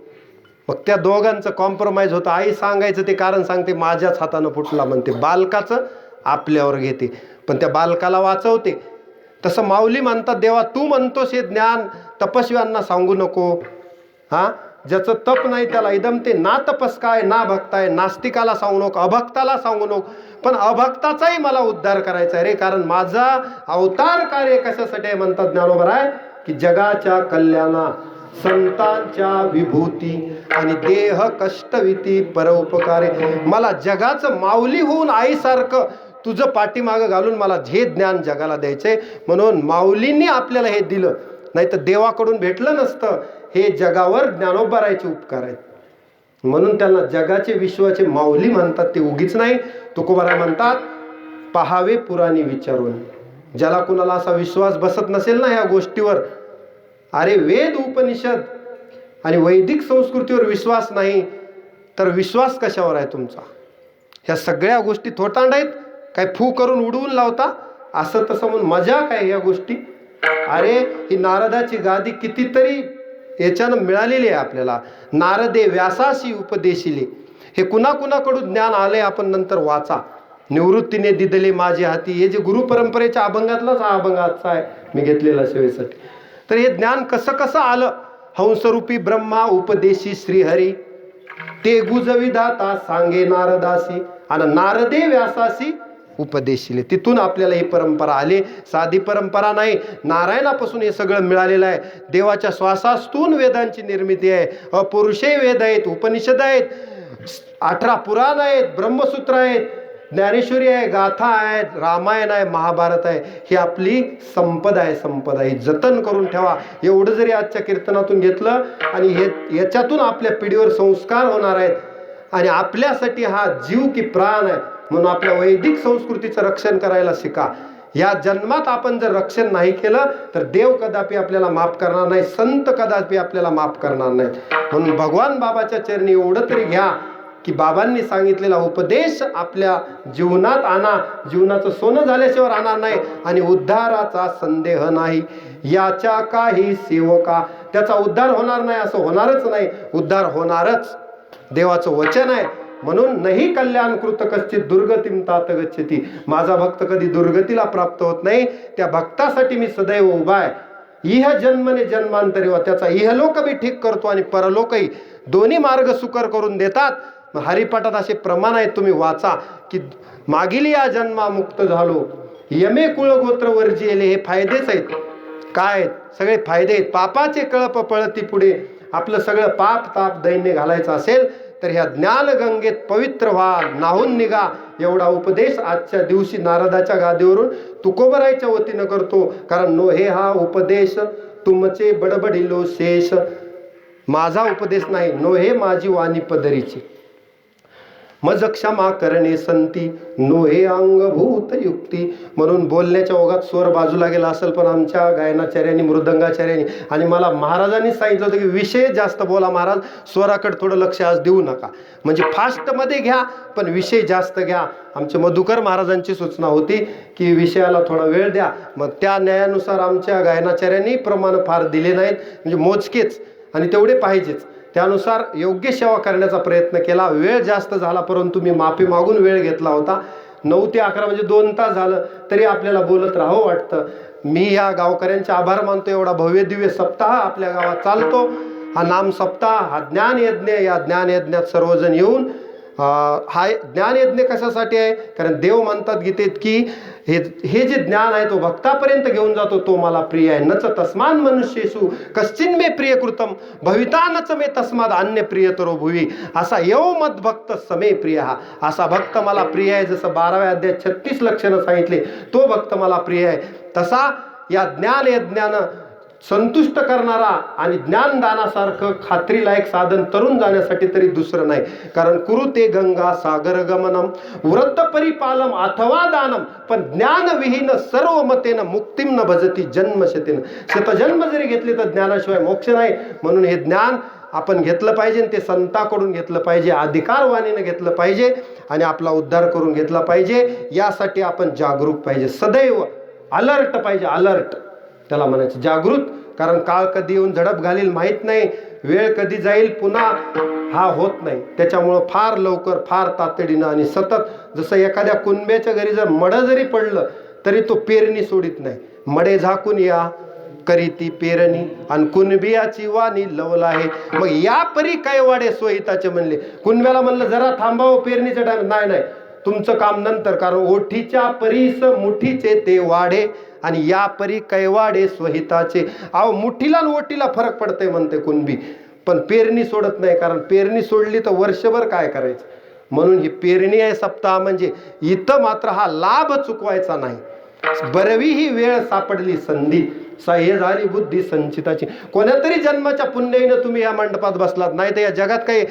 मग त्या दोघांचं कॉम्प्रोमाइज होतं. आई सांगायचं ते कारण सांगते माझ्याच हातानं फुटला म्हणते, बालकाचं आपल्यावर घेते, पण त्या बालकाला वाचवते. तसं माऊली म्हणतात, देवा तू म्हणतोस हे ज्ञान तपस्व्यांना सांगू नको. ज्याचं तप नाही त्याला इदम ते ना तपस्काय ना भक्ताय, नास्तिकाला सांगू नको, अभक्ताला सांगू नको. पण अभक्ताचाही मला उद्धार करायचा आहे रे, कारण माझा अवतार कार्य कशासाठी आहे म्हणतात ज्ञानोबराय की जगाच्या कल्याणा, संतांच्या विभूती आणि देह कष्टविती परोपकारे. मला जगाचं माऊली होऊन आईसारखं तुझं पाठीमागं घालून मला हे ज्ञान जगाला द्यायचंय. म्हणून माऊलींनी आपल्याला हे दिलं, नाही तर देवाकडून भेटलं नसतं. हे जगावर ज्ञानोबरायचे उपकार आहेत, म्हणून त्यांना जगाचे विश्वाचे माऊली म्हणतात. ते उगीच नाही. तुकोबाराय म्हणतात, पहावे पुराणी विचारून. ज्याला कुणाला असा विश्वास बसत नसेल ना ह्या गोष्टीवर, अरे वेद उपनिषद आणि वैदिक संस्कृतीवर विश्वास नाही तर विश्वास कशावर आहे तुमचा? ह्या सगळ्या गोष्टी थोटांड आहेत, काय फू करून उडवून लावता असं तसं म्हणून मजा काय या गोष्टी? अरे ही नारदाची गादी कितीतरी याच्यानं मिळालेली आहे आपल्याला. नारदे व्यासाशी उपदेशिले, हे कुणाकुणाकडून ज्ञान आले आपण नंतर वाचा. निवृत्तीने दिदले माझे हाती, हे जे गुरु परंपरेच्या अभंगातलाच हा अभंग आजचा आहे मी घेतलेला सेवेसाठी. तर हे ज्ञान कसं कसं आलं? हंसरूपी ब्रह्मा उपदेशी श्रीहरी, ते गुजविदाता सांगे नारदासी, आणि नारदे व्यासासी उपदेशिले. तिथून आपल्याला ही परंपरा आली. साधी परंपरा नाही, नारायणापासून हे सगळं मिळालेलं आहे. देवाच्या श्वासातून वेदांची निर्मिती आहे. अपौरुषेय वेद आहेत, उपनिषद आहेत, 18 पुराण आहेत, ब्रह्मसूत्र आहेत, ज्ञानेश्वरी आहे, गाथा आहेत, रामायण आहे, महाभारत आहे. ही आपली संपदा आहे. संपदा ही जतन करून ठेवा. एवढं जरी आजच्या कीर्तनातून घेतलं आणि हे याच्यातून आपल्या पिढीवर संस्कार होणार आहेत. आणि आपल्यासाठी हा जीव की प्राण आहे, म्हणून आपल्या वैदिक संस्कृतीचं रक्षण करायला शिका. या जन्मात आपण जर रक्षण नाही केलं तर देव कदापि आपल्याला माफ करणार नाही, संत कदापि आपल्याला माफ करणार नाहीत. म्हणून भगवान बाबाच्या चरणी एवढं तरी घ्या की बाबांनी सांगितलेला उपदेश आपल्या जीवनात आणा. जीवनाचं सोनं झाल्याशिवाय राहणार नाही. आणि उद्धाराचा संदेह नाही, याच्या काही सेवका. त्याचा उद्धार होणार नाही असं होणारच नाही, उद्धार होणारच. देवाचं वचन आहे. म्हणून नाही कल्याण कृत कश्चित दुर्गतीम तात गच्छति. माझा भक्त कधी दुर्गतीला प्राप्त होत नाही. त्या भक्तासाठी मी सदैव उभा आहे. इह जन्मने जन्मांतरी वा, त्याचा इहलोक बी ठीक करतो आणि परलोकही, दोन्ही मार्ग सुकर करून देतात. हरिपाठात असे प्रमाण आहेत, तुम्ही वाचा की मागील या जन्मा मुक्त झालो, यमे कुळगोत्र वर्जिले. हे फायदेच आहेत. काय सगळे फायदे आहेत. पापाचे कळप पळती पुढे. आपलं सगळं पाप ताप दैन्य घालायचं असेल तर ह्या ज्ञानगंगेत पवित्र व्हा, नाहून निघा. एवढा उपदेश आजच्या दिवशी नारदाच्या गादीवरून तुकोबरायच्या वतीनं करतो. कारण नो हे हा उपदेश तुमचे बडबडिलो शेष. माझा उपदेश नाही, नो हे माझी वाणी पदरीची. मज क्षमा करणे संती, नो हे अंगभूत युक्ती. म्हणून बोलण्याच्या ओघात स्वर बाजूला गेला असेल, पण आमच्या गायनाचार्यांनी, मृदंगाचार्यांनी आणि मला महाराजांनी सांगितलं होतं की विषय जास्त बोला महाराज, स्वराकडे थोडं लक्ष आज देऊ नका. म्हणजे फास्टमध्ये घ्या पण विषय जास्त घ्या. आमचे मधुकर महाराजांची सूचना होती की विषयाला थोडा वेळ द्या. मग त्या न्यायानुसार आमच्या गायनाचार्यांनी प्रमाण फार दिले नाहीत, म्हणजे मोजकेच आणि तेवढे पाहिजेच. त्यानुसार योग्य सेवा करण्याचा प्रयत्न केला. वेळ जास्त झाला, परंतु मी माफी मागून वेळ घेतला होता. 9 ते 11 म्हणजे 2 तास झालं तरी आपल्याला बोलत राहावं वाटतं. मी या गावकऱ्यांचे आभार मानतो. एवढा भव्य दिव्य सप्ताह आपल्या गावात चालतो. हा नाम सप्ताह, हा ज्ञानयज्ञ. या ज्ञानयज्ञात सर्वजण येऊन हा ज्ञानयज्ञ कशासाठी आहे? कारण देव म्हणतात गीतेत की हे जे ज्ञान आहे तो भक्तापर्यंत घेऊन जातो, तो मला प्रिय आहे. नच तस्मान मनुष्येषु कश्चिन मे प्रियकृतम भविता नच मे तस्माद अन्य प्रियतरो भुवी. असा यव मद भक्त समे प्रिय. हा असा भक्त मला प्रिय आहे. जसं 12व्या अध्यायात 36 लक्षणं सांगितले, तो भक्त मला प्रिय आहे. तसा या ज्ञानयज्ञानं संतुष्ट करणारा आणि ज्ञानदानासारखं खात्रीलायक साधन तरुण जाण्यासाठी तरी दुसरं नाही. कारण कुरुते गंगा सागर गमनम वृत्त परिपालम अथवा दानम पण ज्ञानविहीन सर्व मतेनं मुक्तिम न भजती जन्मशतेनं. शतजन्म जरी घेतले तर ज्ञानाशिवाय मोक्ष नाही. म्हणून हे ज्ञान आपण घेतलं पाहिजे, ते संतांकडून घेतलं पाहिजे, अधिकारवाणीनं घेतलं पाहिजे आणि आपला उद्धार करून घेतला पाहिजे. यासाठी आपण जागरूक पाहिजे, सदैव अलर्ट पाहिजे. अलर्ट त्याला म्हणायचं, जागृत. कारण काळ कधी येऊन झडप घालील माहीत नाही, वेळ कधी जाईल पुन्हा हा होत नाही. त्याच्यामुळं फार लवकर, फार तातडीनं आणि सतत, जसं एखाद्या कुणब्याच्या घरी जर मडं जरी पडलं तरी तो पेरणी सोडित नाही. मडे झाकून या करी ती पेरणी आणि कुणबियाची वाणी लवला आहे. मग या परी काय वाडे स्वहिताचे म्हणले. कुणब्याला म्हणलं जरा थांबावं, पेरणीचं टाइम नाही, नाही तुमचं काम नंतर. कारण ओठीच्या परीस मुठीचे ते वाढे आणि या परी कैवाडे स्वहिताचे. अहो मुठीला आणि ओटीला फरक पडतंय म्हणते कुणबी, पण पेरणी सोडत नाही. कारण पेरणी सोडली तर वर्षभर काय करायचं. म्हणून ही पेरणी आहे सप्ताह. म्हणजे इथं मात्र हा लाभ चुकवायचा नाही. बरवी ही वेळ सापडली संधी हे झाली बुद्धी संचिताची. कोणातरी जन्माच्या पुण्याईनं तुम्ही या मंडपात बसलात, नाही तर या जगात काही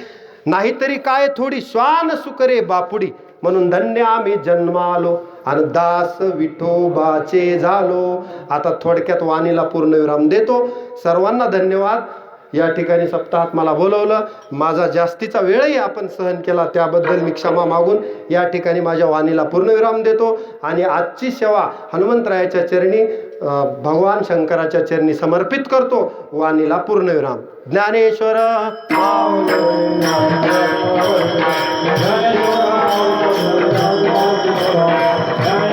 नाहीतरी काय थोडी श्वान सुकरे बापुडी. म्हणून धन्य आम्ही जन्मालो आणि दास विठोबाचे झालो. आता थोडक्यात वाणीला पूर्णविराम देतो. सर्वांना धन्यवाद. या ठिकाणी सप्ताहात मला बोलवलं, माझा जास्तीचा वेळही आपण सहन केला त्याबद्दल मी क्षमा मागून या ठिकाणी माझ्या वाणीला पूर्णविराम देतो. आणि आजची सेवा हनुमंतरायाच्या चरणी, भगवान शंकराच्या चरणी समर्पित करतो. वाणीला पूर्णविराम. ज्ञानेश्वर जय